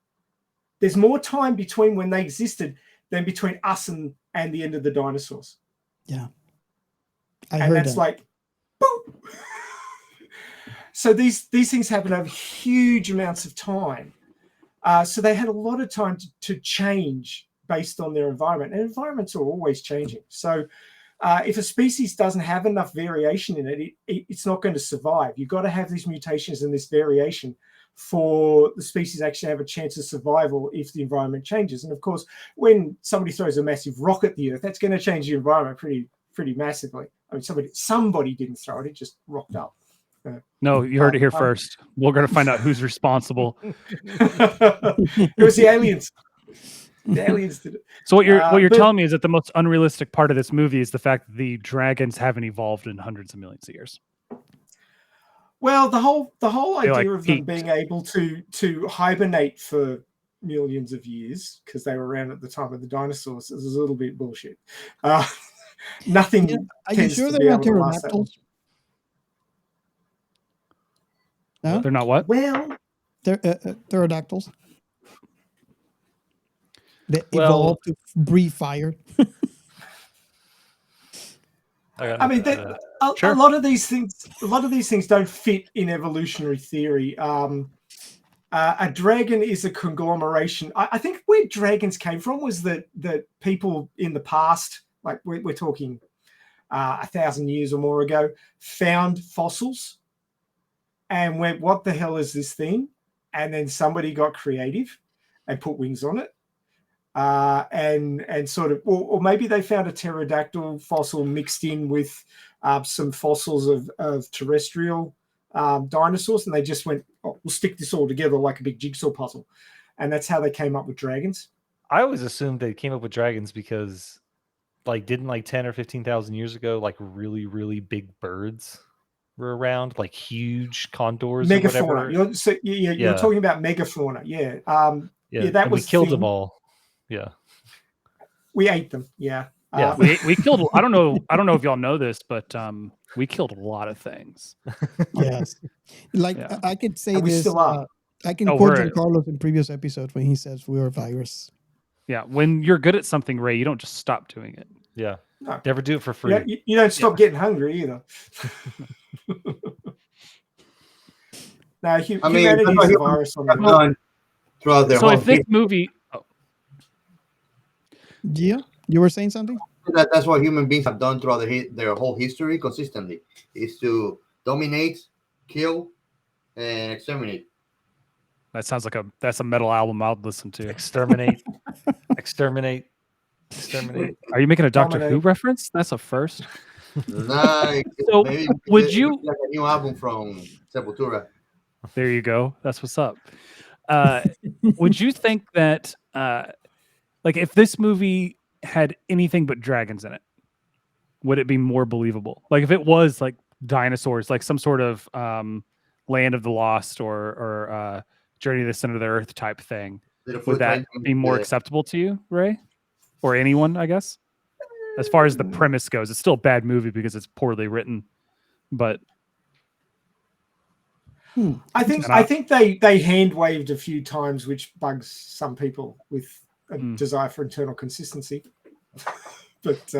there's more time between when they existed than between us and the end of the dinosaurs. Yeah. And that's like, boom. So these things happen over huge amounts of time. So they had a lot of time to change based on their environment. And environments are always changing. So if a species doesn't have enough variation in it, it's not going to survive. You've got to have these mutations and this variation for the species actually have a chance of survival if the environment changes. And of course, when somebody throws a massive rock at the Earth, that's going to change the environment pretty massively. I mean, somebody didn't throw it; it just rocked up. No, you heard it here first. We're going to find out who's responsible. It was the aliens. The aliens did it. So what you're telling me is that the most unrealistic part of this movie is the fact that the dragons haven't evolved in hundreds of millions of years. Well, the whole idea like of them being able to hibernate for millions of years because they were around at the time of the dinosaurs is a little bit bullshit. Nothing. Yeah, are you sure they're not pterodactyls? No? They're not what? Well, they're pterodactyls. They evolved to breathe fire. I mean, a lot of these things don't fit in evolutionary theory. A dragon is a conglomeration. I think where dragons came from was that people in the past, like we're talking 1,000 years or more ago, found fossils and went, what the hell is this thing? And then somebody got creative and put wings on it. And sort of, or maybe they found a pterodactyl fossil mixed in with some fossils of terrestrial dinosaurs, and they just went, oh, we'll stick this all together like a big jigsaw puzzle. And that's how they came up with dragons. I always assumed they came up with dragons because didn't 10 or 15,000 years ago, really, really big birds were around, like huge condors megafauna. or whatever. You're talking about megafauna. Yeah. That was we killed them all. Yeah. We ate them. Yeah. Yeah. We killed, I don't know if y'all know this, but we killed a lot of things. Yes. I could say and this. Still are. I can quote Giancarlo in previous episodes when he says we are a virus. Yeah. When you're good at something, Ray, you don't just stop doing it. Yeah. No. Never do it for free. Yeah, you don't stop getting hungry either. No, humanity is a virus on the throughout their So if this movie... Yeah, you were saying something? That's what human beings have done throughout their whole history consistently, is to dominate, kill, and exterminate. That sounds like that's a metal album I'll listen to. Exterminate. Exterminate. Exterminate. Are you making a Doctor Who reference? That's a first. Nice. So would you like a new album from Sepultura? There you go. That's what's up. Would you think that if this movie had anything but dragons in it, would it be more believable? Like if it was like dinosaurs, like some sort of Land of the Lost or Journey to the Center of the Earth type thing, would that be more acceptable to you, Ray? Or anyone, I guess? As far as the premise goes, it's still a bad movie because it's poorly written. But I think they hand waved a few times, which bugs some people with a desire for internal consistency. But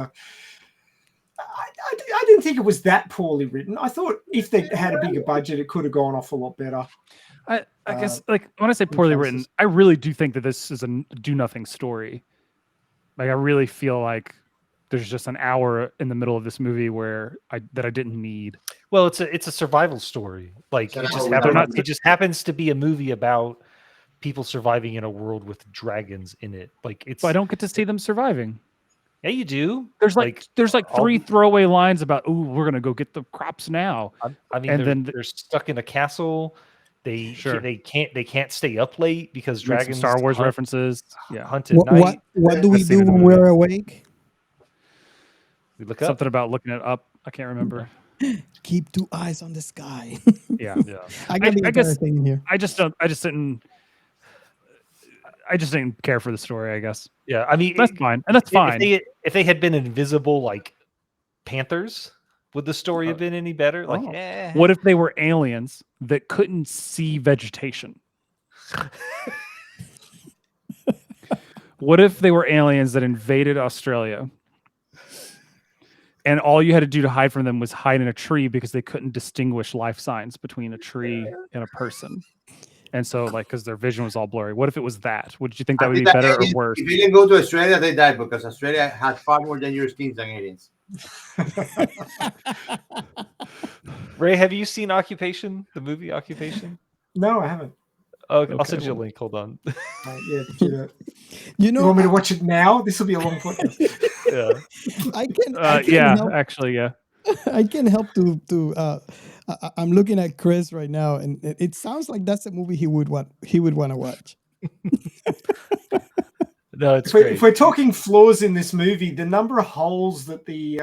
I didn't think it was that poorly written. I thought if they had a bigger budget, it could have gone off a lot better. I guess when I say poorly written, I really do think that this is a do nothing story. Like I really feel like there's just an hour in the middle of this movie where I didn't need. Well, it's a survival story. Like it just happens to be a movie about people surviving in a world with dragons in it. Like it's. But I don't get to see them surviving. Yeah, you do. There's three throwaway lines about, "Ooh, we're gonna go get the crops now." I mean, they're stuck in a castle. They can't stay up late because dragons. Star Wars references. Yeah. Hunt at night. What do we do when we're awake? We look up. Something about looking it up. I can't remember. Keep 2 eyes on the sky. Yeah. I guess thing in here. I just didn't care for the story, I guess. Yeah, I mean that's fine. And that's fine. If they had been invisible like panthers, would the story have been any better? Like what if they were aliens that couldn't see vegetation? What if they were aliens that invaded Australia? And all you had to do to hide from them was hide in a tree because they couldn't distinguish life signs between a tree and a person. And so, because their vision was all blurry. What if it was that? Would you think that would be better or worse? If they didn't go to Australia, they died because Australia had far more dangerous things than aliens. Ray, have you seen Occupation, the movie Occupation? No, I haven't. Okay, I'll send you a link. Hold on. Yeah, you want me to watch it now? This will be a long podcast. Yeah, I can help. Actually, yeah. I can help to. I'm looking at Chris right now, and it sounds like that's a movie he would want to watch. No, it's great. If we're talking flaws in this movie, the number of holes that the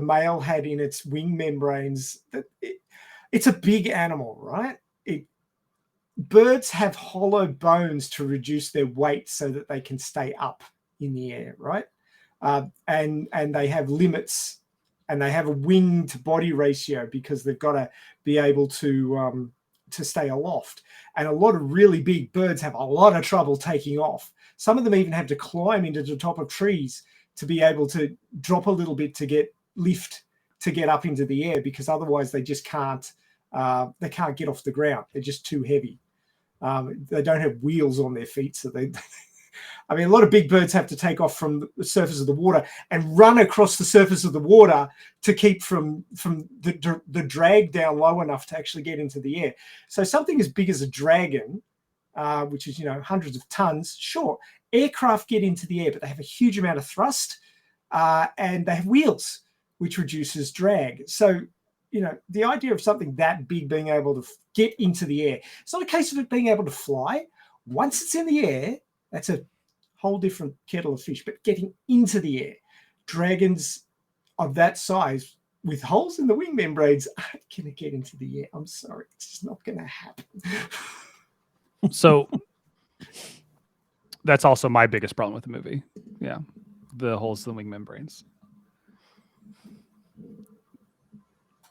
male had in its wing membranes, it's a big animal, right? Birds have hollow bones to reduce their weight so that they can stay up in the air, right? And they have limits, and they have a wing to body ratio because they've got to be able to stay aloft. And a lot of really big birds have a lot of trouble taking off. Some of them even have to climb into the top of trees to be able to drop a little bit to get lift to get up into the air, because otherwise they just can't they can't get off the ground. They're just too heavy. They don't have wheels on their feet, so they. I mean, a lot of big birds have to take off from the surface of the water and run across the surface of the water to keep from the drag down low enough to actually get into the air. So something as big as a dragon, which is, hundreds of tons, sure, aircraft get into the air, but they have a huge amount of thrust and they have wheels, which reduces drag. So, the idea of something that big being able to get into the air, it's not a case of it being able to fly. Once it's in the air, that's a whole different kettle of fish, but getting into the air, dragons of that size with holes in the wing membranes aren't going to get into the air. I'm sorry, it's just not going to happen. So that's also my biggest problem with the movie. Yeah, the holes in the wing membranes.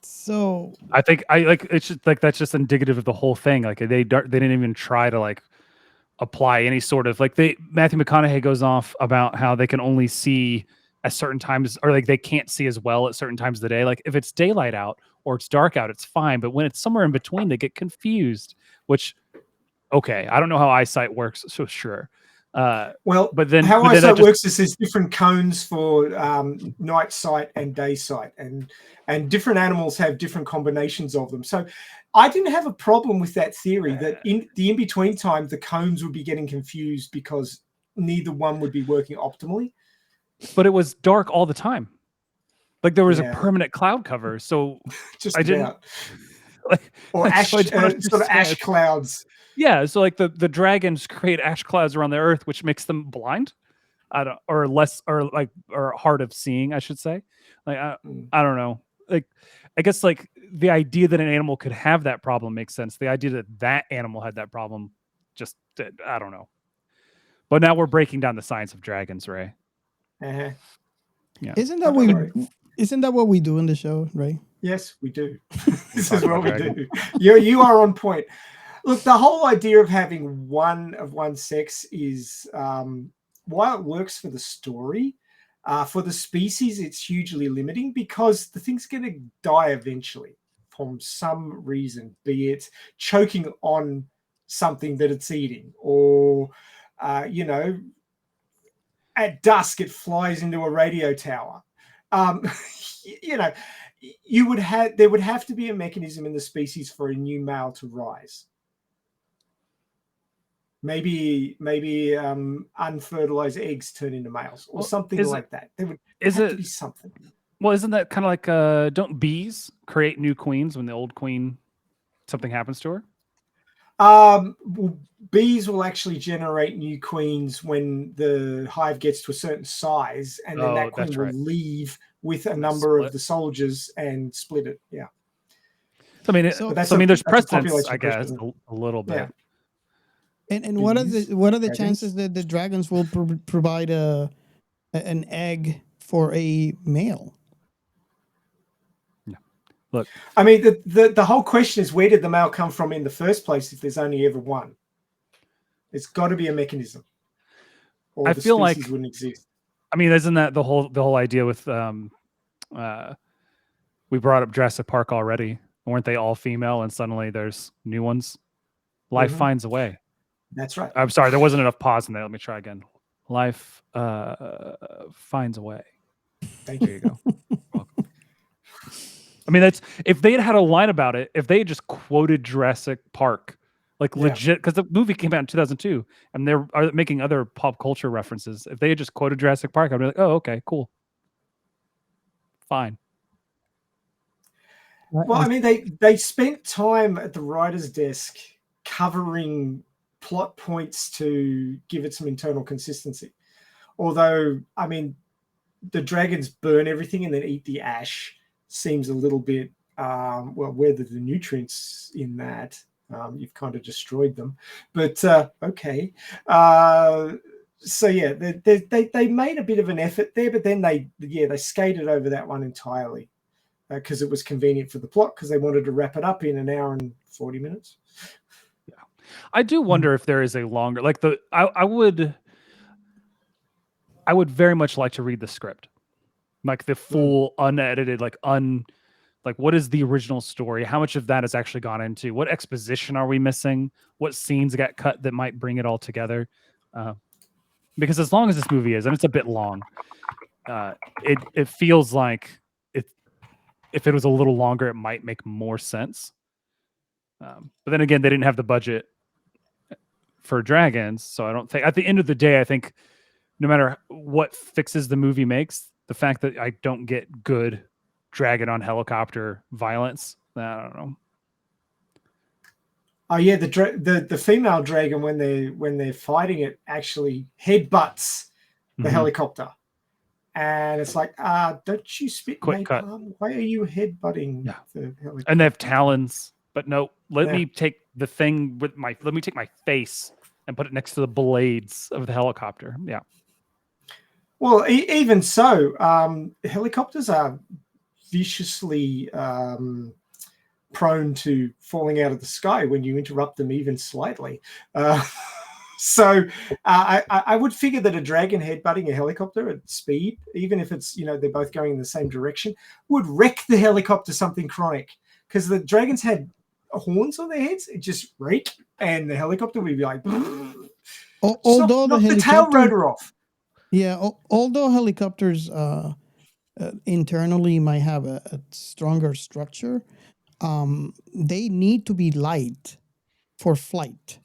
So I think it's just like that's just indicative of the whole thing. Like they didn't even try to apply any sort of Matthew McConaughey goes off about how they can only see at certain times, or they can't see as well at certain times of the day. Like if it's daylight out or it's dark out, it's fine. But when it's somewhere in between, they get confused, which, okay, I don't know how eyesight works. So sure. But then how eyesight works is there's different cones for night sight and day sight, and different animals have different combinations of them. So I didn't have a problem with that theory that in the in-between time, the cones would be getting confused because neither one would be working optimally. But it was dark all the time. Like there was a permanent cloud cover. So just I didn't or ash, sort of ash clouds. Yeah, so the dragons create ash clouds around the earth, which makes them blind, or hard of seeing, I should say. I don't know. I guess the idea that an animal could have that problem makes sense. The idea that animal had that problem, just I don't know. But now we're breaking down the science of dragons, Ray. Uh-huh. Yeah. Isn't that what we do in the show, Ray? Yes, we do. This is what we do. You are on point. Look, the whole idea of having one of one sex is while it works for the story, for the species, it's hugely limiting because the thing's going to die eventually from some reason, be it choking on something that it's eating or, at dusk it flies into a radio tower. There would have to be a mechanism in the species for a new male to rise. Maybe unfertilized eggs turn into males or something like that. There would have to be something. Well, isn't that kind of don't bees create new queens when the old queen, something happens to her? Bees will actually generate new queens when the hive gets to a certain size, and then that queen will leave with a number of the soldiers and split it. Yeah. So, there's precedence, I guess, a little bit. Yeah. And what are the chances that the dragons will provide an egg for a male? Yeah. Look, I mean, the whole question is, where did the male come from in the first place? If there's only ever one, it's got to be a mechanism. Or I feel like wouldn't exist. I mean, isn't that the whole idea with we brought up Jurassic Park already? Weren't they all female, and suddenly there's new ones? Life finds a way. That's right. I'm sorry, there wasn't enough pause in there. Let me try again. Life finds a way. Thank you. There you go. Welcome. I mean, that's if they had a line about it, if they had just quoted Jurassic Park, legit, because the movie came out in 2002, and they're making other pop culture references. If they had just quoted Jurassic Park, I'd be like, oh, okay, cool. Fine. Well, I mean, they spent time at the writer's desk covering plot points to give it some internal consistency. Although, I mean, the dragons burn everything and then eat the ash seems a little bit, where the nutrients in that? You've kind of destroyed them. But, okay. So, yeah, they made a bit of an effort there, but then they skated over that one entirely because it was convenient for the plot because they wanted to wrap it up in an hour and 40 minutes. I do wonder if there is a longer I would very much like to read the script, the full unedited, Like, what is the original story? How much of that has actually gone into? What exposition are we missing? What scenes got cut that might bring it all together? Because as long as this movie is, and it's a bit long, it feels like if it was a little longer, it might make more sense. But then again, they didn't have the budget for dragons, so I don't think. At the end of the day, I think no matter what fixes the movie makes, the fact that I don't get good dragon on helicopter violence, I don't know. Oh yeah, the female dragon when they're fighting it actually headbutts the helicopter, and it's like, don't you spit napalm? Why are you headbutting the helicopter? And they have talons, but no. Let me take the thing with my. Let me take my face and put it next to the blades of the helicopter. Yeah. Well, even so, helicopters are viciously prone to falling out of the sky when you interrupt them even slightly. So I would figure that a dragon headbutting a helicopter at speed, even if it's, they're both going in the same direction, would wreck the helicopter something chronic, because the dragons had horns on their heads. It just reek, and the helicopter would be like, although the tail rotor off. Yeah, although helicopters internally might have a stronger structure, they need to be light for flight.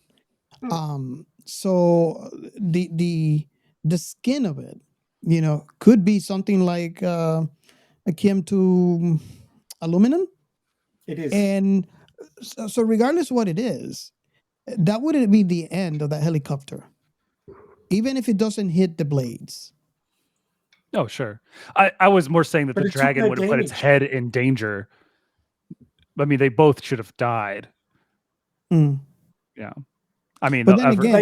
So the skin of it, could be something like akin to aluminum. It is. And so regardless of what it is, that wouldn't be the end of that helicopter, even if it doesn't hit the blades. Oh, sure. I was more saying that the dragon would have put its head in danger. I mean, they both should have died. Yeah. I mean, but then again,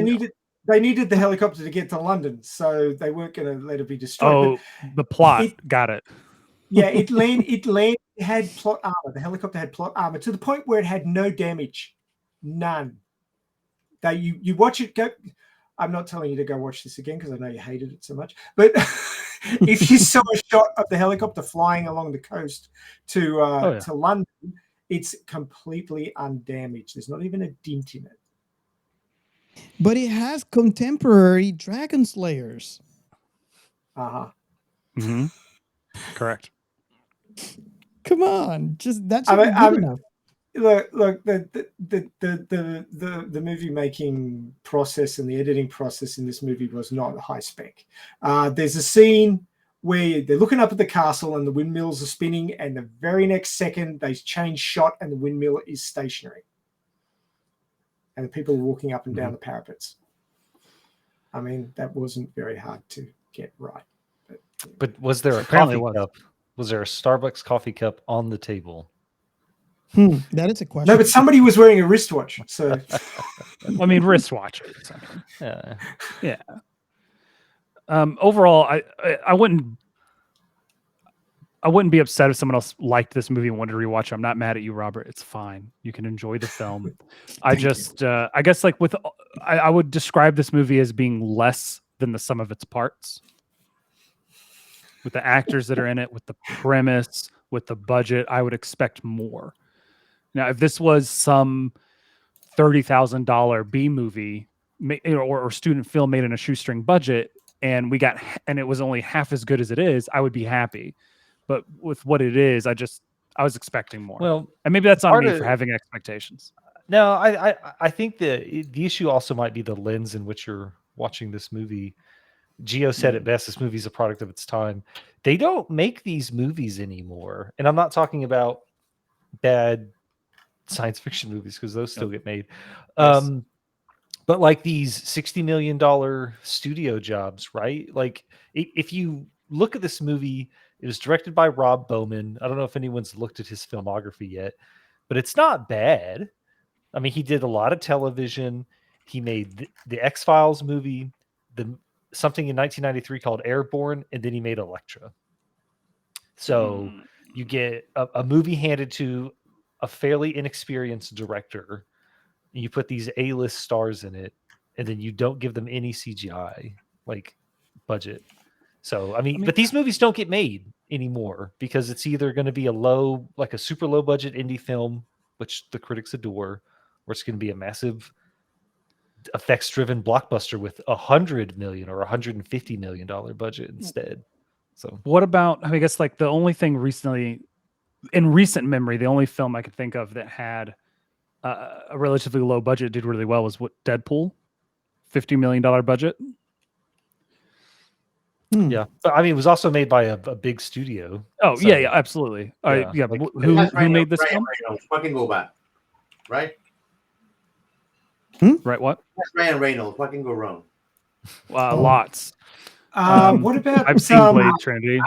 they needed the helicopter to get to London, so they weren't going to let it be destroyed. Oh, the plot. Got it. Yeah, it had plot armor. The helicopter had plot armor to the point where it had no damage. None. You watch it go. I'm not telling you to go watch this again because I know you hated it so much. But if you saw a shot of the helicopter flying along the coast to London, it's completely undamaged. There's not even a dent in it. But it has contemporary dragon slayers. Mm-hmm. Correct. Come on, that's good enough. Look, the movie making process and the editing process in this movie was not high spec. There's a scene where they're looking up at the castle and the windmills are spinning, and the very next second they change shot and the windmill is stationary. And the people are walking up and down the parapets. I mean, that wasn't very hard to get right. But was there a coffee cup? Was there a Starbucks coffee cup on the table? That is a question. No, but somebody was wearing a wristwatch. So, I mean, wristwatch. Yeah. Overall, I wouldn't be upset if someone else liked this movie and wanted to rewatch it. I'm not mad at you, Robert. It's fine. You can enjoy the film. I guess like I would describe this movie as being less than the sum of its parts. With the actors that are in it, with the premise, with the budget, I would expect more. Now, if this was some $30,000 B movie or student film made in a shoestring budget, and it was only half as good as it is, I would be happy. But with what it is, I was expecting more. Well, and maybe that's on me for having expectations. No, I think the issue also might be the lens in which you're watching this movie. Gio said it best. This movie's a product of its time. They don't make these movies anymore. And I'm not talking about bad science fiction movies, because those still get made. Yes. But like these $60 million studio jobs, right? Like if you look at this movie, it was directed by Rob Bowman. I don't know if anyone's looked at his filmography yet, but it's not bad. I mean, he did a lot of television. He made the X-Files movie, something in 1993 called Airborne, and then he made Elektra. So you get a movie handed to a fairly inexperienced director, and you put these A-list stars in it, and then you don't give them any CGI like budget. So I mean, but these movies don't get made. anymore because it's either going to be a super low budget indie film, which the critics adore, or it's going to be a massive effects driven blockbuster with $100 million or $150 million budget instead. So what about, I guess like the only thing recently in recent memory, the only film I could think of that had a relatively low budget did really well was Deadpool, $50 million budget. Yeah, but I mean, it was also made by a big studio. Oh so, yeah, absolutely. Yeah. But who made this film? Reynolds. Fucking go back, right? Right, what? That's Ryan Reynolds. Fucking go wrong. Lots. What about I've seen Blade Trinity.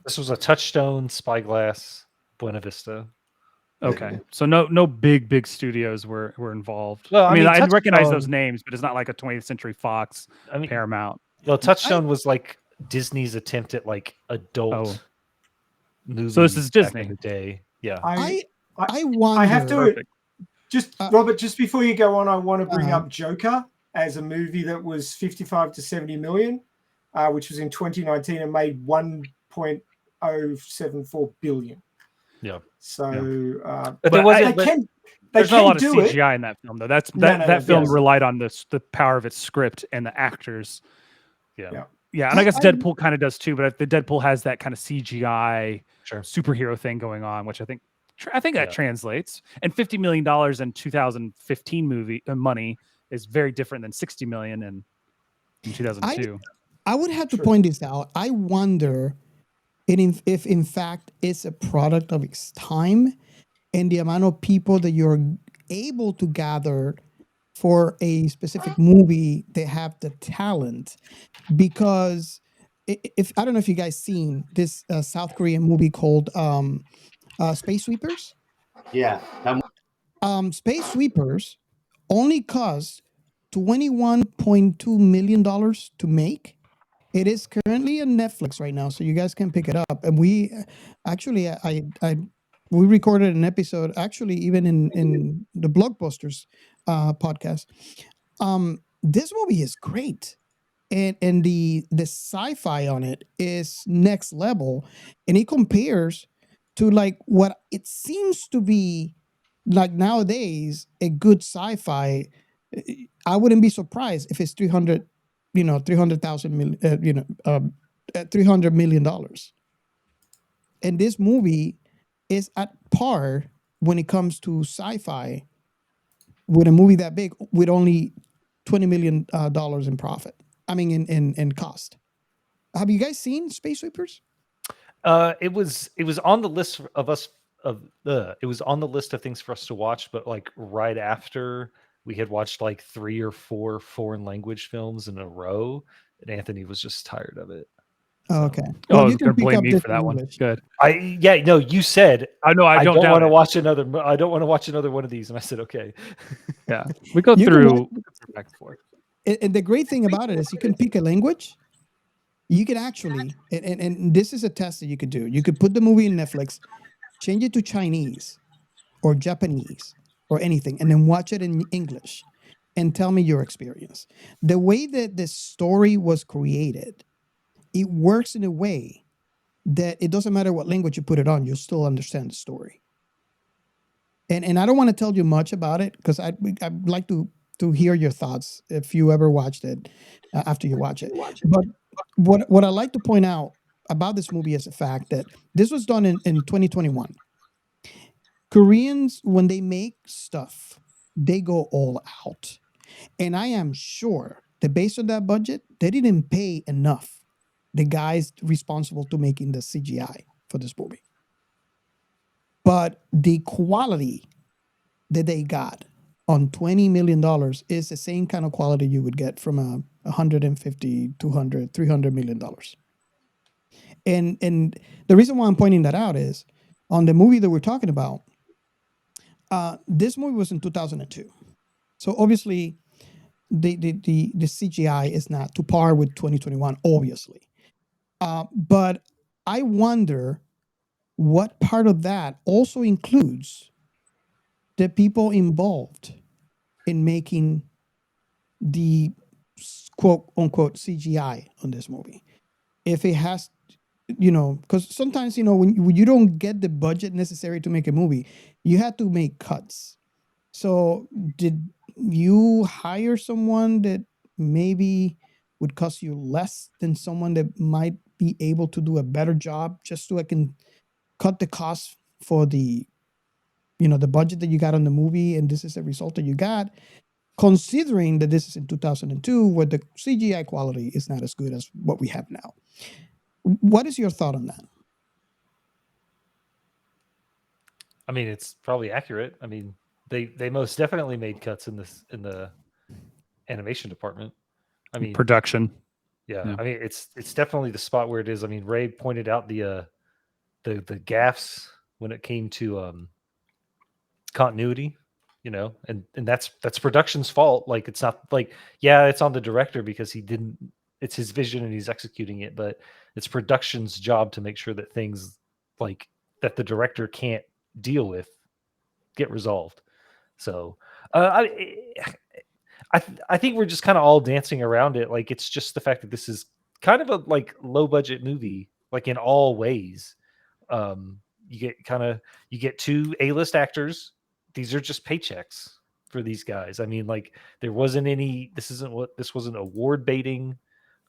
This was a Touchstone, Spyglass, Buena Vista. Okay, so no big studios were involved. Well, I mean, I recognize Touchstone- those names, but it's not like a 20th Century Fox, Paramount. Well, Touchstone was like Disney's attempt at like adult movies. So this is back Disney. in the day. Yeah. I wonder. I have to Perfect. Robert, just before you go on, I want to bring up Joker as a movie that was 55 to 70 million, which was in 2019 and made 1.074 billion. Yeah. So, But there's not a lot of CGI in that film, though. That film yes. relied on the power of its script and the actors. Yeah. Yeah, and I guess Deadpool kind of does too, but the Deadpool has that kind of CGI superhero thing going on, which I think that translates. And $50 million in 2015 movie money is very different than $60 million in 2002. I would have to point this out. I wonder if in fact it's a product of its time and the amount of people that you're able to gather for a specific movie that have the talent. Because if I don't know if you guys seen this South Korean movie called Space Sweepers. Yeah. Space Sweepers only cost $21.2 million to make. It is currently on Netflix right now, so you guys can pick it up. And we actually, we recorded an episode, actually, even in the Blockbusters podcast. This movie is great, and the sci-fi on it is next level, and it compares to like what it seems to be like nowadays a good sci-fi. I wouldn't be surprised if it's $300 million. And this movie is at par when it comes to sci-fi with a movie that big with only $20 million in profit. I mean, in cost. Have you guys seen Space Sweepers? It was on the list of us it was on the list of things for us to watch, but like right after we had watched like 3 or 4 foreign language films in a row, and Anthony was just tired of it. Oh, okay. Well, you can blame me for that one. Good. You said I know I don't want to watch another. I don't want to watch another one of these, and I said okay. Yeah, we go through back and forth. And the great thing about it is you can pick a language. You can actually, and this is a test that you could do. You could put the movie in Netflix, change it to Chinese or Japanese or anything, and then watch it in English and tell me your experience. The way that the story was created, it works in a way that it doesn't matter what language you put it on, you'll still understand the story. And I don't want to tell you much about it because I'd like to hear your thoughts if you ever watched it after you watch it. But what I like to point out about this movie is the fact that this was done in 2021. Koreans, when they make stuff, they go all out. And I am sure that based on that budget, they didn't pay enough the guys responsible to making the CGI for this movie. But the quality that they got on $20 million is the same kind of quality you would get from a $150, $200, $300 million. And the reason why I'm pointing that out is on the movie that we're talking about, this movie was in 2002. So obviously the CGI is not to par with 2021, obviously. But I wonder what part of that also includes the people involved in making the quote unquote CGI on this movie. If it has, because sometimes, when you don't get the budget necessary to make a movie, you have to make cuts. So did you hire someone that maybe would cost you less than someone that might be able to do a better job, just so I can cut the cost for the budget that you got on the movie, and this is the result that you got, considering that this is in 2002, where the CGI quality is not as good as what we have now? What is your thought on that? I mean, it's probably accurate. I mean, they most definitely made cuts in the animation department. I mean, production. Yeah. I mean, it's definitely the spot where it is. I mean, Ray pointed out the gaffes when it came to continuity, and that's production's fault. Like, it's not like, yeah, it's on the director because it's his vision and he's executing it, but it's production's job to make sure that things like that the director can't deal with get resolved. So I think we're just kind of all dancing around it. Like, it's just the fact that this is kind of a like low budget movie, like in all ways. You get two A-list actors. These are just paychecks for these guys. I mean, like, there wasn't any. This wasn't award baiting.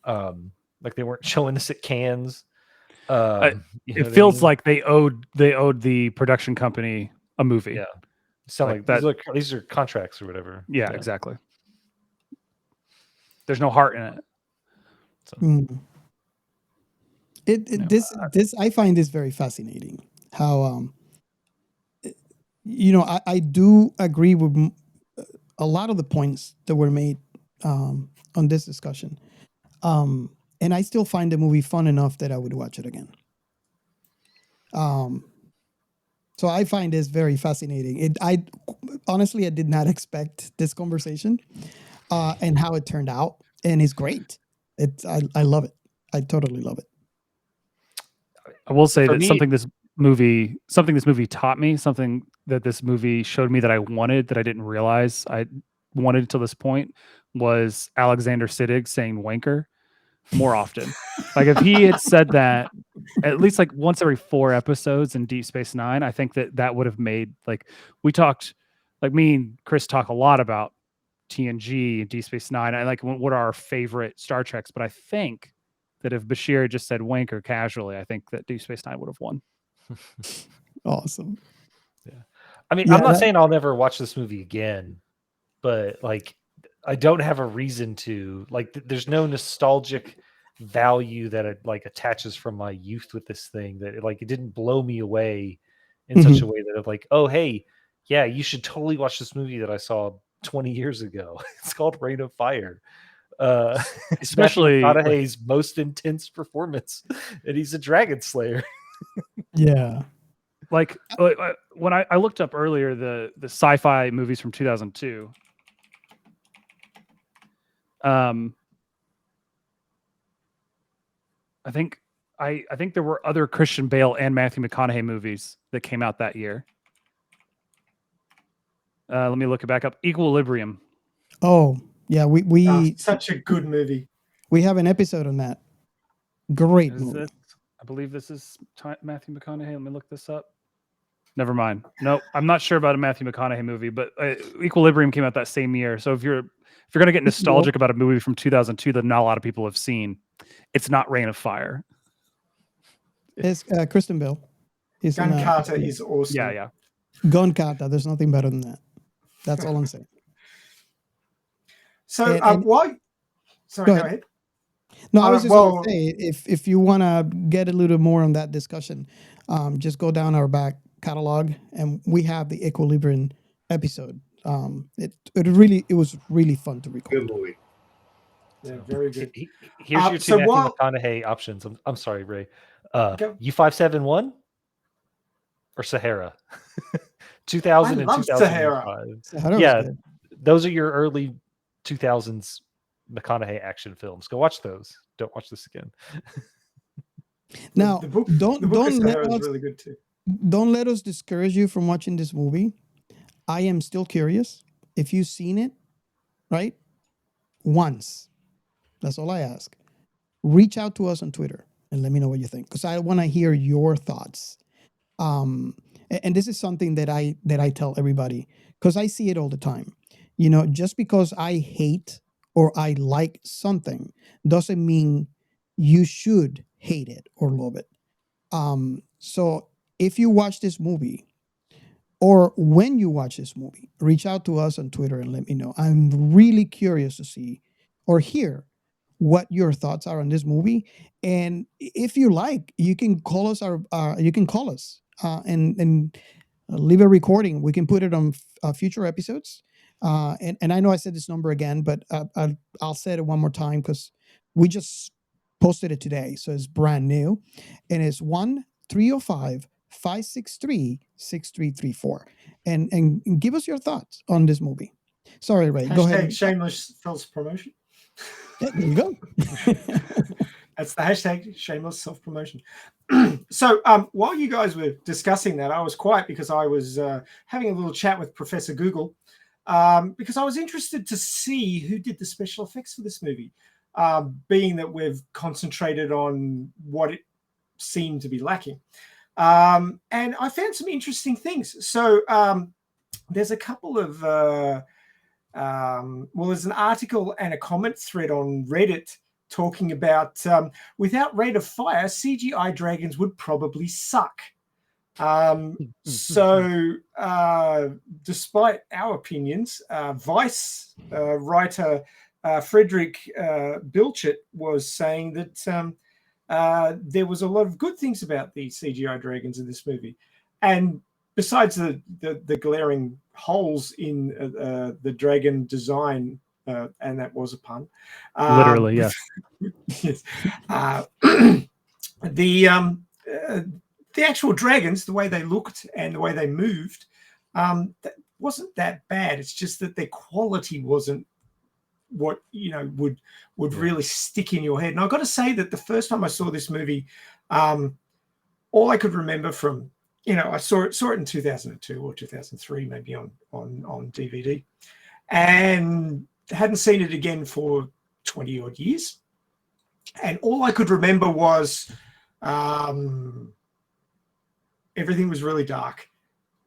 Like, they weren't showing this at Cannes. It feels like they owed the production company a movie. Yeah, sound like that. These are contracts or whatever. Yeah, exactly. There's no heart in it. So. This I find this very fascinating. How I do agree with a lot of the points that were made on this discussion, and I still find the movie fun enough that I would watch it again. So I find this very fascinating. I honestly did not expect this conversation, and how it turned out, and it's great. I love it. I totally love it. I will say that something this movie taught me, something that this movie showed me that I wanted, that I didn't realize I wanted until this point, was Alexander Siddig saying wanker more often. Like, if he had said that at least like once every 4 episodes in Deep Space Nine, I think that would have made, like, we talked, like, me and Chris talk a lot about TNG and Deep Space Nine. I like what are our favorite Star Treks, but I think that if Bashir just said wanker casually, I think that Deep Space Nine would have won. Awesome. Yeah. I mean, I'm not saying I'll never watch this movie again, but like, I don't have a reason to. Like, there's no nostalgic value that it like attaches from my youth with this thing, that it didn't blow me away in such a way that it's like, oh, hey, yeah, you should totally watch this movie that I saw 20 years ago. It's called Reign of Fire. Especially McConaughey's most intense performance, and he's a dragon slayer. Yeah. Like, when I looked up earlier the sci-fi movies from 2002, I think there were other Christian Bale and Matthew McConaughey movies that came out that year. Let me look it back up. Equilibrium. Oh, yeah, we such a good movie. We have an episode on that. Great movie. I believe this is Matthew McConaughey. Let me look this up. Never mind. No, I'm not sure about a Matthew McConaughey movie, but Equilibrium came out that same year. So if you're going to get nostalgic about a movie from 2002 that not a lot of people have seen, it's not Reign of Fire. It's Kristen Bell. Gun Carter is awesome. Yeah. Gun Carter. There's nothing better than that. That's all I'm saying. So why? Sorry, go ahead. No, I was just going to say, if you want to get a little more on that discussion, just go down our back catalog, and we have the Equilibrium episode. It was really fun to record. Good movie. Yeah, very good. Here's your two Matthew McConaughey options. I'm sorry, Ray. U571 or Sahara. 2000 and 2005. Yeah, those are your early 2000s McConaughey action films. Go watch those. Don't watch this again. Now, the book is really good too. Don't let us discourage you from watching this movie. I am still curious if you've seen it, right? Once. That's all I ask. Reach out to us on Twitter and let me know what you think, because I want to hear your thoughts. And this is something that I tell everybody, because I see it all the time. Just because I hate or I like something doesn't mean you should hate it or love it. So if you watch this movie, or when you watch this movie, reach out to us on Twitter and let me know. I'm really curious to see or hear what your thoughts are on this movie. And if you like, you can call us and leave a recording. We can put it on future episodes. And I know I said this number again, but I'll say it one more time because we just posted it today, so it's brand new, and it's 1-305-563-6334. And give us your thoughts on this movie. Sorry, Ray. Go ahead. Shameless self-promotion. Yeah, there you go. That's the hashtag, shameless self-promotion. So while you guys were discussing that, I was quiet because I was having a little chat with Professor Google because I was interested to see who did the special effects for this movie, being that we've concentrated on what it seemed to be lacking. And I found some interesting things. So there's a couple of, there's an article and a comment thread on Reddit talking about without rate of fire, CGI dragons would probably suck. So despite our opinions, Vice writer Frederick Bilchett was saying that there was a lot of good things about the CGI dragons in this movie. And besides the glaring holes in the dragon design, and that was a pun. Literally, yes. Yes. The actual dragons, the way they looked and the way they moved, that wasn't that bad. It's just that their quality wasn't what would really stick in your head. And I've got to say that the first time I saw this movie, all I could remember from I saw it in 2002 or 2003, maybe on DVD, and hadn't seen it again for 20 odd years. And all I could remember was everything was really dark.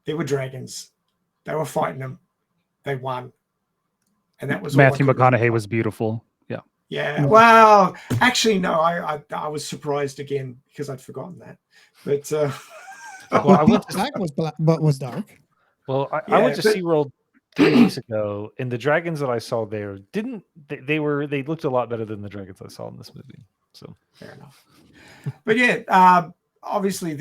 There were dragons. They were fighting them. They won. And that was Matthew McConaughey was beautiful. Yeah. Yeah. Well, actually, no, I was surprised again because I'd forgotten that. But Black was dark. Well, I went to SeaWorld 3 weeks ago, and the dragons that I saw there they looked a lot better than the dragons I saw in this movie. So fair enough. But yeah, obviously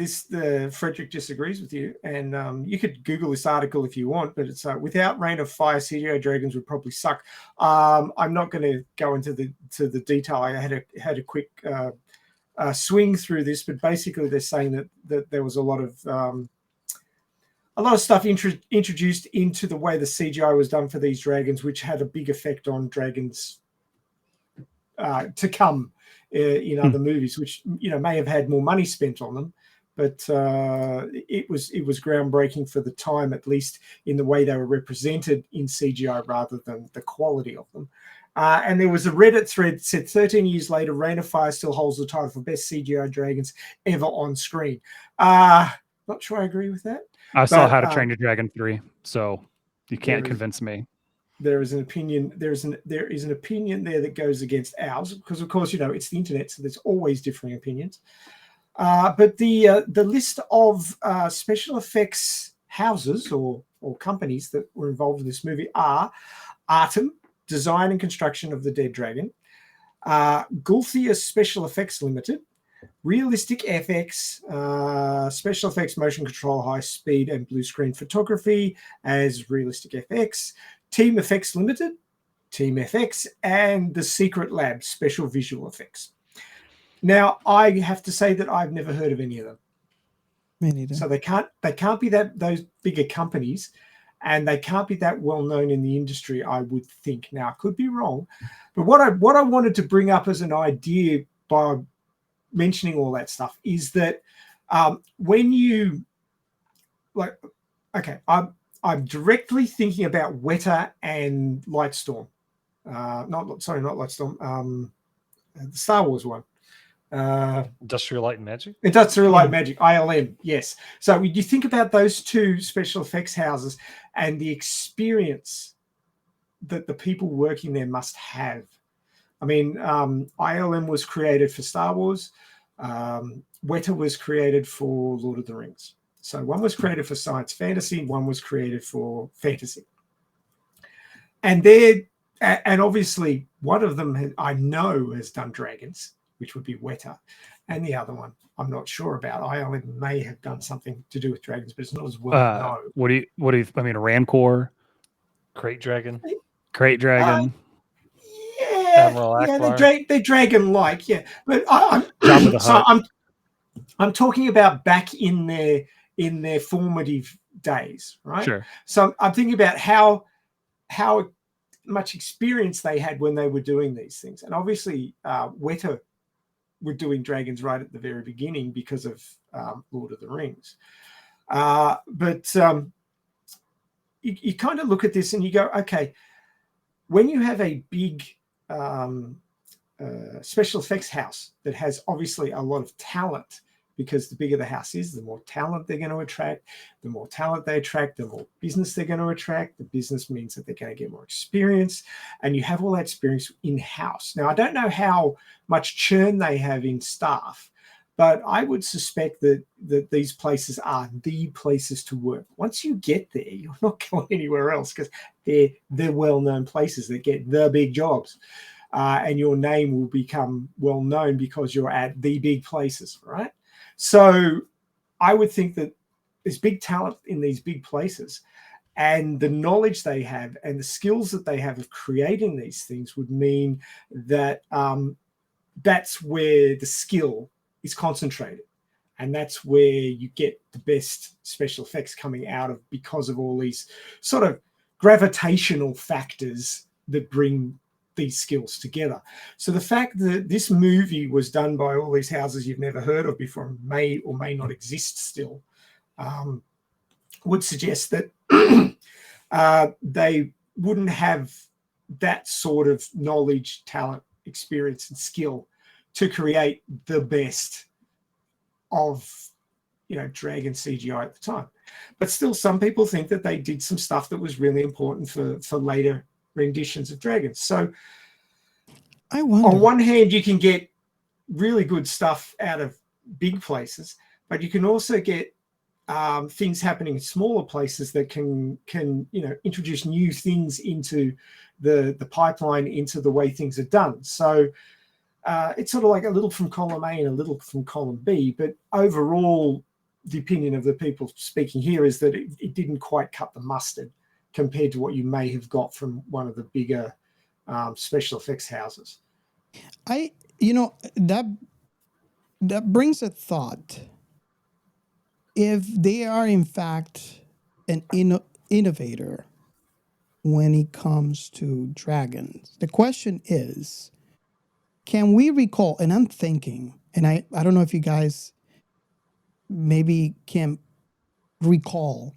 Frederick disagrees with you, and you could Google this article if you want, but it's without rain of fire, CGI dragons would probably suck. I'm not going to go into the detail. I had a quick swing through this, but basically they're saying that there was a lot of stuff introduced into the way the CGI was done for these dragons, which had a big effect on dragons to come in other movies, which may have had more money spent on them, but it was groundbreaking for the time, at least in the way they were represented in CGI rather than the quality of them. And there was a Reddit thread that said 13 years later, Rain of Fire still holds the title for best CGI dragons ever on screen. Not sure I agree with that. I saw How to Train Your Dragon 3, so you can't convince me. There is an opinion. There is an opinion there that goes against ours because, of course, it's the internet, so there's always differing opinions. But the list of special effects houses or companies that were involved in this movie are Artem, design and construction of the dead dragon, Gulthia Special Effects Limited, Realistic FX, Special Effects Motion Control High Speed and Blue Screen Photography as Realistic FX, Team Effects Limited, Team FX, and The Secret Lab Special Visual Effects. Now, I have to say that I've never heard of any of them. Me neither. So they can't be those bigger companies, and they can't be that well known in the industry, I would think. Now, I could be wrong, but what I wanted to bring up as an idea by mentioning all that stuff is that when you I'm directly thinking about Weta and Lightstorm. Not Lightstorm. the Star Wars one. Industrial Light and Magic? Industrial Light and Magic, ILM, yes. So you think about those two special effects houses and the experience that the people working there must have. I mean, ILM was created for Star Wars. ᗪᒯᗯ was created for Lord of the Rings. So one was created for science fantasy, one was created for fantasy. And obviously one of them I know has done dragons, which would be ᗪᒯᗯ, and the other one I'm not sure about. ILM may have done something to do with dragons, but it's not as well known. What do you? I mean, a Rancor, Crate Dragon. They're dragon-like, yeah. But I'm talking about back in their formative days, right? Sure. So I'm thinking about how much experience they had when they were doing these things, and obviously ᗪᒯᗯ were doing dragons right at the very beginning because of Lord of the Rings. But you kind of look at this and you go, okay, when you have a big special effects house that has obviously a lot of talent, because the bigger the house is, the more talent they're going to attract. The more talent they attract, the more business they're going to attract. The business means that they're going to get more experience, and you have all that experience in-house. Now, I don't know how much churn they have in staff, but I would suspect that these places are the places to work. Once you get there, you're not going anywhere else, because they're well-known places that get the big jobs. And your name will become well-known because you're at the big places, right? So I would think that there's big talent in these big places, and the knowledge they have and the skills that they have of creating these things would mean that that's where the skill is concentrated. And that's where you get the best special effects coming out of, because of all these sort of gravitational factors that bring these skills together. So the fact that this movie was done by all these houses you've never heard of before, may or may not exist still, would suggest that they wouldn't have that sort of knowledge, talent, experience, and skill to create the best of, dragon CGI at the time. But still, some people think that they did some stuff that was really important for later renditions of dragons. So I wonder, on one hand, you can get really good stuff out of big places, but you can also get things happening in smaller places that can introduce new things into the pipeline, into the way things are done. So it's sort of like a little from column A and a little from column B, but overall the opinion of the people speaking here is that it didn't quite cut the mustard compared to what you may have got from one of the bigger special effects houses. That brings a thought. If they are in fact an innovator when it comes to dragons, the question is, can we recall, and I'm thinking, and I don't know if you guys maybe can recall,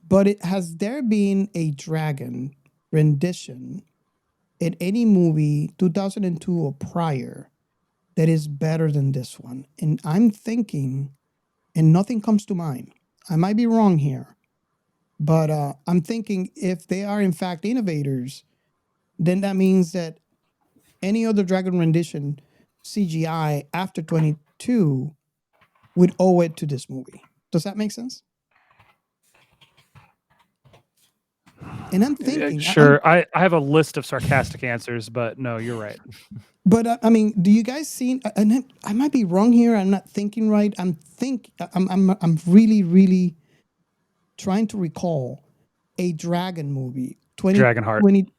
but has there been a dragon rendition in any movie 2002 or prior that is better than this one? And I'm thinking, and nothing comes to mind, I might be wrong here, but I'm thinking if they are in fact innovators, then that means that any other dragon rendition CGI after 22 would owe it to this movie. Does that make sense? And I'm thinking... Sure. I have a list of sarcastic answers, but no, you're right. But do you guys see? And I might be wrong here. I'm not thinking right. I'm really, really trying to recall a dragon movie. Dragonheart.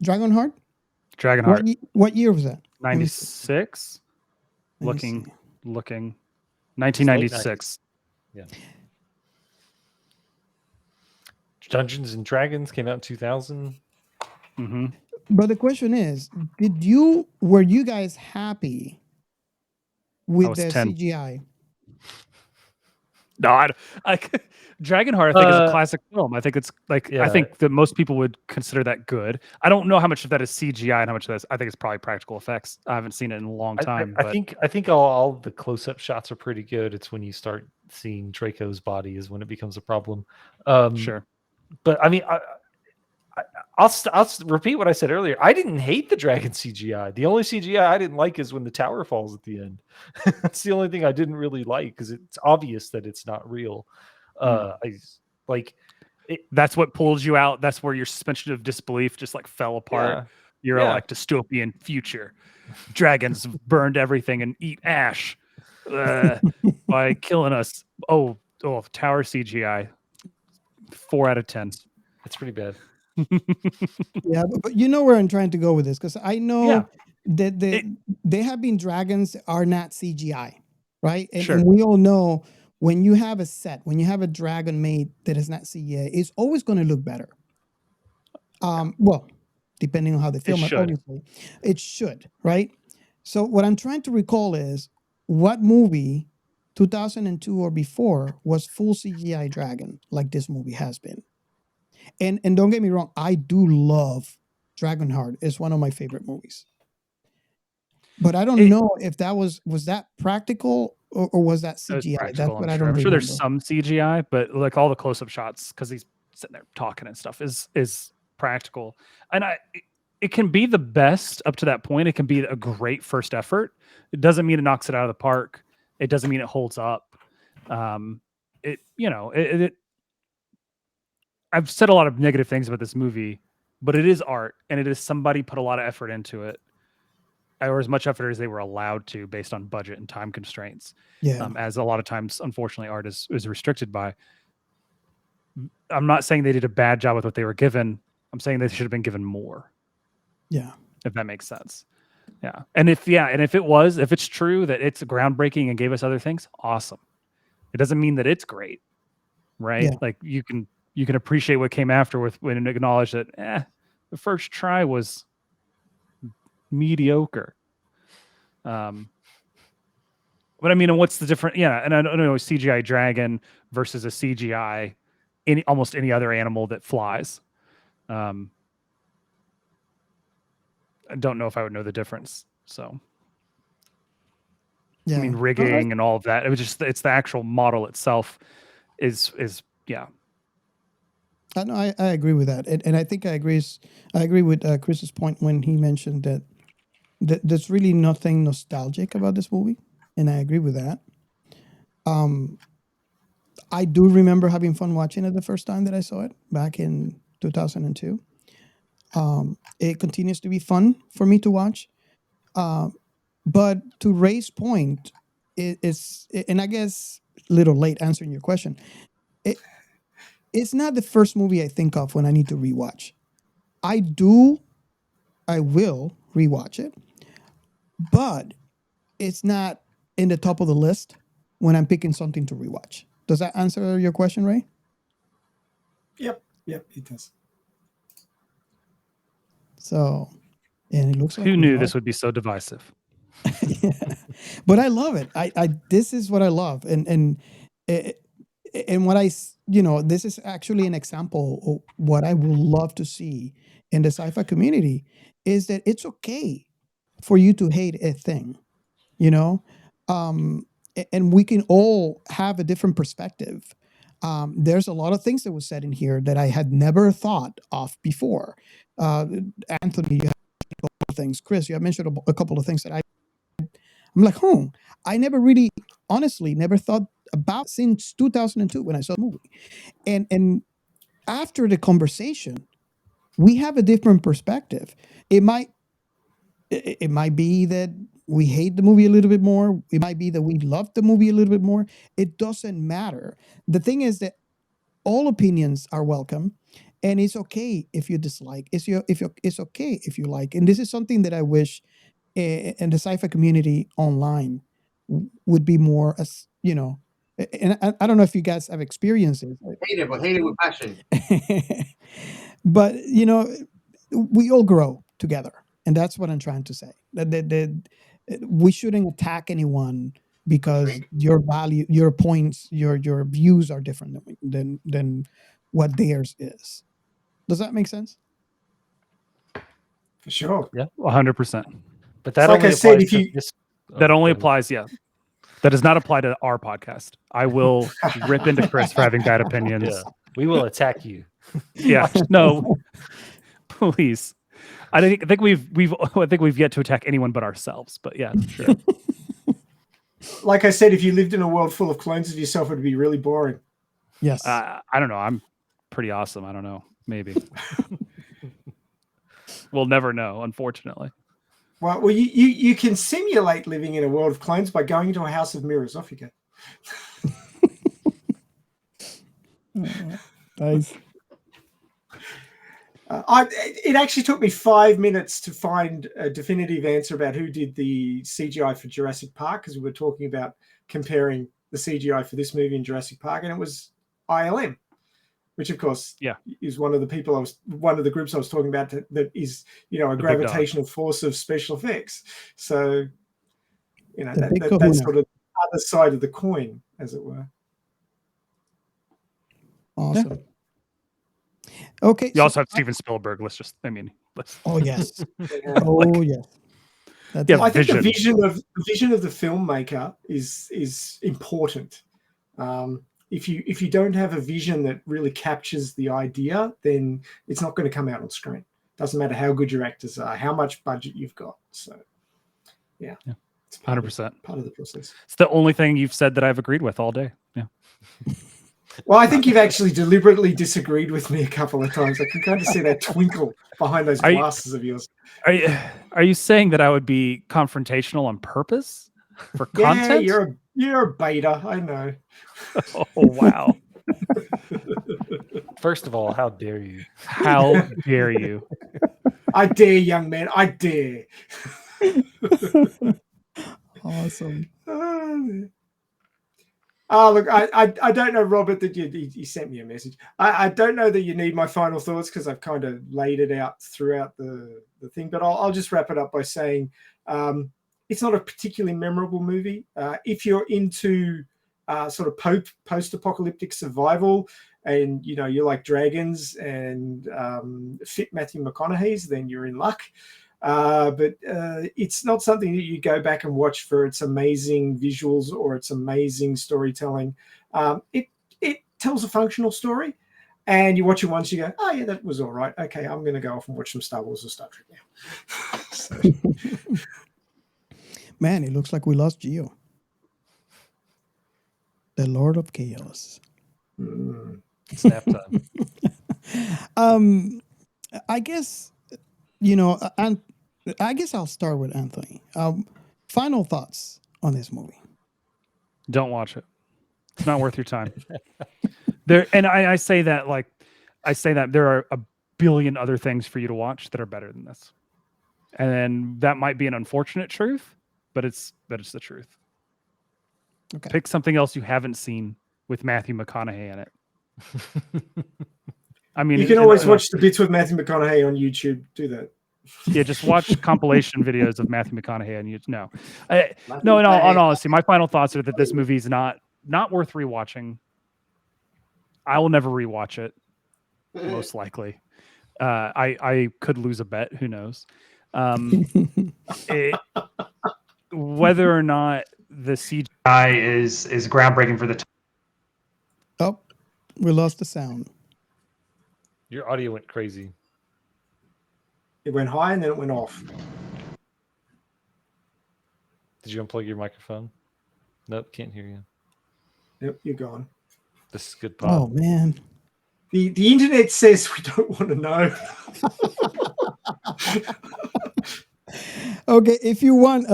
Dragonheart. Dragonheart. What year was that? 96. Looking. 1996. Yeah. Dungeons and Dragons came out in 2000. Mm-hmm. But the question is, were you guys happy with the 10. CGI? No, Dragonheart, I think, is a classic film. I think it's like, I think that most people would consider that good. I don't know how much of that is CGI and how much of that is, I think it's probably practical effects. I haven't seen it in a long time. I think all the close-up shots are pretty good. It's when you start seeing Draco's body is when it becomes a problem. Sure. But I mean, I'll repeat what I said earlier. I didn't hate the dragon CGI. The only CGI I didn't like is when the tower falls at the end. That's the only thing I didn't really like because it's obvious that it's not real. That's what pulled you out. That's where your suspension of disbelief just like fell apart. Yeah. You're like dystopian future. Dragons burned everything and eat ash by killing us. Oh, tower CGI. 4 out of 10. That's pretty bad. Yeah, but you know where I'm trying to go with this because I know that they have been dragons that are not CGI, right? And we all know when you have a set, when you have a dragon made that is not CGI, it's always going to look better. Well, depending on how they film it, obviously, it should, right? So what I'm trying to recall is what movie, 2002 or before, was full CGI dragon like this movie has been. And don't get me wrong, I do love Dragonheart. It's one of my favorite movies. But I don't know if that was that practical or was that CGI? That's what I don't remember. I'm sure there's some CGI, but like all the close-up shots, because he's sitting there talking and stuff, is practical. And it can be the best up to that point. It can be a great first effort. It doesn't mean it knocks it out of the park. It doesn't mean it holds up. I've said a lot of negative things about this movie, but it is art, and it is somebody put a lot of effort into it, or as much effort as they were allowed to based on budget and time constraints. Yeah. As a lot of times, unfortunately, art is restricted by. I'm not saying they did a bad job with what they were given. I'm saying they should have been given more. Yeah. If that makes sense. Yeah. And if it's true that it's groundbreaking and gave us other things, awesome. It doesn't mean that it's great. Right? Yeah. Like you can appreciate what came after when it acknowledged that the first try was mediocre. But I mean, and what's the difference? Yeah, and I don't know, a CGI dragon versus a CGI almost any other animal that flies. I don't know if I would know the difference. So, I mean, rigging and all of that. It was just it's the actual model itself is. I agree with that, and I think I agree with Chris's point when he mentioned that there's really nothing nostalgic about this movie, and I agree with that. I do remember having fun watching it the first time that I saw it back in 2002. It continues to be fun for me to watch, but to Ray's point, it's and I guess a little late answering your question. It's not the first movie I think of when I need to rewatch. I will rewatch it, but it's not in the top of the list when I'm picking something to rewatch. Does that answer your question, Ray? Yep, it does. So, and it looks like who knew this would be so divisive? Yeah. But I love it. I this is what I love, and what this is actually an example of what I would love to see in the sci-fi community is that it's okay for you to hate a thing, and we can all have a different perspective. There's a lot of things that was said in here that I had never thought of before. Anthony, you have a couple of things. Chris, you have mentioned a couple of things that I'm like, I honestly never thought about since 2002 when I saw the movie. And after the conversation, we have a different perspective. It might be that we hate the movie a little bit more. It might be that we love the movie a little bit more. It doesn't matter. The thing is that all opinions are welcome, and it's okay if you dislike. It's okay if you like. And this is something that I wish in the sci-fi community online would be more, and I don't know if you guys have experiences. Hate it with passion. But we all grow together, and that's what I'm trying to say. That we shouldn't attack anyone because your value, your points, your views are different than what theirs is. Does that make sense? For sure. Yeah, 100%. But that like only I said, applies if you to this. That only applies, yeah. That does not apply to our podcast. I will rip into Chris for having bad opinions. Yeah, we will attack you. Yeah, no, please. I think we've yet to attack anyone but ourselves. But yeah, sure. Like I said, if you lived in a world full of clones of yourself, it would be really boring. Yes. I don't know. I'm pretty awesome. I don't know. Maybe. We'll never know, unfortunately. Well, you can simulate living in a world of clones by going into a house of mirrors. Off you go. Nice. It actually took me 5 minutes to find a definitive answer about who did the CGI for Jurassic Park, because we were talking about comparing the CGI for this movie and Jurassic Park, and it was ILM, which of course is one of the groups I was talking about that is, a gravitational force of special effects. So, that's sort of the other side of the coin, as it were. Awesome. Yeah. Okay. You also have Steven Spielberg. Oh yes. Oh yes. I think the vision of the filmmaker is important. If you don't have a vision that really captures the idea, then it's not going to come out on screen. Doesn't matter how good your actors are, how much budget you've got. So, yeah. 100%. Part of the process. It's the only thing you've said that I've agreed with all day. Yeah. Well, I think you've actually deliberately disagreed with me a couple of times. I can kind of see that twinkle behind those glasses of yours. Are you saying that I would be confrontational on purpose for content? Yeah, you're a beta. I know. Oh wow! First of all, how dare you? How dare you? I dare, young man. I dare. Awesome. Look, I don't know, Robert, that you sent me a message. I don't know that you need my final thoughts because I've kind of laid it out throughout the thing, but I'll just wrap it up by saying it's not a particularly memorable movie. If you're into sort of post-apocalyptic survival and, you like dragons and fit Matthew McConaughey's, then you're in luck. But it's not something that you go back and watch for its amazing visuals or its amazing storytelling. It tells a functional story, and you watch it once, you go, oh yeah, that was all right. Okay, I'm going to go off and watch some Star Wars or Star Trek now. Man, it looks like we lost Gio, the Lord of Chaos. Snap time. I guess, and I guess I'll start with Anthony. Final thoughts on this movie. Don't watch it. It's not worth your time. I say that there are a billion other things for you to watch that are better than this. And that might be an unfortunate truth, but it's the truth. Okay. Pick something else you haven't seen with Matthew McConaughey in it. I mean, you can always watch the bits with Matthew McConaughey on YouTube. Do that. Yeah, just watch compilation videos of Matthew McConaughey on YouTube. No, in all honesty, my final thoughts are that this movie is not worth rewatching. I will never rewatch it, most likely. I could lose a bet. Who knows? Whether or not the CGI is groundbreaking for the time. Oh, we lost the sound. Your audio went crazy. It went high and then it went off. Did you unplug your microphone? Nope, can't hear you. Yep, you're gone. This is good pod. Oh man. The internet says we don't want to know. Okay, if you want,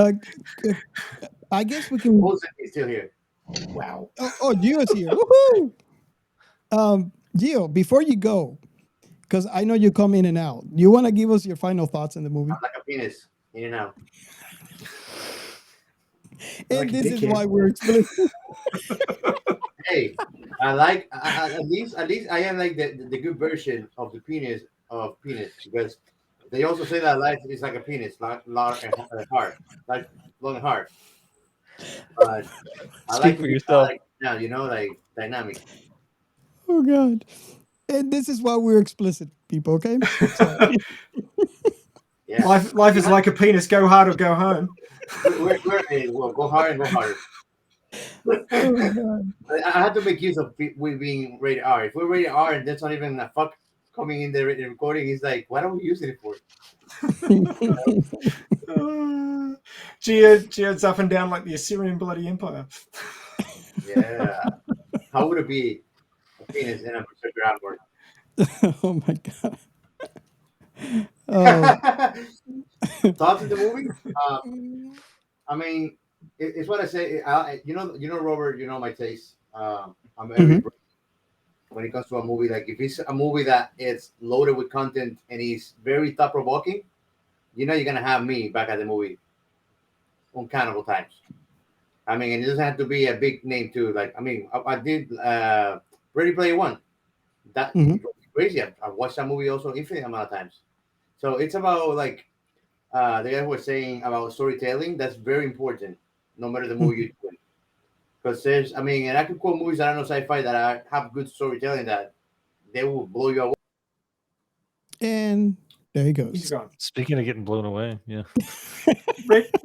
I guess we can. He's still here. Wow. Oh, Gio's here. Woohoo! Gio, before you go, because I know you come in and out, you want to give us your final thoughts on the movie? I'm like a penis, in and out. And like this is why we're explaining. Hey, I like at least I am like the good version of the penis because they also say that life is like a penis, long and hard, like long and hard. But I Speak like for to be yourself. now, like dynamic. Oh God. And this is why we're explicit, people, okay? So, Yeah. Life is like a penis. Go hard or go home. Well, go hard and go harder. oh God. I had to make use of we being rated R. If we're rated R and that's not even a fuck coming in the recording, it's like, what are we using it for? Geode's up and down like the Assyrian bloody empire. Yeah. How would it be a penis in a berserker outward? Oh my God. Oh. Thoughts of the movie? I mean, it's what I say. You know, Robert. You know my taste. I'm very when it comes to a movie. Like if it's a movie that is loaded with content and is very thought provoking, you know, you're gonna have me back at the movie uncountable times. I mean, and it doesn't have to be a big name too. Like I mean, I did Ready Player One. That crazy. I watched that movie also infinite amount of times. So it's about like the guy was saying about storytelling. That's very important, no matter the movie you're doing. Because there's, I mean, and I could quote movies that I know sci-fi that have good storytelling that they will blow you away. And there he goes. He's gone. Speaking of getting blown away, yeah.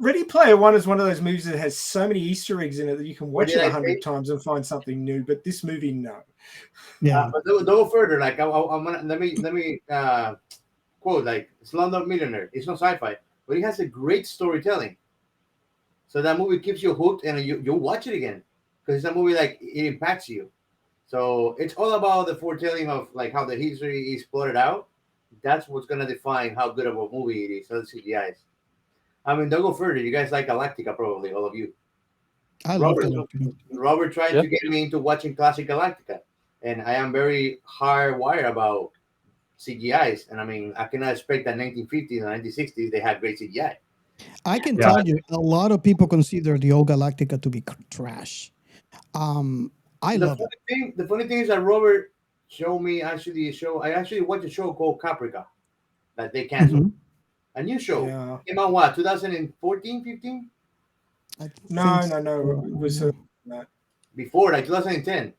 Ready Player One is one of those movies that has so many Easter eggs in it that you can watch it 100 times and find something new. But this movie, no. Yeah. But they'll go further. Like I'm gonna let me quote like Slumdog Millionaire. It's not sci-fi, but it has a great storytelling. So that movie keeps you hooked, and you'll watch it again because it's a movie like it impacts you. So it's all about the foretelling of like how the history is plotted out. That's what's gonna define how good of a movie it is. So the CGIs. I mean, don't go further. You guys like Galactica, probably all of you. I love Galactica. Robert tried to get me into watching classic Galactica, and I am very hardwired about CGIs. And I mean, I cannot expect that 1950s and 1960s they had great CGI. I can tell you, a lot of people consider the old Galactica to be trash. I love it. The funny thing is that Robert showed me I actually watched a show called Caprica that they canceled. A new show. Yeah. Came out what, 2014, 15? No. It was before, like 2010.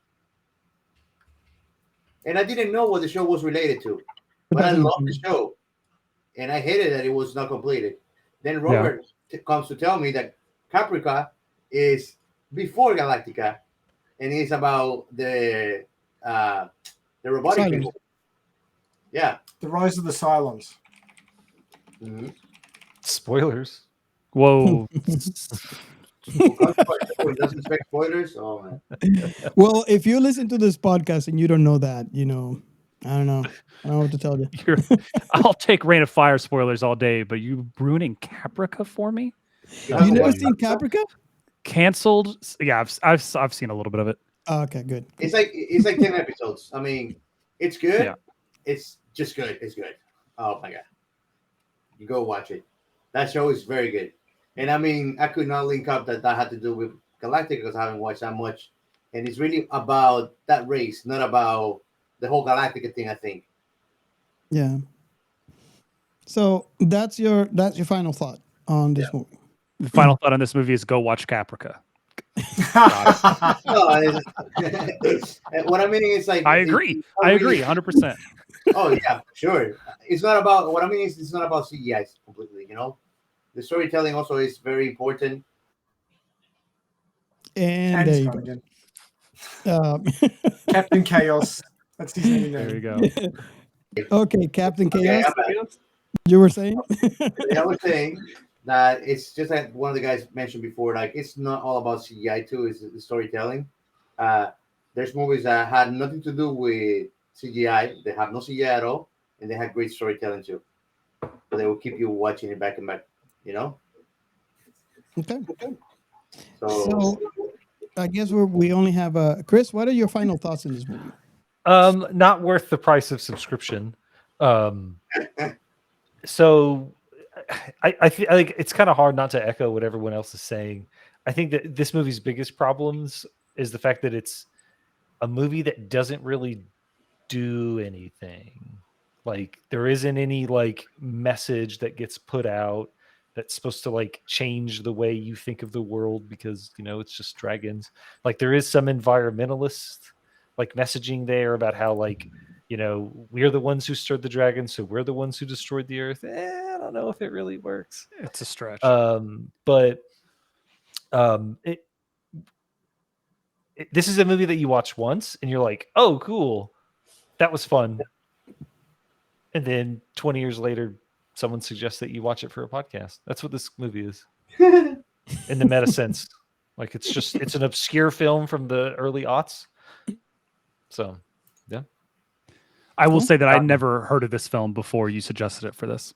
And I didn't know what the show was related to. But I loved the show. And I hated that it was not completed. Then Robert comes to tell me that Caprica is before Galactica, and it's about the robotic people. Yeah. The Rise of the Cylons. Mm-hmm. Spoilers. Whoa. Doesn't expect spoilers. Oh man. Well, if you listen to this podcast and you don't know that, you know, I don't know what to tell you. I'll take Rain of Fire spoilers all day, but you ruining Caprica for me? You never seen Caprica? Canceled? Yeah, I've seen a little bit of it. Oh, okay, good. It's like 10 episodes. I mean, it's good. Yeah. It's just good. It's good. Oh my god. You go watch it. That show is very good. And I mean, I could not link up that had to do with Galactica because I haven't watched that much. And it's really about that race, not about the whole Galactica thing, I think. Yeah. So that's your final thought on this movie. The final thought on this movie is go watch Caprica. What I mean is like I agree 100%. Oh yeah, sure. It's not about what I mean is it's not about CGI completely, you know. The storytelling also is very important. And there you go. Captain Chaos. That's his name. There you go. Okay, Captain Chaos. Okay, you were saying? I was saying that it's just like one of the guys mentioned before. Like it's not all about CGI too. It's the storytelling. There's movies that had nothing to do with CGI. They have no CGI at all, and they have great storytelling too. So they will keep you watching it back and back. You know. Okay. So I guess we only have Chris. What are your final thoughts in this movie? Not worth the price of subscription. So I feel like it's kind of hard not to echo what everyone else is saying. I think that this movie's biggest problems is the fact that it's a movie that doesn't really do anything. Like there isn't any like message that gets put out. that's supposed to like change the way you think of the world because it's just dragons. Like there is some environmentalist like messaging there about how like we're the ones who stirred the dragon, so we're the ones who destroyed the earth. I don't know if it really works. It's a stretch. But this is a movie that you watch once and you're like, oh, cool, that was fun. And then 20 years later, someone suggests that you watch it for a podcast. That's what this movie is in the meta sense. Like it's an obscure film from the early aughts. So, yeah. I will say that I never heard of this film before you suggested it for this.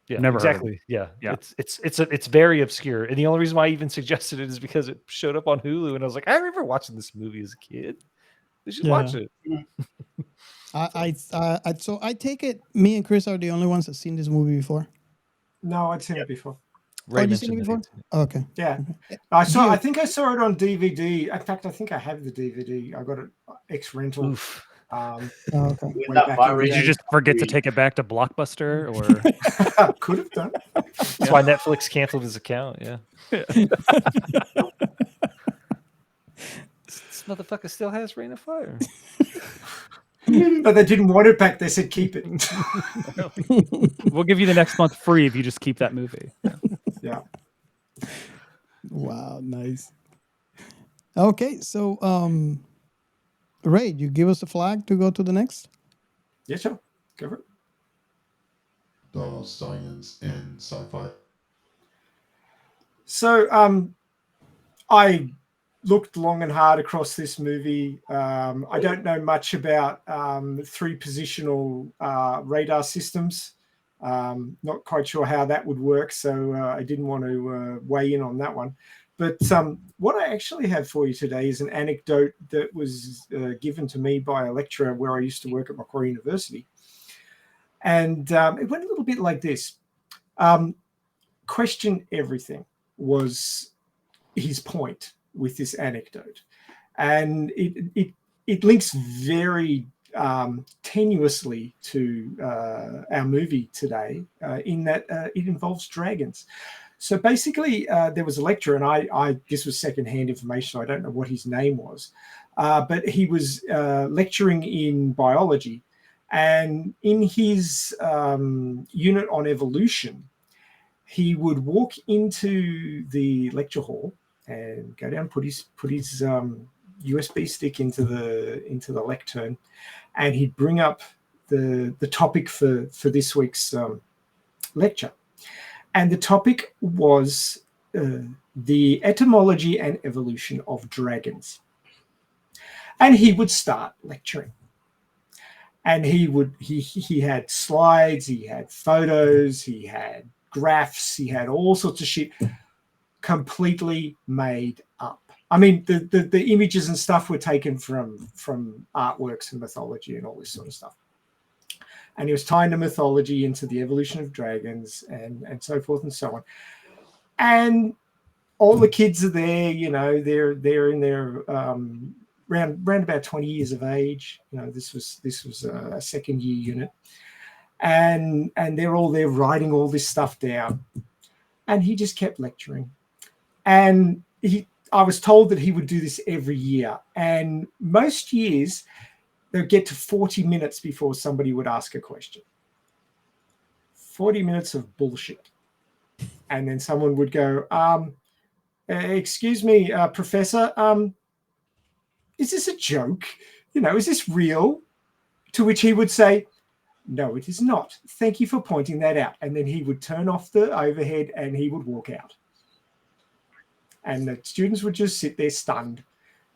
Yeah, never exactly. Yeah. It's very obscure. And the only reason why I even suggested it is because it showed up on Hulu and I was like, I remember watching this movie as a kid. We should watch it. So I take it me and Chris are the only ones that seen this movie before. No, I'd seen it before. Ray, you seen it before? Okay. Yeah. I think I saw it on DVD. In fact, I think I have the DVD. I got it ex-rental. Oof. Okay. Did you just forget to take it back to Blockbuster, or could have done? That's why Netflix canceled his account. Yeah. This motherfucker still has Reign of Fire. But they didn't want it back. They said keep it. We'll give you the next month free if you just keep that movie. Yeah. Wow, nice. Okay, so Ray, you give us a flag to go to the next? Yeah, sure. Go for it. The science and sci-fi. So I looked long and hard across this movie. I don't know much about three-positional radar systems. Not quite sure how that would work, so I didn't want to weigh in on that one. But what I actually have for you today is an anecdote that was given to me by a lecturer where I used to work at Macquarie University. And it went a little bit like this. Question everything was his point with this anecdote. And it links very tenuously to our movie today in that it involves dragons. So basically, there was a lecturer, and I this was secondhand information, so I don't know what his name was, but he was lecturing in biology. And in his unit on evolution, he would walk into the lecture hall and go down, put his USB stick into the lectern, and he'd bring up the topic for this week's lecture. And the topic was the etymology and evolution of dragons. And he would start lecturing. And he had slides, he had photos, he had graphs, he had all sorts of shit completely made up. I mean, the images and stuff were taken from artworks and mythology and all this sort of stuff. And he was tying the mythology into the evolution of dragons and so forth and so on. And all the kids are there, they're in their around about 20 years of age. This was a second year unit. And they're all there writing all this stuff down. And he just kept lecturing. And I was told that he would do this every year. And most years, they'd get to 40 minutes before somebody would ask a question. 40 minutes of bullshit. And then someone would go, excuse me, Professor, is this a joke? Is this real? To which he would say, no, it is not. Thank you for pointing that out. And then he would turn off the overhead and he would walk out. And the students would just sit there stunned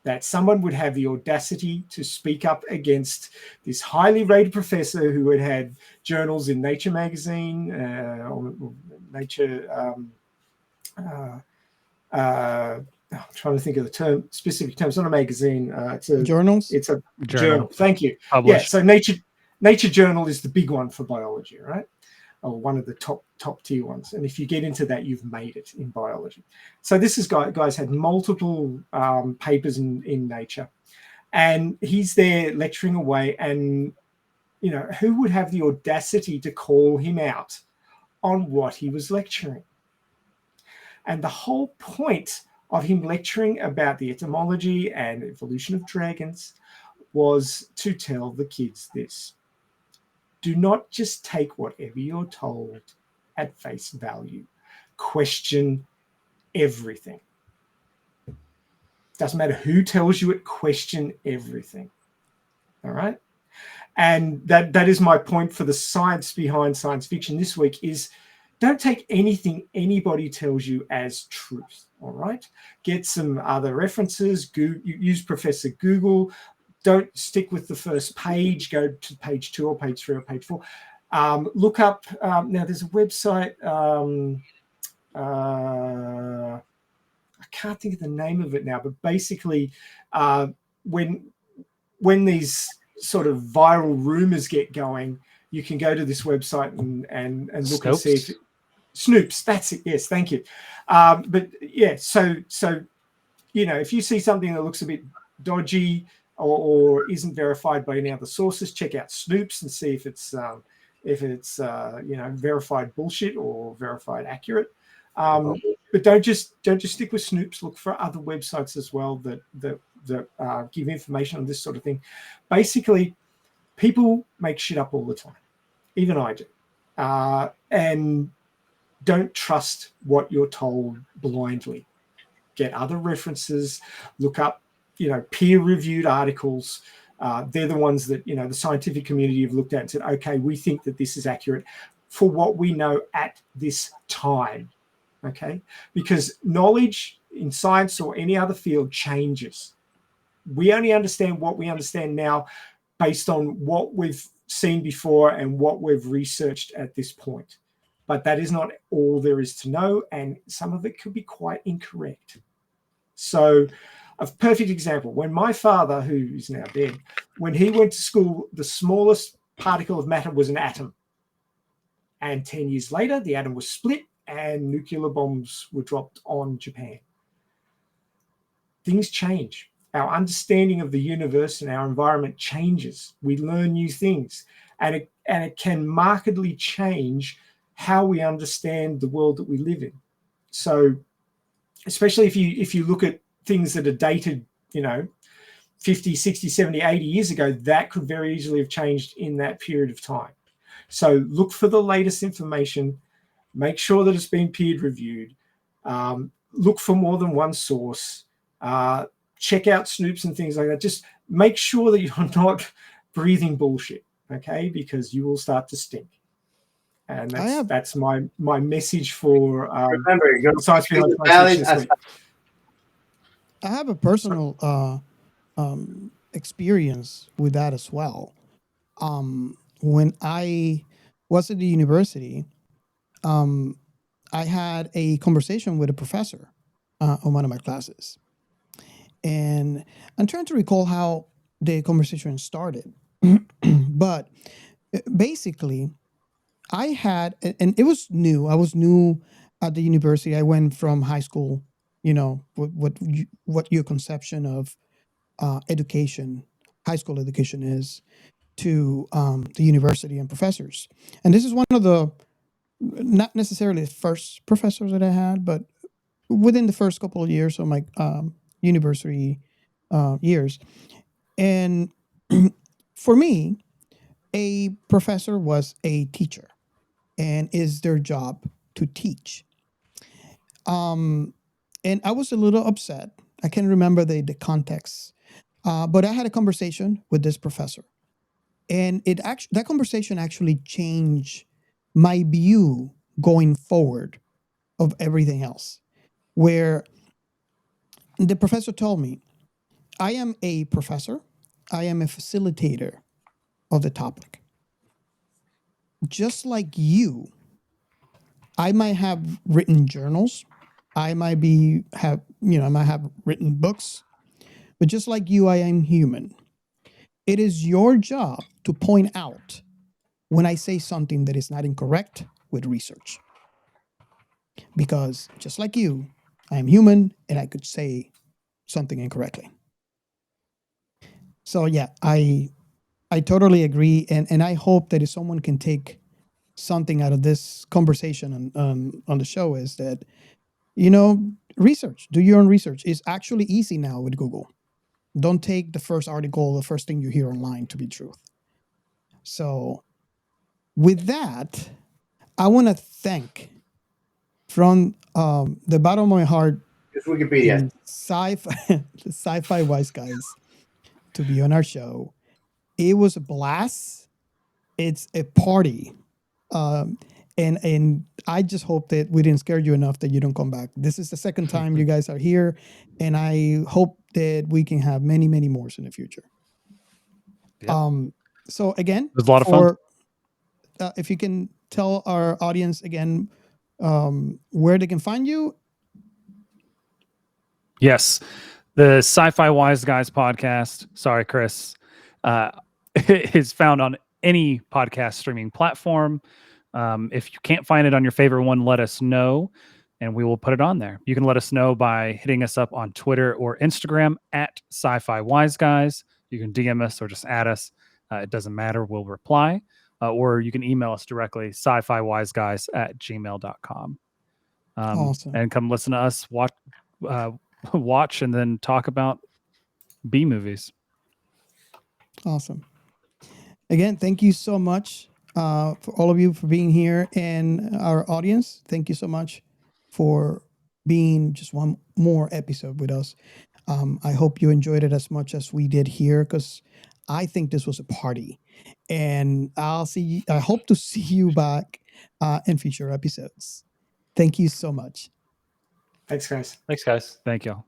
that someone would have the audacity to speak up against this highly rated professor who had journals in Nature magazine, or Nature. I'm trying to think of the specific term. It's not a magazine. It's a journals. It's a journal. Thank you. Published. Yeah. So Nature Journal is the big one for biology, right? Or one of the top tier ones. And if you get into that, you've made it in biology. So this guy's had multiple papers in Nature, and he's there lecturing away. And who would have the audacity to call him out on what he was lecturing? And the whole point of him lecturing about the etymology and evolution of dragons was to tell the kids this. Do not just take whatever you're told at face value. Question everything. Doesn't matter who tells you it, question everything. All right? And that is my point for the science behind science fiction this week is don't take anything anybody tells you as truth, all right? Get some other references, use Professor Google. Don't stick with the first page. Go to page 2 or page 3 or page 4. Look up, now there's a website, I can't think of the name of it now, but basically when these sort of viral rumors get going, you can go to this website and look and see if Snoops, that's it. Yes, thank you. But yeah, so if you see something that looks a bit dodgy or isn't verified by any other sources, check out Snoops and see if it's verified bullshit or verified accurate. But don't just stick with Snoops. Look for other websites as well that give information on this sort of thing. Basically, people make shit up all the time. Even I do. And don't trust what you're told blindly. Get other references. Look up, peer-reviewed articles. They're the ones that, the scientific community have looked at and said, okay, we think that this is accurate for what we know at this time. Okay? Because knowledge in science or any other field changes. We only understand what we understand now based on what we've seen before and what we've researched at this point. But that is not all there is to know, and some of it could be quite incorrect. So a perfect example, when my father, who is now dead, when he went to school, the smallest particle of matter was an atom. And 10 years later, the atom was split and nuclear bombs were dropped on Japan. Things change. Our understanding of the universe and our environment changes. We learn new things, and it can markedly change how we understand the world that we live in. So, especially if you look at things that are dated, 50, 60, 70, 80 years ago, that could very easily have changed in that period of time. So look for the latest information. Make sure that it's been peer reviewed. Look for more than one source. Check out Snoops and things like that. Just make sure that you're not breathing bullshit, okay? Because you will start to stink. And that's my message for remember, science behind science. I have a personal experience with that as well. When I was at the university, I had a conversation with a professor on one of my classes. And I'm trying to recall how the conversation started. But basically, I had, and it was new. I was new at the university. I went from high school, what your conception of education, high school education is, to the university and professors. And this is one of the, not necessarily the first professors that I had, but within the first couple of years of my university years. And for me, a professor was a teacher and is their job to teach. And I was a little upset. I can't remember the context, but I had a conversation with this professor. And that conversation actually changed my view going forward of everything else, where the professor told me, I am a professor. I am a facilitator of the topic. Just like you, I might have written journals. I might have written books, but just like you, I am human. It is your job to point out when I say something that is not incorrect with research. Because just like you, I am human and I could say something incorrectly. So yeah, I totally agree. And I hope that if someone can take something out of this conversation on the show is that research. Do your own research. It's actually easy now with Google. Don't take the first article, the first thing you hear online to be truth. So with that, I want to thank from the bottom of my heart, It's Wikipedia. the Sci-Fi Wise Guys to be on our show. It was a blast. It's a party. And I just hope that we didn't scare you enough that you don't come back. This is the second time you guys are here, and I hope that we can have many, many more in the future. Yep. So again, It was a lot of fun. If you can tell our audience again where they can find you. Yes, the Sci-Fi Wise Guys podcast. Sorry, Chris. Is found on any podcast streaming platform. If you can't find it on your favorite one, let us know, and we will put it on there. You can let us know by hitting us up on Twitter or Instagram at Sci-Fi Wise Guys. You can DM us or just add us. It doesn't matter. We'll reply. Or you can email us directly, sci-fi-wiseguys@gmail.com. Awesome. And come listen to us watch and then talk about B movies. Awesome. Again, thank you so much for all of you for being here, and our audience. Thank you so much for being just one more episode with us. I hope you enjoyed it as much as we did here, because I think this was a party, and I hope to see you back in future episodes. Thank you so much. Thanks, guys. Thanks, guys. Thank you.